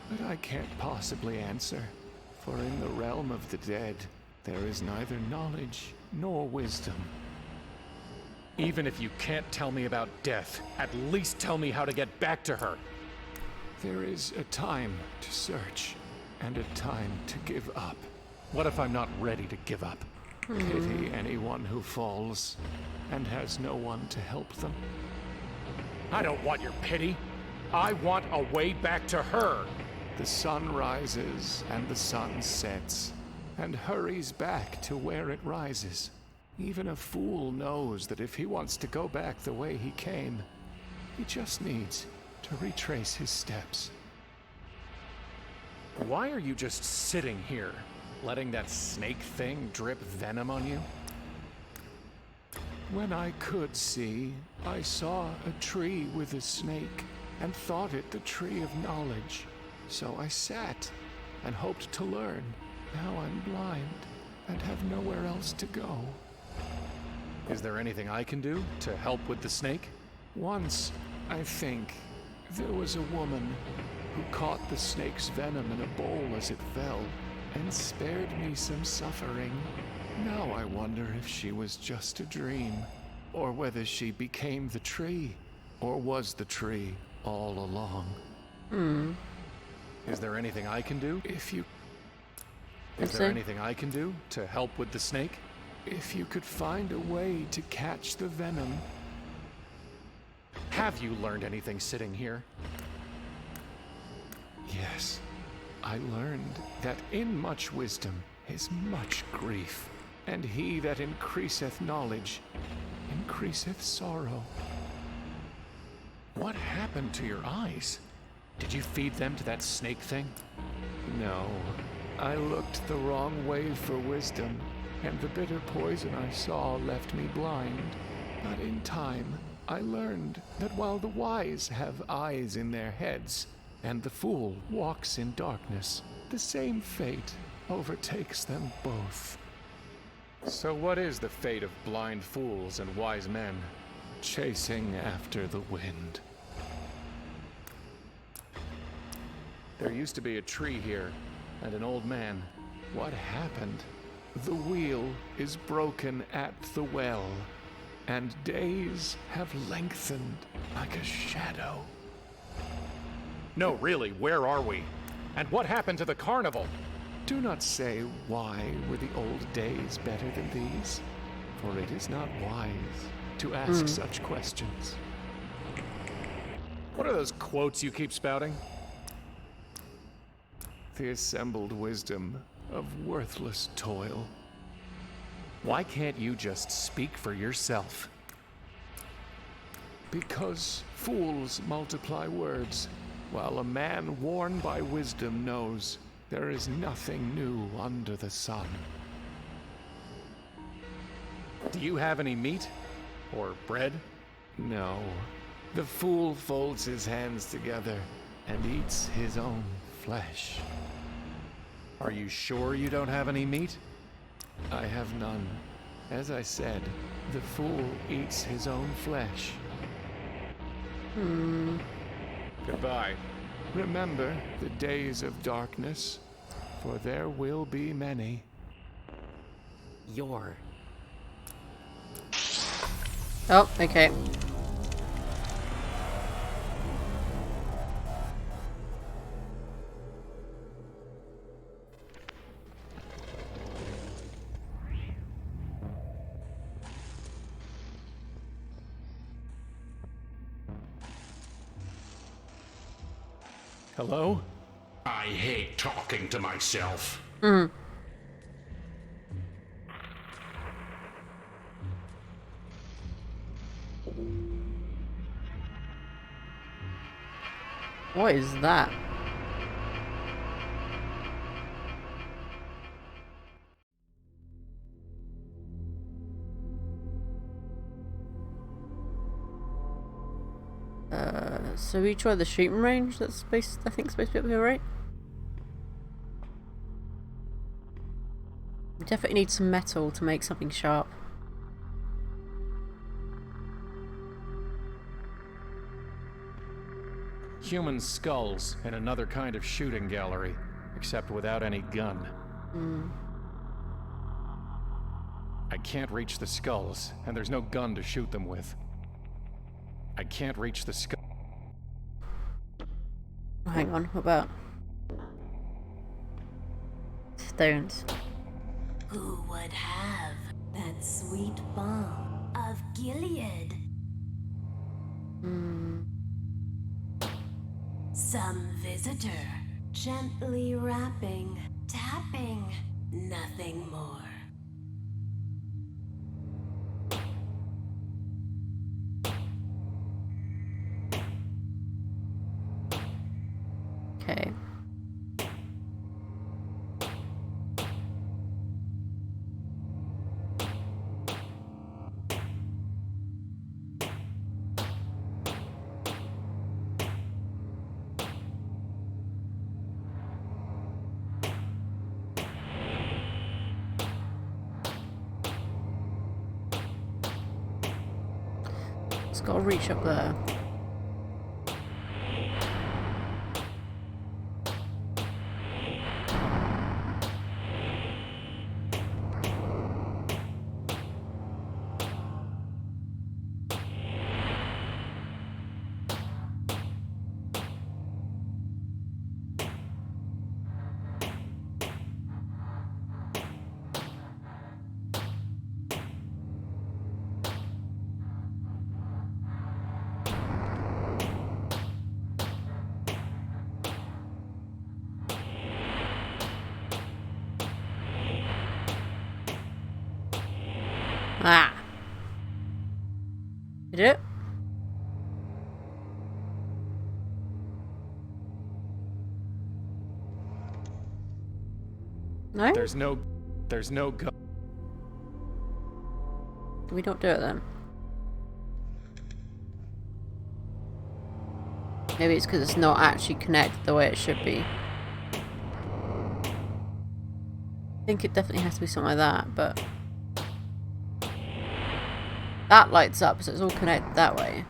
Speaker 3: but I can't possibly answer. For in the realm of the dead, there is neither knowledge nor wisdom. Even if you can't tell me about death, at least tell me how to get back to her. There is a time to search, and a time to give up. What if I'm not ready to give up? Pity anyone who falls, and has no one to help them. I don't want your pity. I want a way back to her. The sun rises, and the sun sets, and hurries back to where it rises. Even a fool knows that if he wants to go back the way he came, he just needs to retrace his steps. Why are you just sitting here, letting that snake thing drip venom on you? When I could see, I saw a tree with a snake, and thought it the tree of knowledge. So I sat, and hoped to learn. Now I'm blind, and have nowhere else to go. Is there anything I can do to help with the snake? Once, I think, There was a woman who caught the snake's venom in a bowl as it fell and spared me some suffering. Now I wonder if she was just a dream, or whether she became the tree, or was the tree all along. Is there anything I can do? Is there anything I can do to help with the snake? If you could find a way to catch the venom. Have you learned anything sitting here? Yes, I learned that in much wisdom is much grief, and he that increaseth knowledge increaseth sorrow. What happened to your eyes? Did you feed them to that snake thing? No, I looked the wrong way for wisdom, and the bitter poison I saw left me blind. But in time, I learned that while the wise have eyes in their heads, and the fool walks in darkness, the same fate overtakes them both. So what is the fate of blind fools and wise men? Chasing after the wind. There used to be a tree here, and an old man. What happened? The wheel is broken at the well, and days have lengthened like a shadow. No, really, where are we? And what happened to the carnival? Do not say why were the old days better than these, for it is not wise to ask such questions. What are those quotes you keep spouting? The assembled wisdom of worthless toil. Why can't you just speak for yourself? Because fools multiply words, while a man worn by wisdom knows there is nothing new under the sun. Do you have any meat? Or bread? No. The fool folds his hands together and eats his own flesh. Are you sure you don't have any meat? I have none. As I said, the fool eats his own flesh. Goodbye. Remember the days of darkness, for there will be many.
Speaker 1: Oh, okay.
Speaker 3: Hello?
Speaker 21: I hate talking to myself.
Speaker 1: What is that? So we try the shooting range that's supposed, I think, supposed to be up here, right? We definitely need some metal to make something sharp.
Speaker 3: Human skulls in another kind of shooting gallery, except without any gun. I can't reach the skulls, and there's no gun to shoot them with. I can't reach the skull.
Speaker 1: Oh, hang on, what about stones?
Speaker 22: Who would have that sweet balm of Gilead? Some visitor, gently rapping, tapping, nothing more.
Speaker 1: Okay. It's got to reach up there. Ah. You did it? No?
Speaker 3: There's no go.
Speaker 1: Did we not do it then? Maybe it's because it's not actually connected the way it should be. I think it definitely has to be something like that, but... That lights up, so it's all connected that way.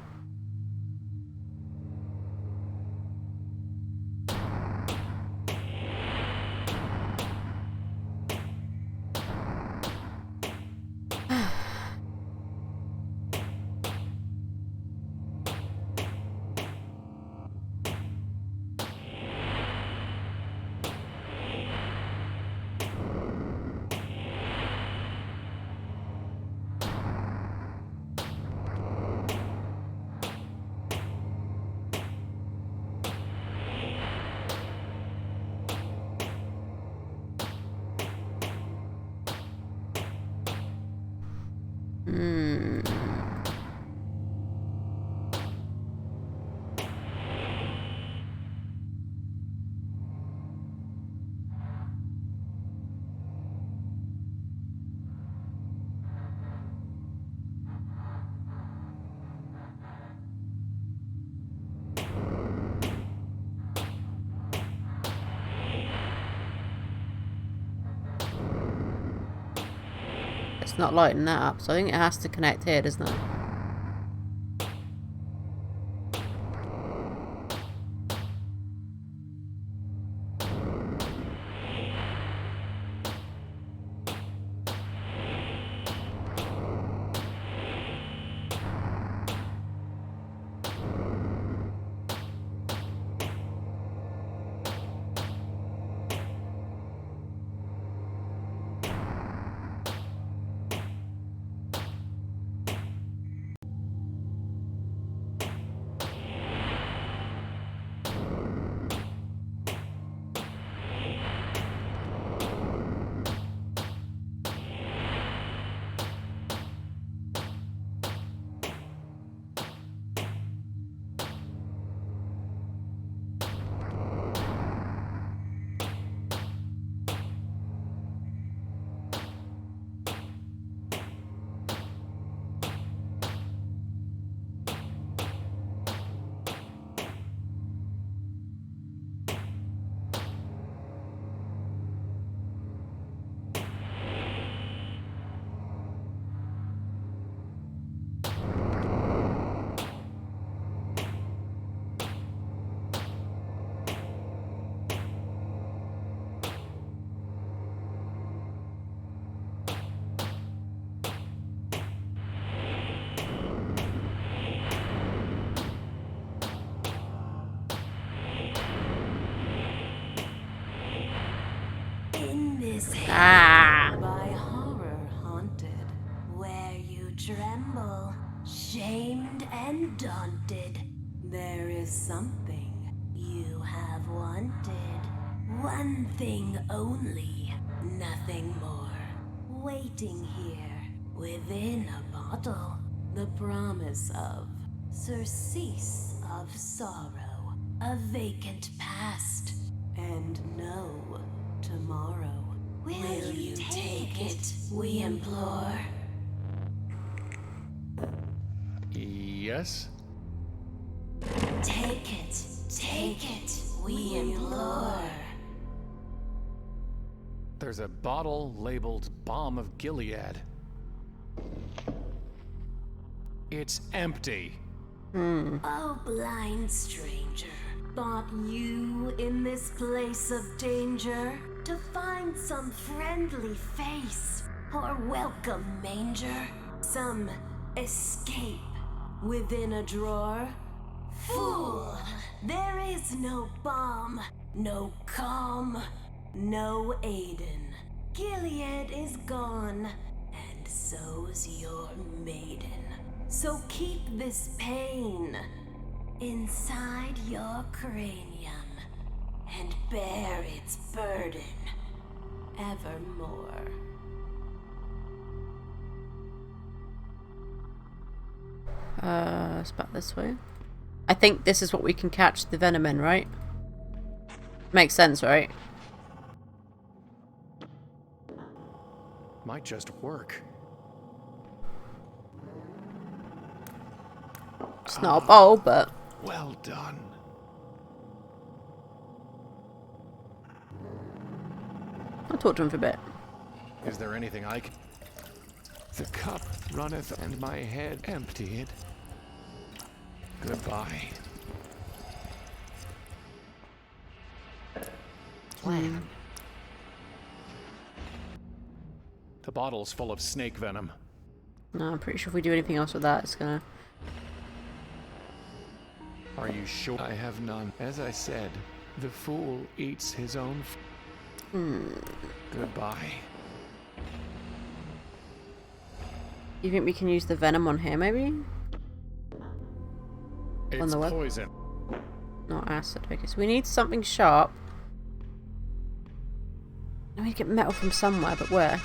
Speaker 1: It's not lighting that up, so I think it has to connect here, doesn't it?
Speaker 22: By horror haunted, where you tremble, shamed and daunted, there is something you have wanted. One thing only, nothing more. Waiting here, within a bottle, the promise of surcease of sorrow, a vacant past, and no tomorrow. Will you take it, we implore?
Speaker 3: Yes?
Speaker 22: Take it, we implore.
Speaker 3: There's a bottle labeled Balm of Gilead. It's empty.
Speaker 22: Oh, blind stranger, thought you in this place of danger to find some friendly face or welcome manger, some escape within a drawer? Fool! There is no balm, no calm, no Aiden. Gilead is gone, and so's your maiden. So keep this pain inside your cranium and bear its burden evermore.
Speaker 1: It's back this way. I think this is what we can catch the venom in, right? Makes sense, right?
Speaker 3: Might just work.
Speaker 1: It's not a bowl, but...
Speaker 3: Well done.
Speaker 1: I'll talk to him for a bit.
Speaker 3: Is there anything I can... The cup runneth and my head emptied. Goodbye.
Speaker 1: Plan.
Speaker 3: The bottle's full of snake venom.
Speaker 1: No, I'm pretty sure if we do anything else with that, it's gonna...
Speaker 3: Are you sure? I have none. As I said, the fool eats his own Goodbye.
Speaker 1: You think we can use the venom on here, maybe?
Speaker 3: It's
Speaker 1: on the web?
Speaker 3: poison.
Speaker 1: Not acid. Okay, so we need something sharp. We need to get metal from somewhere, but where?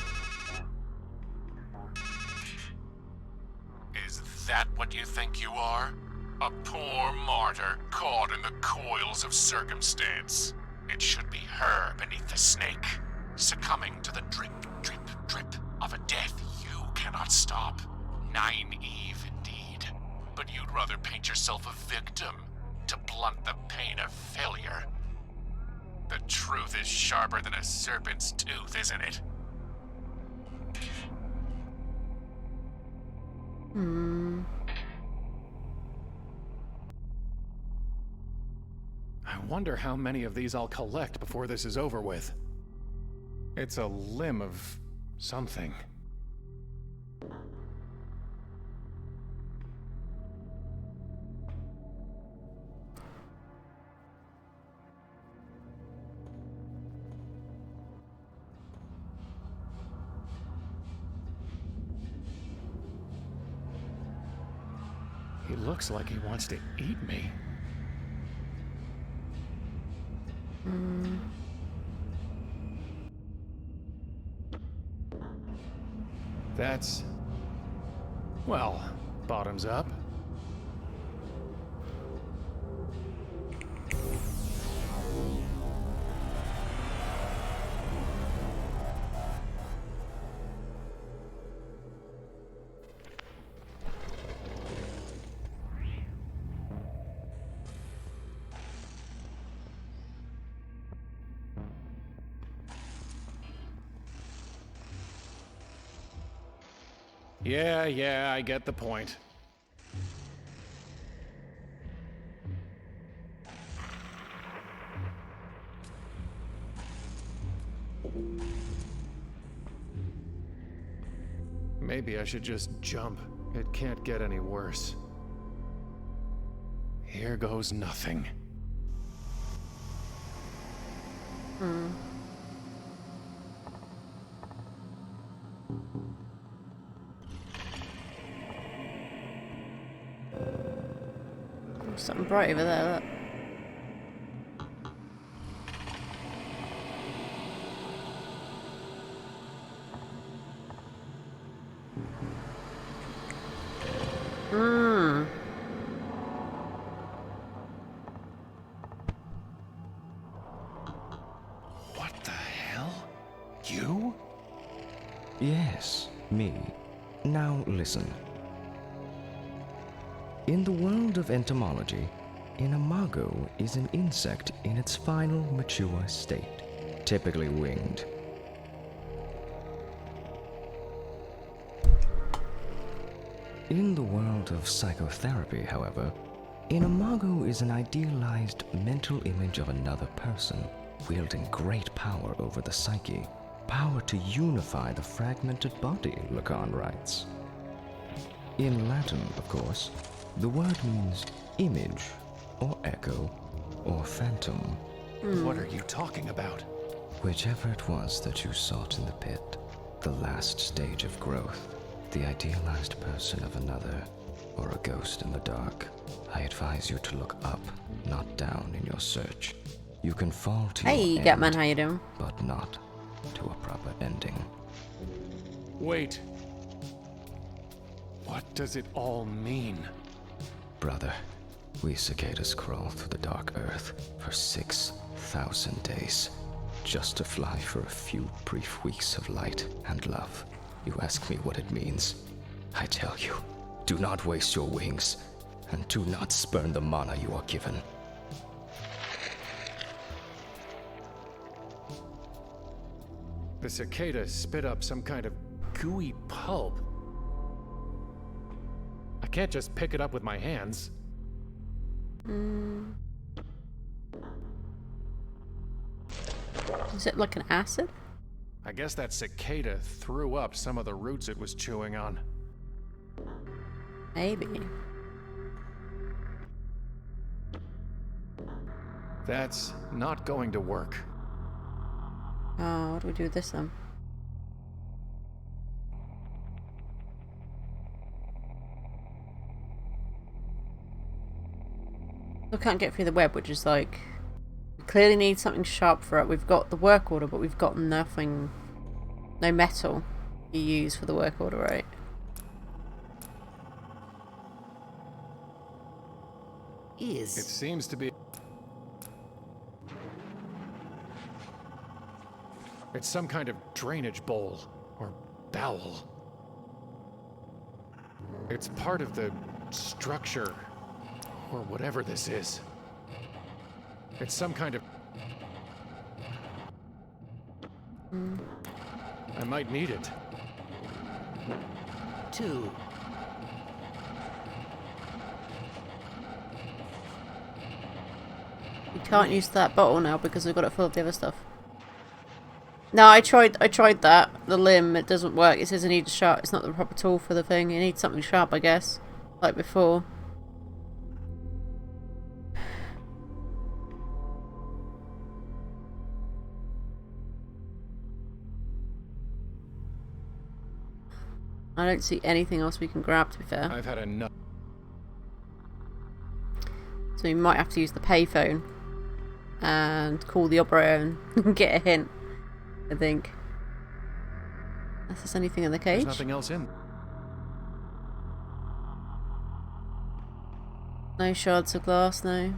Speaker 6: Is that what you think you are? A poor martyr caught in the coils of circumstance. It should be her beneath the snake, succumbing to the drip, drip, drip of a death you cannot stop. Naive indeed. But you'd rather paint yourself a victim to blunt the pain of failure. The truth is sharper than a serpent's tooth, isn't it?
Speaker 3: I wonder how many of these I'll collect before this is over with. It's a limb of something. He looks like he wants to eat me. That's... well, bottoms up. Yeah, I get the point. Maybe I should just jump. It can't get any worse. Here goes nothing.
Speaker 1: Something bright over there, look.
Speaker 3: What the hell? You?
Speaker 4: Yes, me. Now listen. In the world of entomology, an imago is an insect in its final mature state, typically winged. In the world of psychotherapy, however, an imago is an idealized mental image of another person, wielding great power over the psyche, power to unify the fragmented body, Lacan writes. In Latin, of course, the word means image, or echo, or phantom.
Speaker 3: What are you talking about?
Speaker 4: Whichever it was that you sought in the pit, the last stage of growth, the idealized person of another, or a ghost in the dark, I advise you to look up, not down in your search. You can fall to
Speaker 1: Hey,
Speaker 4: your
Speaker 1: Gatman,
Speaker 4: end,
Speaker 1: how you doing?
Speaker 4: but not to a proper ending.
Speaker 3: Wait. What does it all mean?
Speaker 4: Brother, we cicadas crawl through the dark earth for 6,000 days, just to fly for a few brief weeks of light and love. You ask me what it means. I tell you, do not waste your wings, and do not spurn the mana you are given.
Speaker 3: The cicada spit up some kind of gooey pulp. I can't just pick it up with my hands.
Speaker 1: Is it like an acid?
Speaker 3: I guess that cicada threw up some of the roots it was chewing on.
Speaker 1: Maybe.
Speaker 3: That's not going to work.
Speaker 1: Oh, what do we do with this then? I can't get through the web, which is like... We clearly need something sharp for it. We've got the work order, but we've got nothing... No metal you use for the work order, right?
Speaker 3: It seems to be... It's some kind of drainage bowl, or bowel. It's part of the structure, or whatever this is. It's some kind of... I might need it.
Speaker 9: 2.
Speaker 1: We can't use that bottle now because we've got it full of the other stuff. No, I tried that. The limb, it doesn't work. It says I need a sharp. It's not the proper tool for the thing. You need something sharp, I guess. Like before. I don't see anything else we can grab, to be fair.
Speaker 3: I've had enough.
Speaker 1: So we might have to use the payphone and call the operator and get a hint, I think. Unless there's anything in the cage.
Speaker 3: There's nothing else in.
Speaker 1: No shards of glass, no.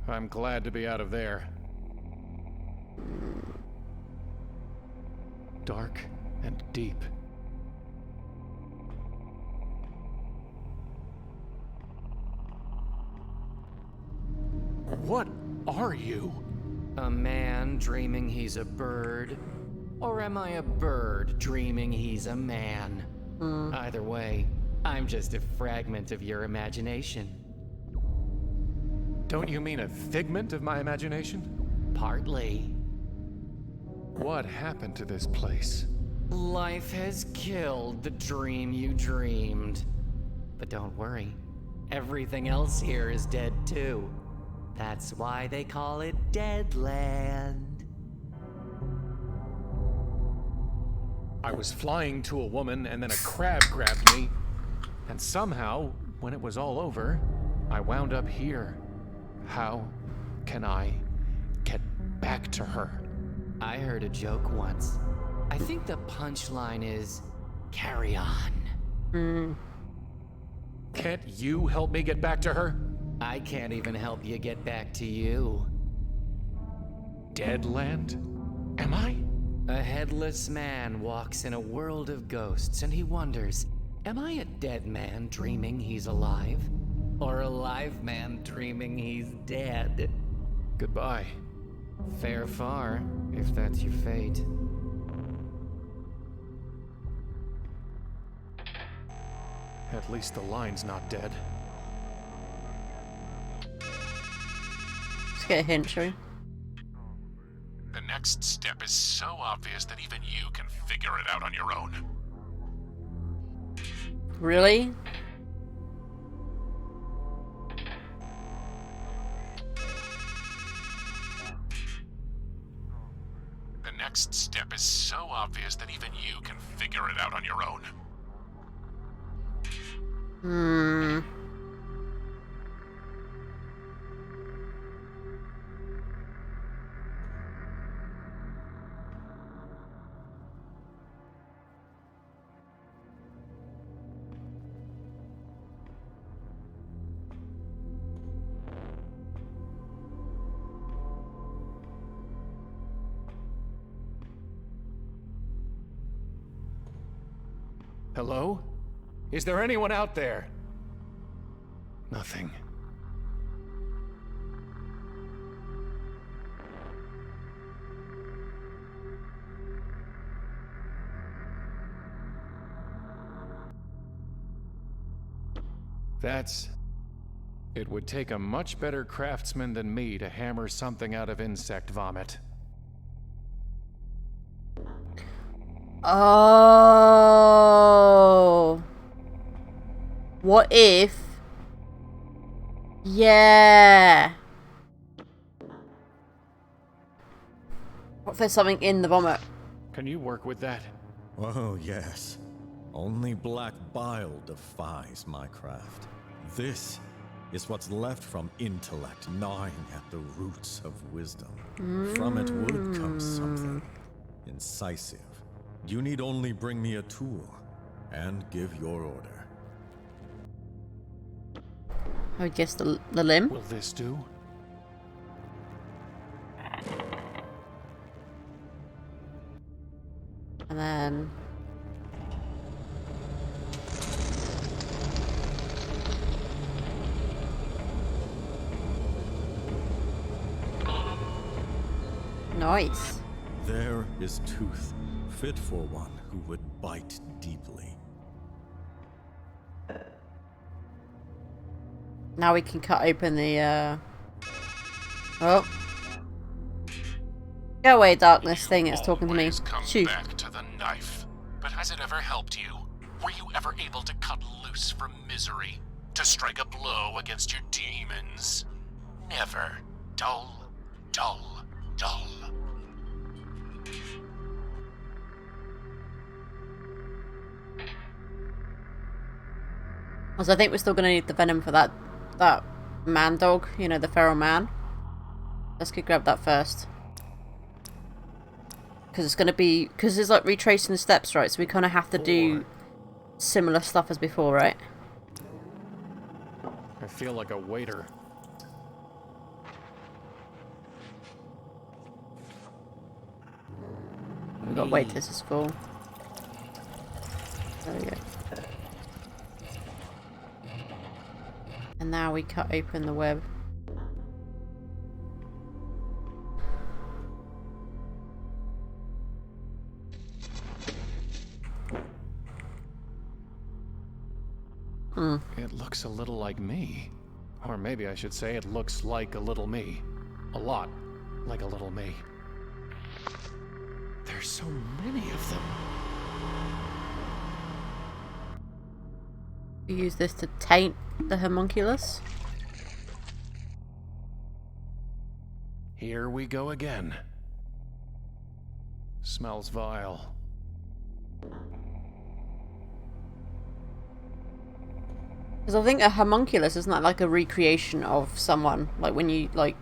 Speaker 3: I'm glad to be out of there. Dark and deep. What are you?
Speaker 9: A man dreaming he's a bird? Or am I a bird dreaming he's a man? Either way, I'm just a fragment of your imagination.
Speaker 3: Don't you mean a figment of my imagination?
Speaker 9: Partly.
Speaker 3: What happened to this place?
Speaker 9: Life has killed the dream you dreamed. But don't worry, everything else here is dead too. That's why they call it Deadland.
Speaker 3: I was flying to a woman and then a crab grabbed me. And somehow, when it was all over, I wound up here. How can I get back to her?
Speaker 9: I heard a joke once. I think the punchline is, carry on.
Speaker 3: Can't you help me get back to her?
Speaker 9: I can't even help you get back to you.
Speaker 3: Deadland? Am I?
Speaker 9: A headless man walks in a world of ghosts and he wonders, am I a dead man dreaming he's alive? Or a live man dreaming he's dead?
Speaker 3: Goodbye.
Speaker 9: Fare far, if that's your fate.
Speaker 3: At least the line's not dead.
Speaker 1: Let's get a hint, shall we?
Speaker 6: The next step is so obvious that even you can figure it out on your own.
Speaker 1: Really?
Speaker 6: The next step is so obvious that even you can figure it out on your own.
Speaker 3: Hello? Is there anyone out there? Nothing. It would take a much better craftsman than me to hammer something out of insect vomit.
Speaker 1: Oh. What if... Yeah. What if there's something in the vomit?
Speaker 3: Can you work with that?
Speaker 7: Oh, yes. Only black bile defies my craft. This is what's left from intellect gnawing at the roots of wisdom. From it would come something incisive. You need only bring me a tool and give your order.
Speaker 1: I guess the limb.
Speaker 3: Will this do?
Speaker 1: And then... Nice.
Speaker 7: There is tooth, fit for one who would bite deeply.
Speaker 1: Now we can cut open the, Oh. Go away, darkness thing that's talking to me. Shoot.
Speaker 6: Back to the knife. But has it ever helped you? Were you ever able to cut loose from misery? To strike a blow against your demons? Never. Dull, dull, dull.
Speaker 1: Also, I think we're still gonna need the venom for that man dog, you know, the feral man. Let's go grab that first. Because it's gonna be, because it's like retracing the steps, right? So we kind of have to do similar stuff as before, right?
Speaker 3: I feel like a waiter.
Speaker 1: We've got to wait till this is full. There we go. And now we cut open the web.
Speaker 3: It looks a little like me. Or maybe I should say it looks like a little me. A lot like a little me. There's so many of them.
Speaker 1: We use this to taint the homunculus.
Speaker 3: Here we go again. Smells vile.
Speaker 1: Because I think a homunculus isn't that like a recreation of someone? Like when you like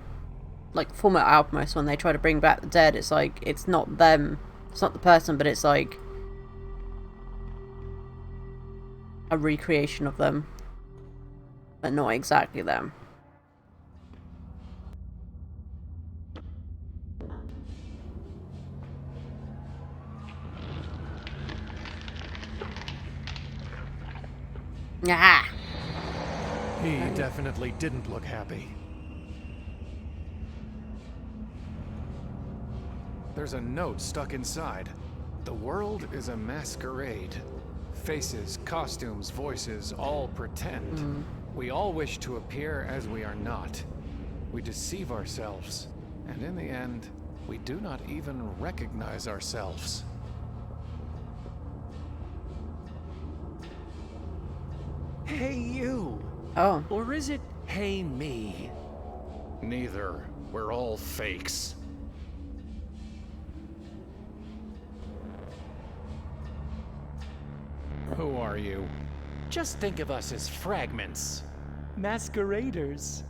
Speaker 1: Fullmetal Alchemist, when they try to bring back the dead, it's like it's not them, it's not the person, but it's like a recreation of them, but not exactly them. Ah.
Speaker 3: He definitely didn't look happy. There's a note stuck inside. The world is a masquerade. Faces, costumes, voices, all pretend. We all wish to appear as we are not. We deceive ourselves. And in the end, we do not even recognize ourselves.
Speaker 9: Hey, you!
Speaker 1: Oh.
Speaker 9: Or is it, hey, me?
Speaker 3: Neither. We're all fakes. Who are you?
Speaker 9: Just think of us as fragments. Masqueraders.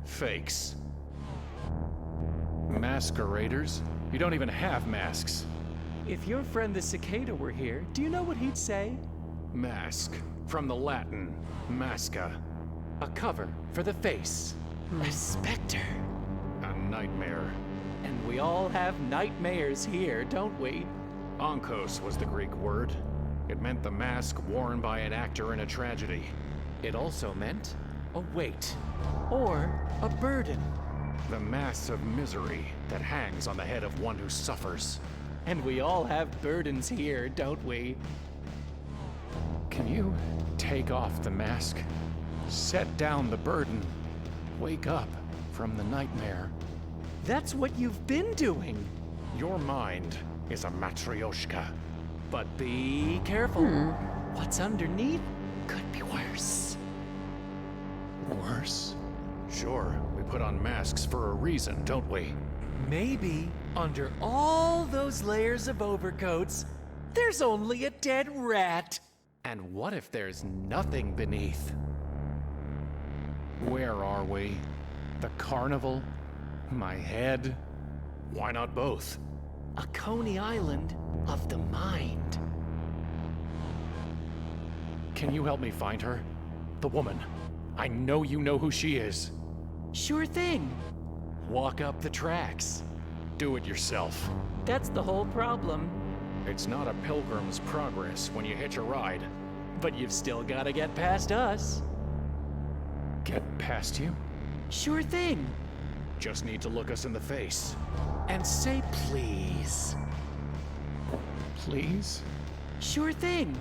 Speaker 3: Fakes. Masqueraders? You don't even have masks.
Speaker 9: If your friend the cicada were here, do you know what he'd say?
Speaker 3: Mask. From the Latin, masca.
Speaker 9: A cover for the face. A specter.
Speaker 3: A nightmare.
Speaker 9: And we all have nightmares here, don't we?
Speaker 3: Onkos was the Greek word. It meant the mask worn by an actor in a tragedy. It also meant a weight, or a burden. The mass of misery that hangs on the head of one who suffers.
Speaker 9: And we all have burdens here, don't we?
Speaker 3: Can you take off the mask? Set down the burden. Wake up from the nightmare.
Speaker 9: That's what you've been doing.
Speaker 3: Your mind is a matryoshka.
Speaker 9: But be careful. What's underneath could be worse.
Speaker 3: Worse? Sure, we put on masks for a reason, don't we?
Speaker 9: Maybe under all those layers of overcoats, there's only a dead rat.
Speaker 3: And what if there's nothing beneath? Where are we? The carnival? My head? Why not both?
Speaker 9: A Coney Island of the mind.
Speaker 3: Can you help me find her? The woman. I know you know who she is.
Speaker 9: Sure thing.
Speaker 3: Walk up the tracks. Do it yourself.
Speaker 9: That's the whole problem.
Speaker 3: It's not a pilgrim's progress when you hitch a ride.
Speaker 9: But you've still got to get past us.
Speaker 3: Get past you?
Speaker 9: Sure thing.
Speaker 3: Just need to look us in the face.
Speaker 9: And say please.
Speaker 3: Please?
Speaker 9: Sure thing.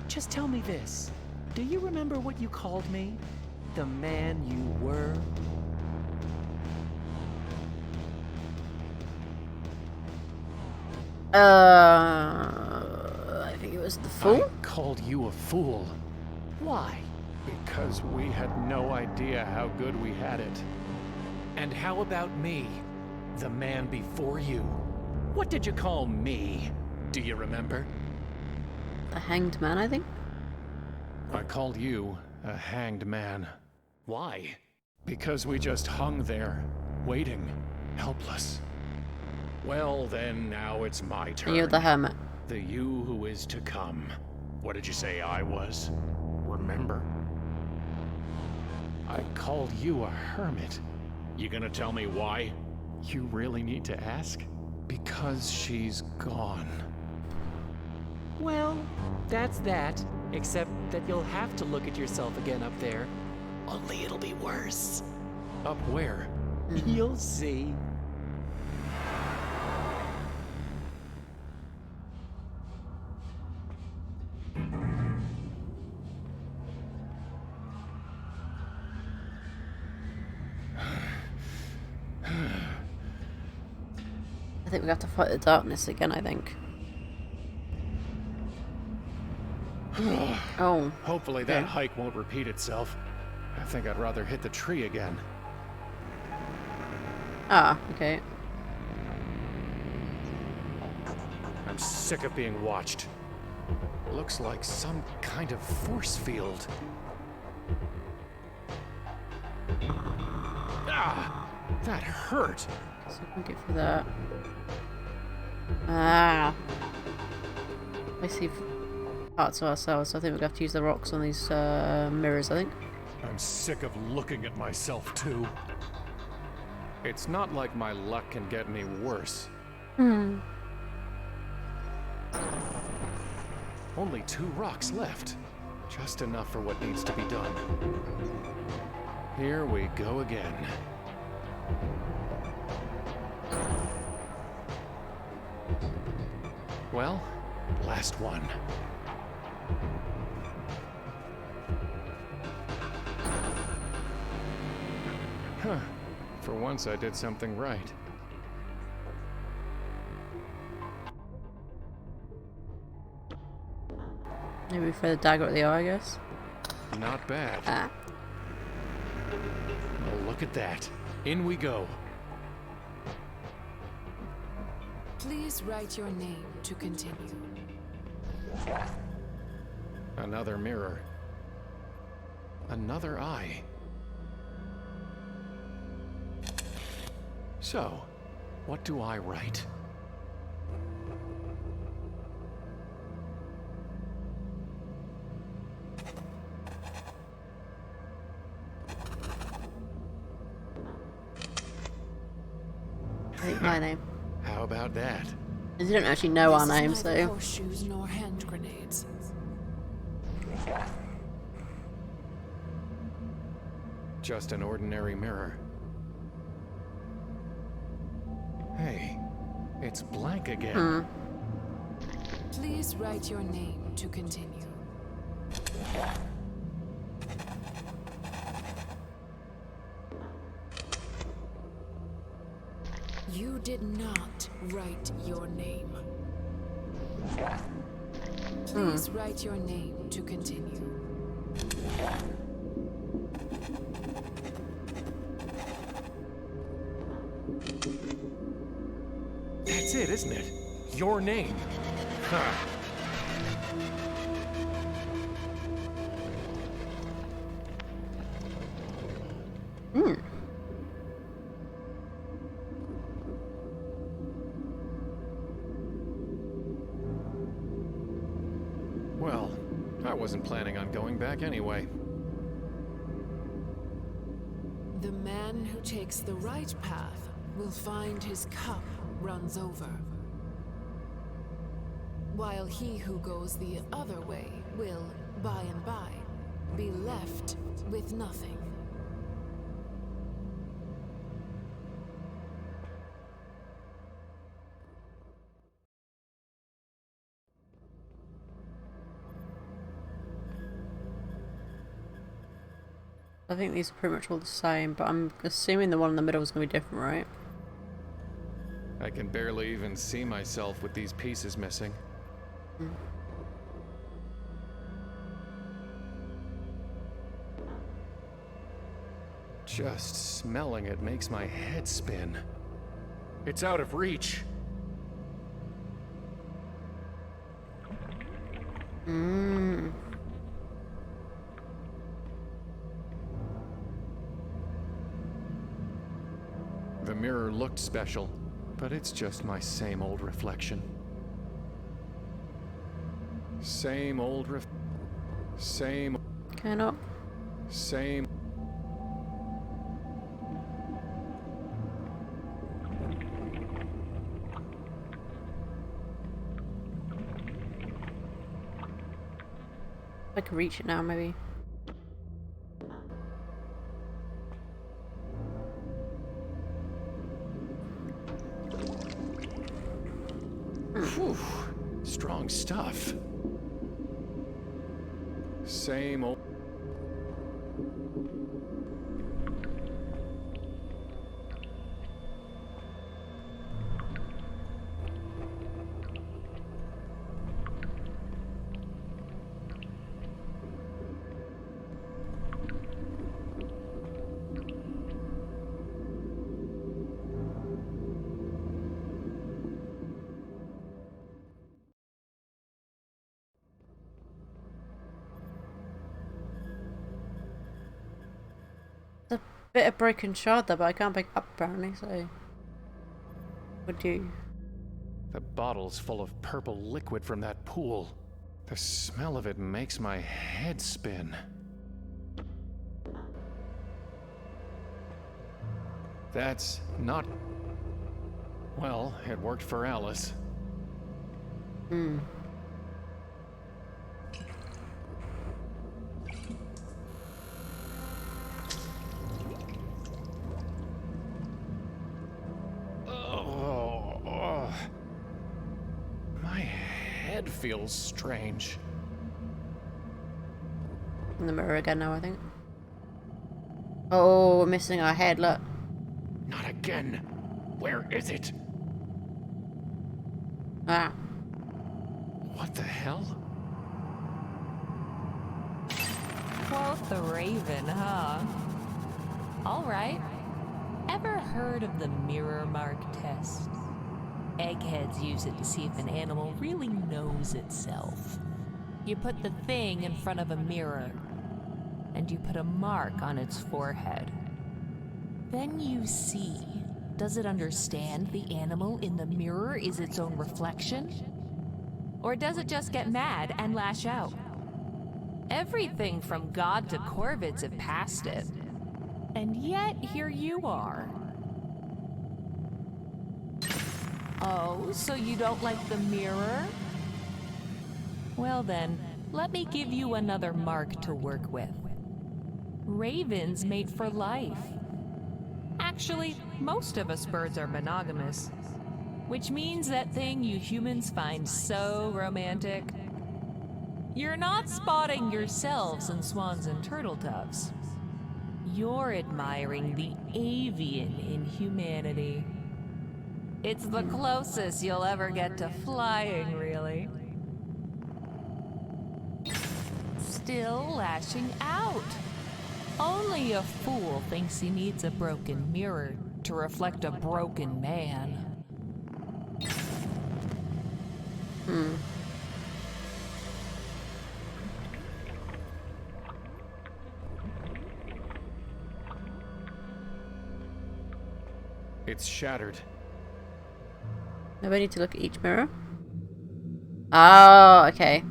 Speaker 9: Just tell me this. Do you remember what you called me? The man you were?
Speaker 1: I think it was the fool.
Speaker 3: I called you a fool.
Speaker 9: Why?
Speaker 3: Because we had no idea how good we had it.
Speaker 9: And how about me? The man before you? What did you call me? Do you remember?
Speaker 1: A hanged man, I think.
Speaker 3: I called you a hanged man.
Speaker 9: Why?
Speaker 3: Because we just hung there, waiting, helpless. Well, then, now it's my turn.
Speaker 1: You're the hermit.
Speaker 3: The you who is to come. What did you say I was? Remember? I called you a hermit. You gonna tell me why? You really need to ask? Because she's gone.
Speaker 9: Well, that's that. Except that you'll have to look at yourself again up there. Only it'll be worse.
Speaker 3: Up where?
Speaker 9: You'll see.
Speaker 1: I think we have to fight the darkness again, I think. Oh.
Speaker 3: Hopefully that hike won't repeat itself. I think I'd rather hit the tree again.
Speaker 1: Ah, okay.
Speaker 3: I'm sick of being watched. Looks like some kind of force field. Ah! That hurt!
Speaker 1: So we can go for that. Ah! I see parts of ourselves, so I think we're going to have to use the rocks on these mirrors, I think.
Speaker 3: I'm sick of looking at myself, too. It's not like my luck can get any worse. Only 2 rocks left. Just enough for what needs to be done. Here we go again. Well, last one. Huh. For once I did something right.
Speaker 1: Maybe throw the dagger at the eye, I guess.
Speaker 3: Not bad.
Speaker 1: Ah.
Speaker 3: Well, look at that. In we go.
Speaker 11: Please write your name to continue.
Speaker 3: Another mirror. Another eye. So, what do I write?
Speaker 1: I think my name.
Speaker 3: How about that?
Speaker 1: You don't actually know our
Speaker 11: This is
Speaker 1: names,
Speaker 11: neither
Speaker 1: so.
Speaker 11: horseshoes nor hand grenades.
Speaker 3: Just an ordinary mirror. Hey, it's blank again.
Speaker 11: Please write your name to continue. You did not write your name. Please write your name to continue.
Speaker 3: That's it, isn't it? Your name. Huh. Well, I wasn't planning on going back anyway.
Speaker 11: The man who takes the right path will find his cup runs over, while he who goes the other way will, by and by, be left with nothing.
Speaker 1: I think these are pretty much all the same, but I'm assuming the one in the middle is going to be different, right?
Speaker 3: I can barely even see myself with these pieces missing. Just smelling it makes my head spin. It's out of reach. The mirror looked special, but it's just my same old reflection. Same old Same.
Speaker 1: Cannot.
Speaker 3: Same.
Speaker 1: I can reach it now, maybe.
Speaker 3: Whew. Strong stuff. Same old.
Speaker 1: Bit of broken shard there, but I can't pick up apparently, so would you?
Speaker 3: The bottle's full of purple liquid from that pool. The smell of it makes my head spin. That's not... Well, it worked for Alice. Feels strange.
Speaker 1: In the mirror again now, I think. Oh, we're missing our head, look.
Speaker 3: Not again. Where is it?
Speaker 1: Ah.
Speaker 3: What the hell?
Speaker 12: Quoth the raven, huh? Alright. Ever heard of the mirror mark test? Eggheads use it to see if an animal really knows itself. You put the thing in front of a mirror, and you put a mark on its forehead. Then you see, does it understand the animal in the mirror is its own reflection? Or does it just get mad and lash out? Everything from God to corvids have passed it. And yet, here you are. Oh, so you don't like the mirror? Well then, let me give you another mark to work with. Ravens mate for life. Actually, most of us birds are monogamous, which means that thing you humans find so romantic. You're not spotting yourselves in swans and turtle doves. You're admiring the avian in humanity. It's the closest you'll ever get to flying, really. Still lashing out. Only a fool thinks he needs a broken mirror to reflect a broken man.
Speaker 3: It's shattered.
Speaker 1: Now we need to look at each mirror. Oh, okay.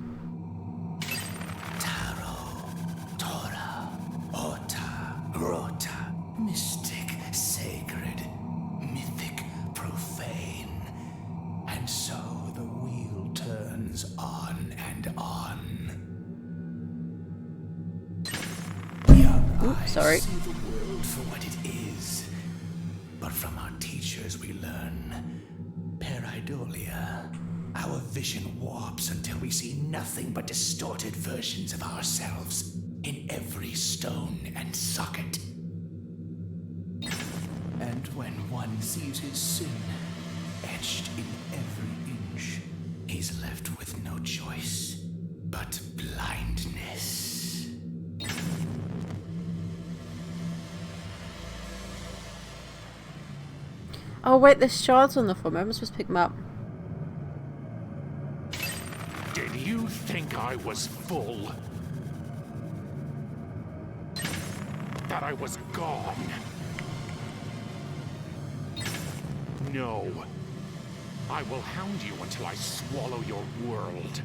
Speaker 16: Rota, mystic, sacred, mythic, profane. And so the wheel turns on and on. Young eyes
Speaker 1: sorry.
Speaker 16: see the world for what it is. But from our teachers we learn pareidolia. Our vision warps until we see nothing but distorted versions of ourselves in every stone and socket. And when one sees his sin etched in every inch, he's left with no choice but blindness.
Speaker 1: Oh wait, there's shards on the floor. I'm supposed to pick them up.
Speaker 21: Did you think I was full? That I was gone? No. I will hound you until I swallow your world.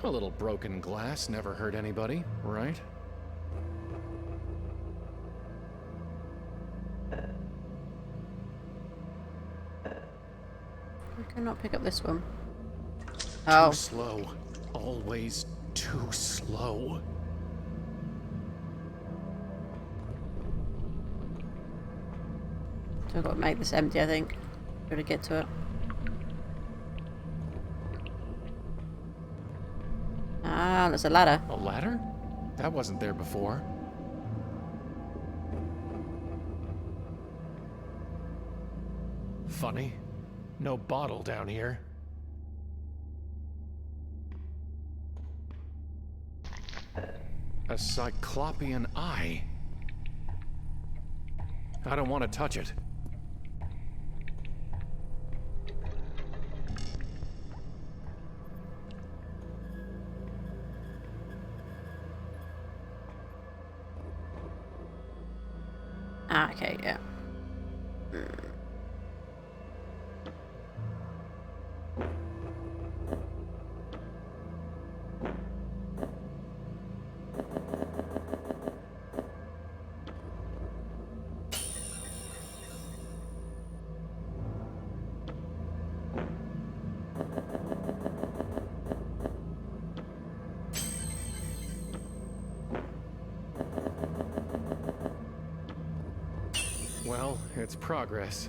Speaker 3: A little broken glass never hurt anybody, right?
Speaker 1: I cannot pick up this one. Oh.
Speaker 3: Too slow. Always too slow.
Speaker 1: So I've got to make this empty, I think. Gotta get to it. Ah, there's a ladder.
Speaker 3: A ladder? That wasn't there before. Funny. No bottle down here. A cyclopean eye. I don't want to touch it.
Speaker 1: Ah, okay, yeah.
Speaker 3: Well, it's progress.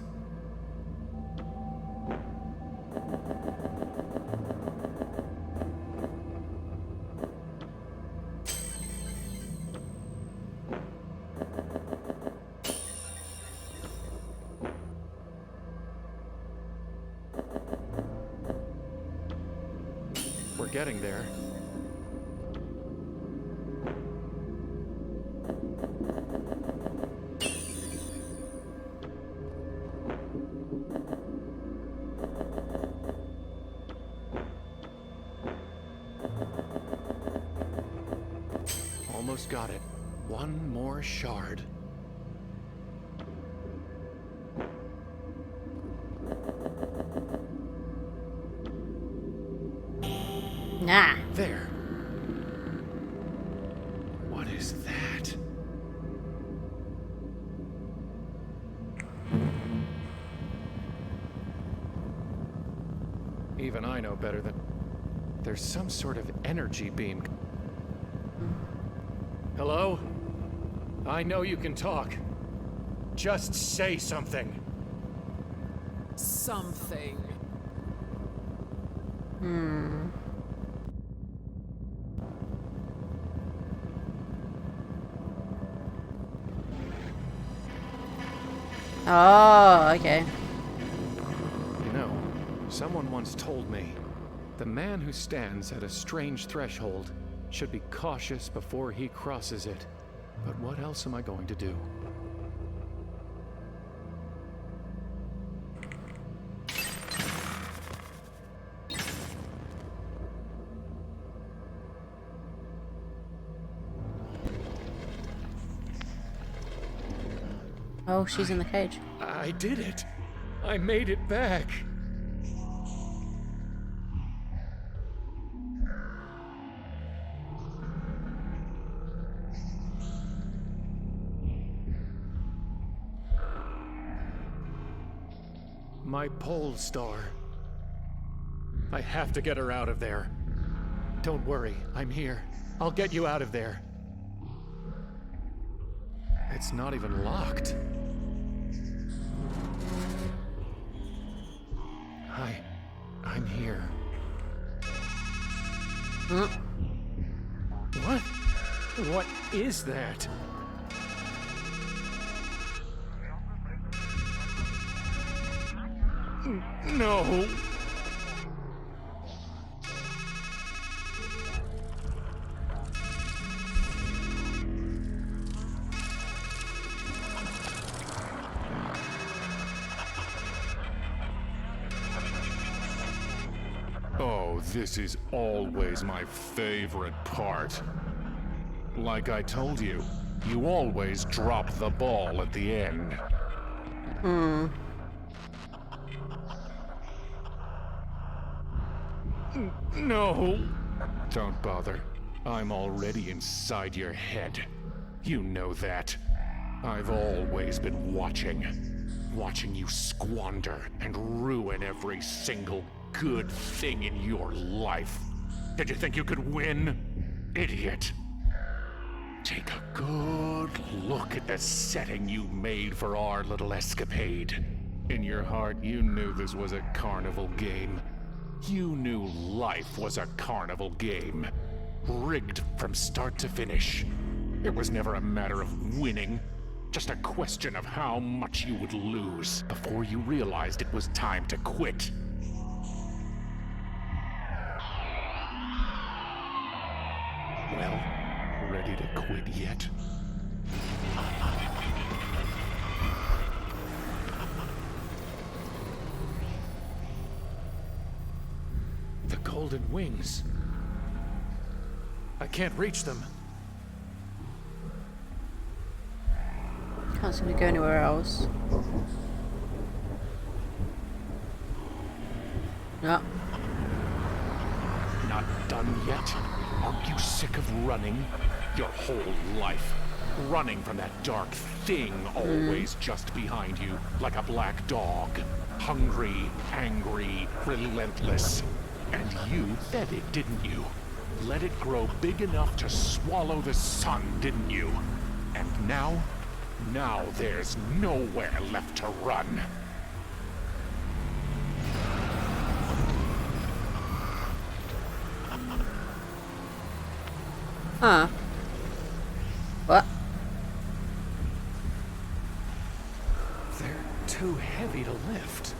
Speaker 3: We're getting there. Almost got it. One more shard.
Speaker 1: Nah.
Speaker 3: There. What is that? Even I know better than... There's some sort of energy beam. Hello? I know you can talk. Just say something.
Speaker 11: Something.
Speaker 1: Oh, okay.
Speaker 3: You know, someone once told me, the man who stands at a strange threshold should be cautious before he crosses it. But what else am I going to do?
Speaker 1: Oh, she's in the cage.
Speaker 3: I did it! I made it back! My pole star. I have to get her out of there. Don't worry, I'm here. I'll get you out of there. It's not even locked. I'm here. What? What is that? No.
Speaker 21: Oh, this is always my favorite part. Like I told you, you always drop the ball at the end.
Speaker 3: No.
Speaker 21: Don't bother. I'm already inside your head. You know that. I've always been watching. Watching you squander and ruin every single good thing in your life. Did you think you could win? Idiot. Take a good look at the setting you made for our little escapade. In your heart, you knew this was a carnival game. You knew life was a carnival game. Rigged from start to finish. It was never a matter of winning. Just a question of how much you would lose before you realized it was time to quit. Well, ready to quit yet?
Speaker 3: The golden wings. I can't reach them.
Speaker 1: Can't seem to go anywhere else. No.
Speaker 21: Not done yet? Aren't you sick of running? Your whole life. Running from that dark thing always just behind you, like a black dog. Hungry, angry, relentless. And you fed it, didn't you? Let it grow big enough to swallow the sun, didn't you? And now there's nowhere left to run.
Speaker 1: Huh. What?
Speaker 3: They're too heavy to lift.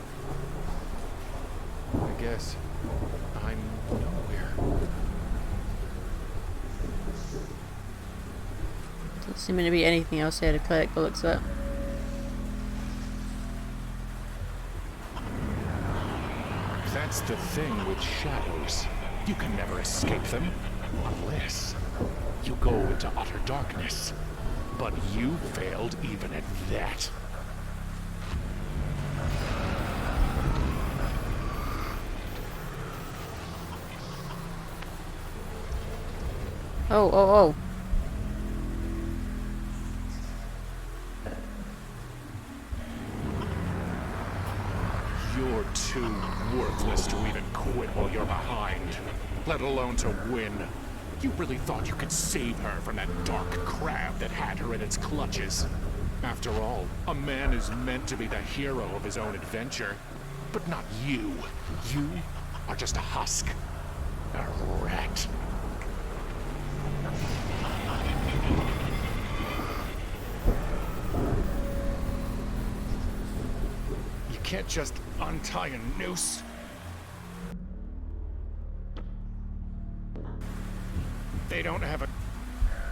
Speaker 3: I guess I'm nowhere.
Speaker 1: Doesn't seem to be anything else here to collect, but looks at.
Speaker 21: That's the thing with shadows. You can never escape them, unless you go into utter darkness. But you failed even at that.
Speaker 1: Oh.
Speaker 21: You're too worthless to even quit while you're behind, let alone to win. You really thought you could save her from that dark crab that had her in its clutches. After all, a man is meant to be the hero of his own adventure, but not you. You are just a husk. A rat. You can't just untie a noose. They don't have a...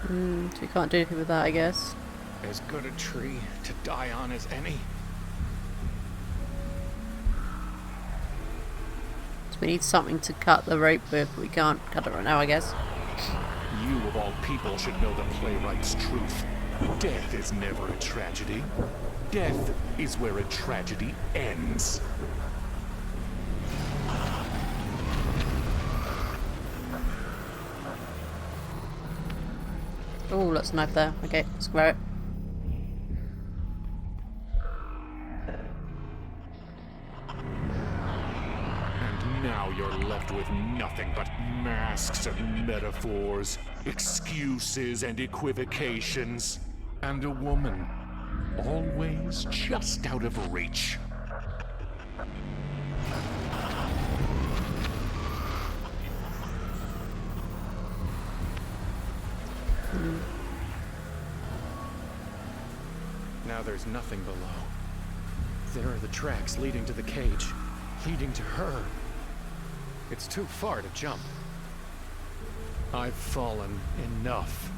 Speaker 1: So we can't do anything with that, I guess.
Speaker 21: as good a tree to die on as any.
Speaker 1: So we need something to cut the rope with, but we can't cut it right now, I guess.
Speaker 21: You, of all people, should know the playwright's truth. Death is never a tragedy. Death is where a tragedy ends.
Speaker 1: Oh, let's knife there. Okay, let's grab it.
Speaker 21: And now you're left with nothing but masks and metaphors, excuses and equivocations, and a woman always just out of reach.
Speaker 3: Now there's nothing below. There are the tracks leading to the cage, leading to her. It's too far to jump. I've fallen enough.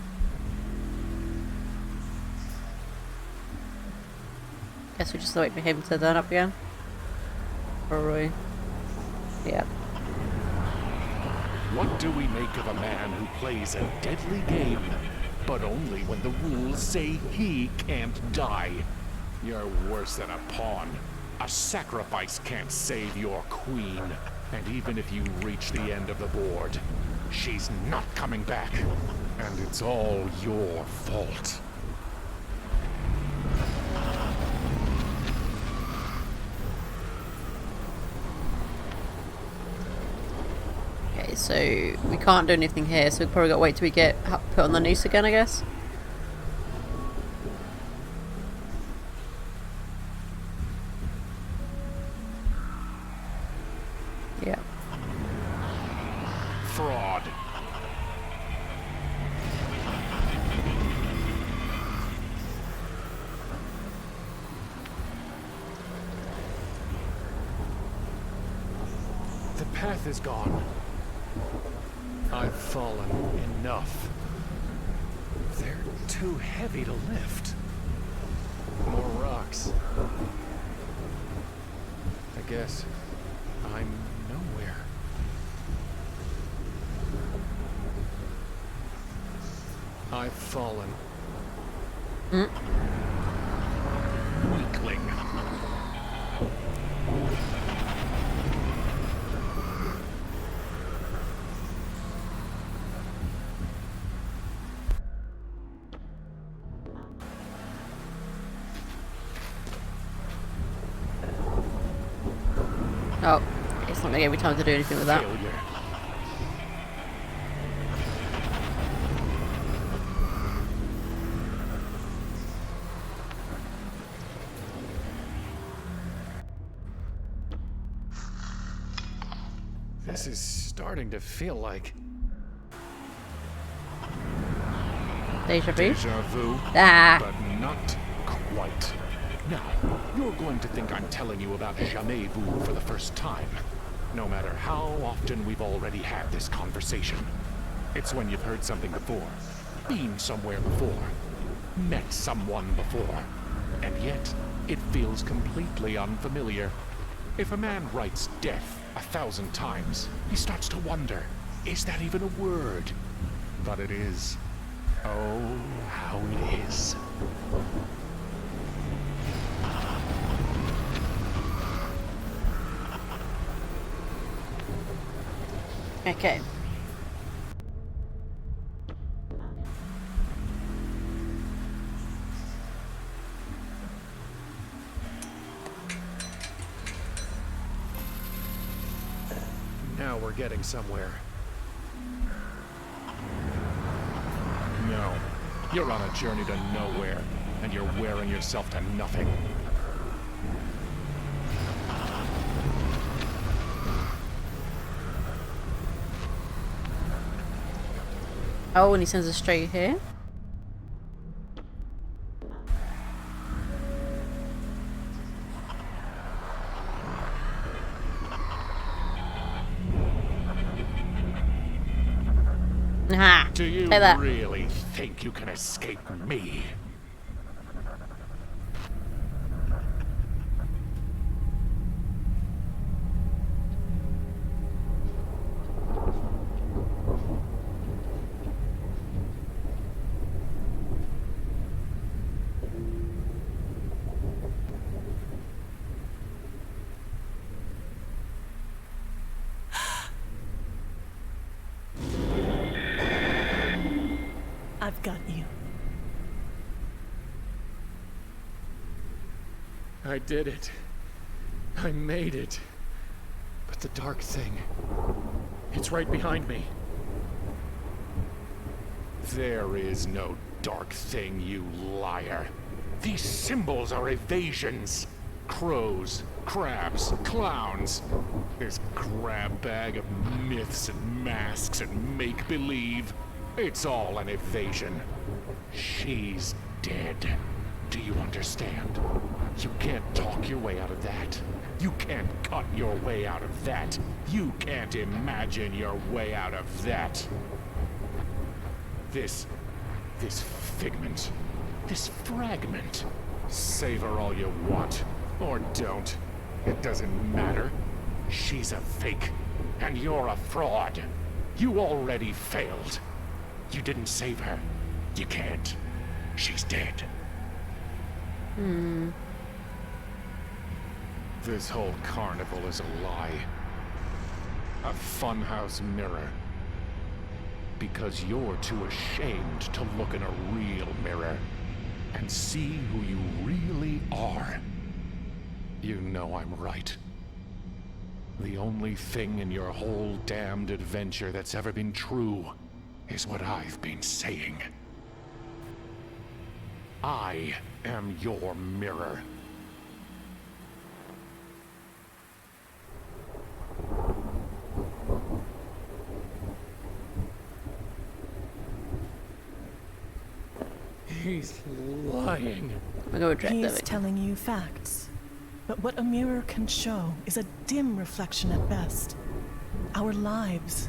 Speaker 1: Guess we just wait for him to turn up again. Or we... Yeah.
Speaker 21: What do we make of a man who plays a deadly game, but only when the rules say he can't die? You're worse than a pawn. A sacrifice can't save your queen. And even if you reach the end of the board, she's not coming back. And it's all your fault.
Speaker 1: Okay, so we can't do anything here, so we've probably got to wait till we get put on the noose again, I guess. Yeah.
Speaker 21: Fraud.
Speaker 3: The path is gone. I've fallen enough. They're too heavy to lift. More rocks. I guess I'm nowhere. I've fallen.
Speaker 21: Weakling.
Speaker 1: Oh, it's not going to give me time to do anything with that.
Speaker 21: Failure.
Speaker 3: This is starting to feel like
Speaker 1: Deja vu?
Speaker 21: Deja vu,
Speaker 1: Ah.
Speaker 21: but not quite. Now, you're going to think I'm telling you about jamais vu for the first time. No matter how often we've already had this conversation. It's when you've heard something before, been somewhere before, met someone before, and yet it feels completely unfamiliar. If a man writes death 1,000 times, he starts to wonder, is that even a word? But it is. Oh, how it is.
Speaker 1: Okay.
Speaker 3: Now we're getting somewhere. No. You're on a journey to nowhere, and you're wearing yourself to nothing.
Speaker 1: Oh, and he sends us straight here? Aha!
Speaker 21: Do you
Speaker 1: Say that.
Speaker 21: really think you can escape me?
Speaker 5: I've got you.
Speaker 3: I did it. I made it. But the dark thing, it's right behind me.
Speaker 21: There is no dark thing, you liar. These symbols are evasions. Crows, crabs, clowns. This grab bag of myths and masks and make-believe. It's all an evasion. She's dead. Do you understand? You can't talk your way out of that. You can't cut your way out of that. You can't imagine your way out of that. This figment, this fragment. Savor all you want, or don't. It doesn't matter. She's a fake, and you're a fraud. You already failed. You didn't save her. You can't. She's dead.
Speaker 3: This whole carnival is a lie. A funhouse mirror. Because you're too ashamed to look in a real mirror and see who you really are. You know I'm right. The only thing in your whole damned adventure that's ever been true is what I've been saying. I am your mirror. He's lying.
Speaker 5: He's telling you facts. But what a mirror can show is a dim reflection at best. Our lives,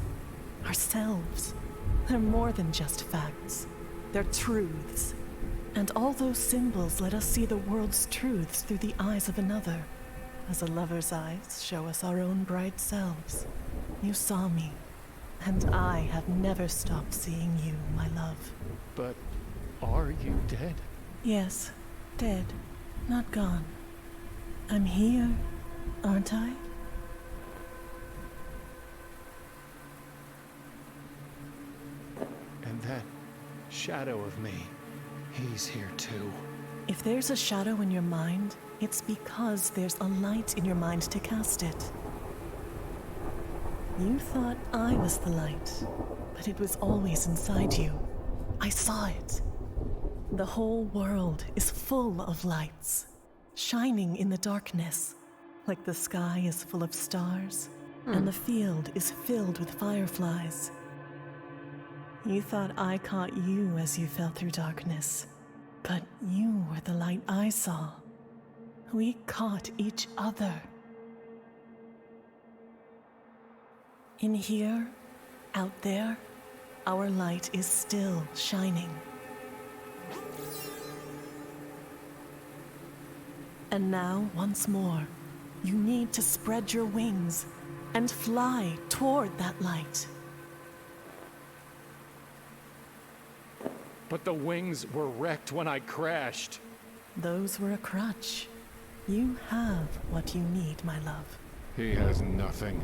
Speaker 5: ourselves, they're more than just facts. They're truths. And all those symbols let us see the world's truths through the eyes of another. As a lover's eyes show us our own bright selves. You saw me, and I have never stopped seeing you, my love.
Speaker 3: But are you dead?
Speaker 5: Yes, dead, not gone. I'm here, aren't I?
Speaker 3: And that shadow of me, he's here too.
Speaker 5: If there's a shadow in your mind, it's because there's a light in your mind to cast it. You thought I was the light, but it was always inside you. I saw it. The whole world is full of lights, shining in the darkness, like the sky is full of stars, and the field is filled with fireflies. You thought I caught you as you fell through darkness, but you were the light I saw. We caught each other. In here, out there, our light is still shining. And now, once more, you need to spread your wings and fly toward that light.
Speaker 3: But the wings were wrecked when I crashed.
Speaker 5: Those were a crutch. You have what you need, my love.
Speaker 3: He has nothing,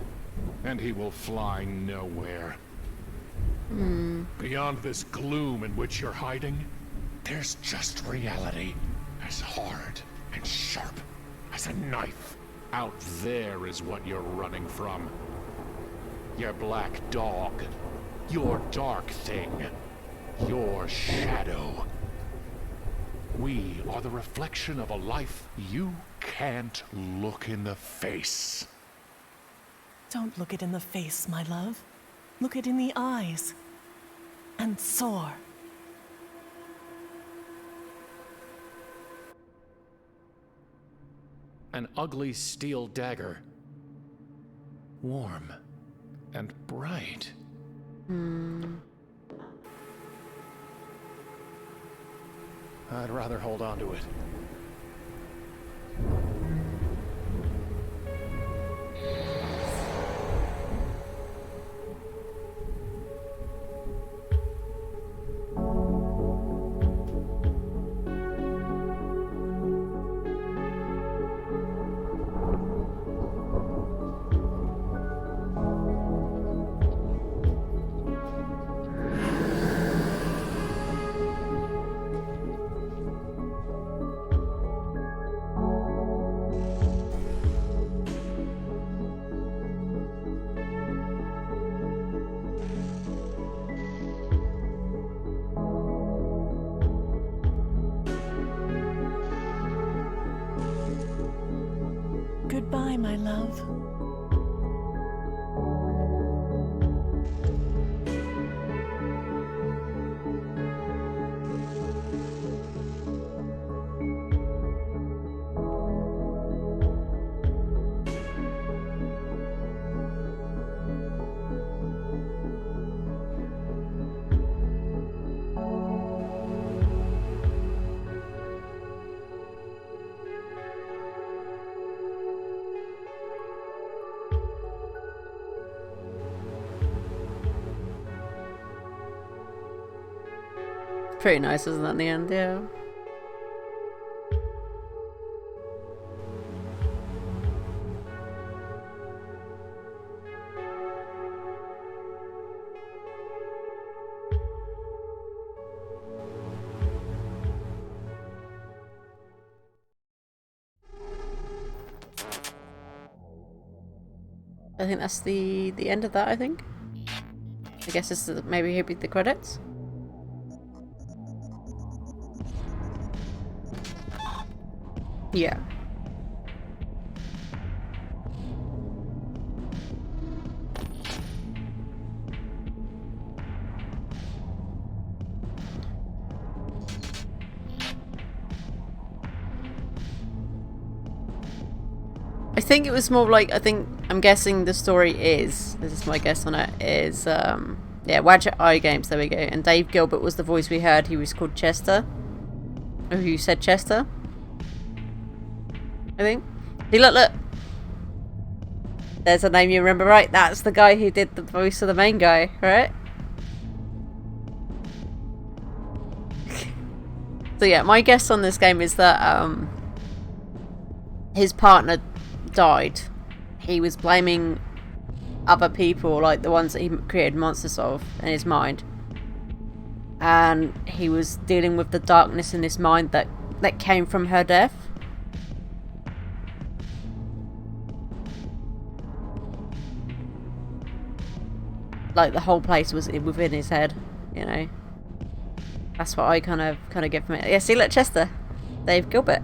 Speaker 3: and he will fly nowhere. Beyond this gloom in which you're hiding, there's just reality, as hard and sharp as a knife. Out there is what you're running from.
Speaker 21: your black dog, your dark thing, your shadow. We are the reflection of a life you can't look in the face.
Speaker 5: Don't look it in the face, my love. Look it in the eyes. And soar.
Speaker 3: An ugly steel dagger. Warm and bright. I'd rather hold on to it.
Speaker 5: Goodbye, my love.
Speaker 1: Pretty nice, isn't it, in the end? Yeah. I think that's the end of that, I think. I guess this is maybe he'll be the credits. Yeah. I think it was more like, I'm guessing the story is, this is my guess on it, is, yeah, Wadget Eye Games, there we go. And Dave Gilbert was the voice we heard, he was called Chester. Or who said Chester? I think. See, look. There's a name you remember, right? That's the guy who did the voice of the main guy, right? So yeah, my guess on this game is that his partner died. He was blaming other people, like the ones that he created monsters of, in his mind. And he was dealing with the darkness in his mind that came from her death. Like the whole place was within his head, you know. That's what I kind of get from it. Yeah, see, look, Chester, Dave Gilbert.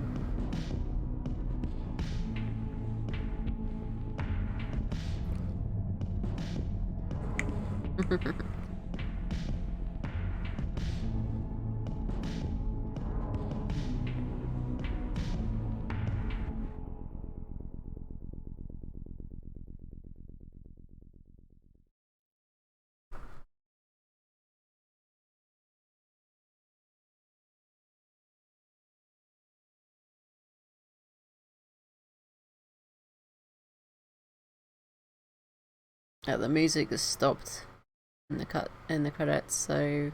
Speaker 1: Yeah, the music has stopped in the credits, so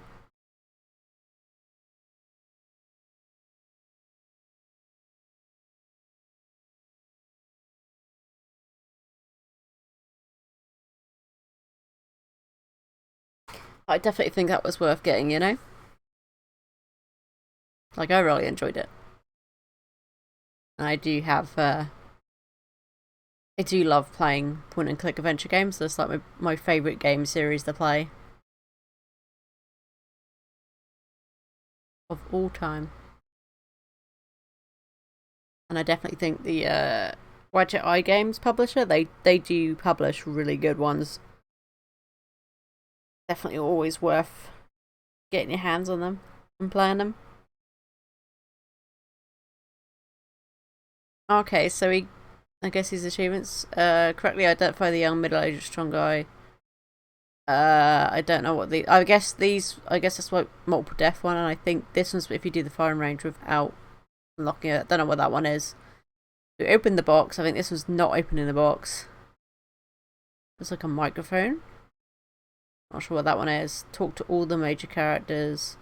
Speaker 1: I definitely think that was worth getting, you know? Like, I really enjoyed it. And I do have a I do love playing point and click adventure games. That's like my favourite game series to play of all time. And I definitely think the Wadjet Eye Games publisher, they do publish really good ones. Definitely always worth getting your hands on them and playing them. Okay, so I guess his achievements, correctly identify the young middle-aged strong guy. I don't know what I guess that's like multiple death one, and I think this one's if you do the firing range without unlocking it. I don't know what that one is. We opened the box. I think this was not opening the box. It's like a microphone. Not sure what that one is. Talk to all the major characters.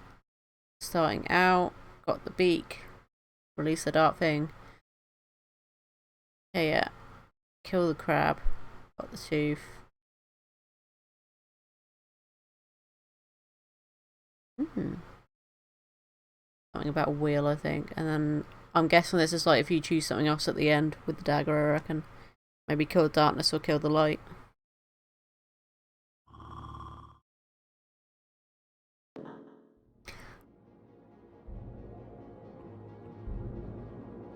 Speaker 1: Starting out. Got the beak. Release the dart thing. Okay, yeah. Kill the crab. Got the tooth. Something about a wheel, I think. And then I'm guessing this is like if you choose something else at the end with the dagger, I reckon. Maybe kill the darkness or kill the light.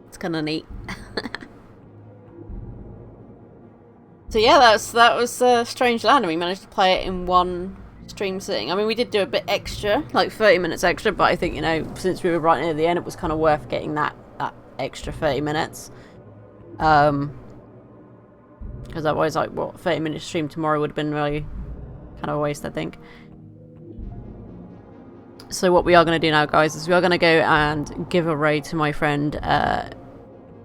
Speaker 1: It's kind of neat. So yeah, that was Strangeland, and we managed to play it in one stream sitting. I mean, we did do a bit extra, like 30 minutes extra, but I think, you know, since we were right near the end, it was kind of worth getting that extra 30 minutes. Because otherwise, like, what, 30-minute stream tomorrow would have been really kind of a waste, I think. So what we are going to do now, guys, is we are going to go and give a raid to my friend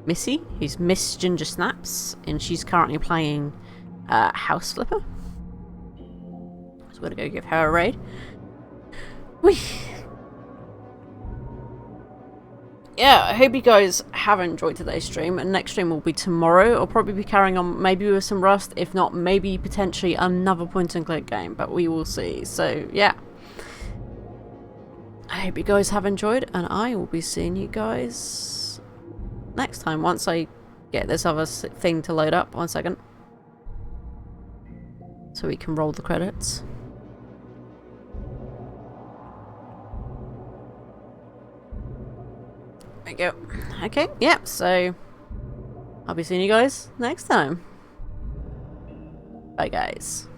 Speaker 1: Missy, who's Miss Ginger Snaps, and she's currently playing House Flipper. So we're going to go give her a raid. Whee! Yeah, I hope you guys have enjoyed today's stream, and next stream will be tomorrow. I'll probably be carrying on maybe with some Rust, if not maybe potentially another point and click game, but we will see. So yeah, I hope you guys have enjoyed, and I will be seeing you guys next time once I get this other thing to load up. 1 second, so we can roll the credits. There we go. Okay, yeah, so I'll be seeing you guys next time. Bye, guys.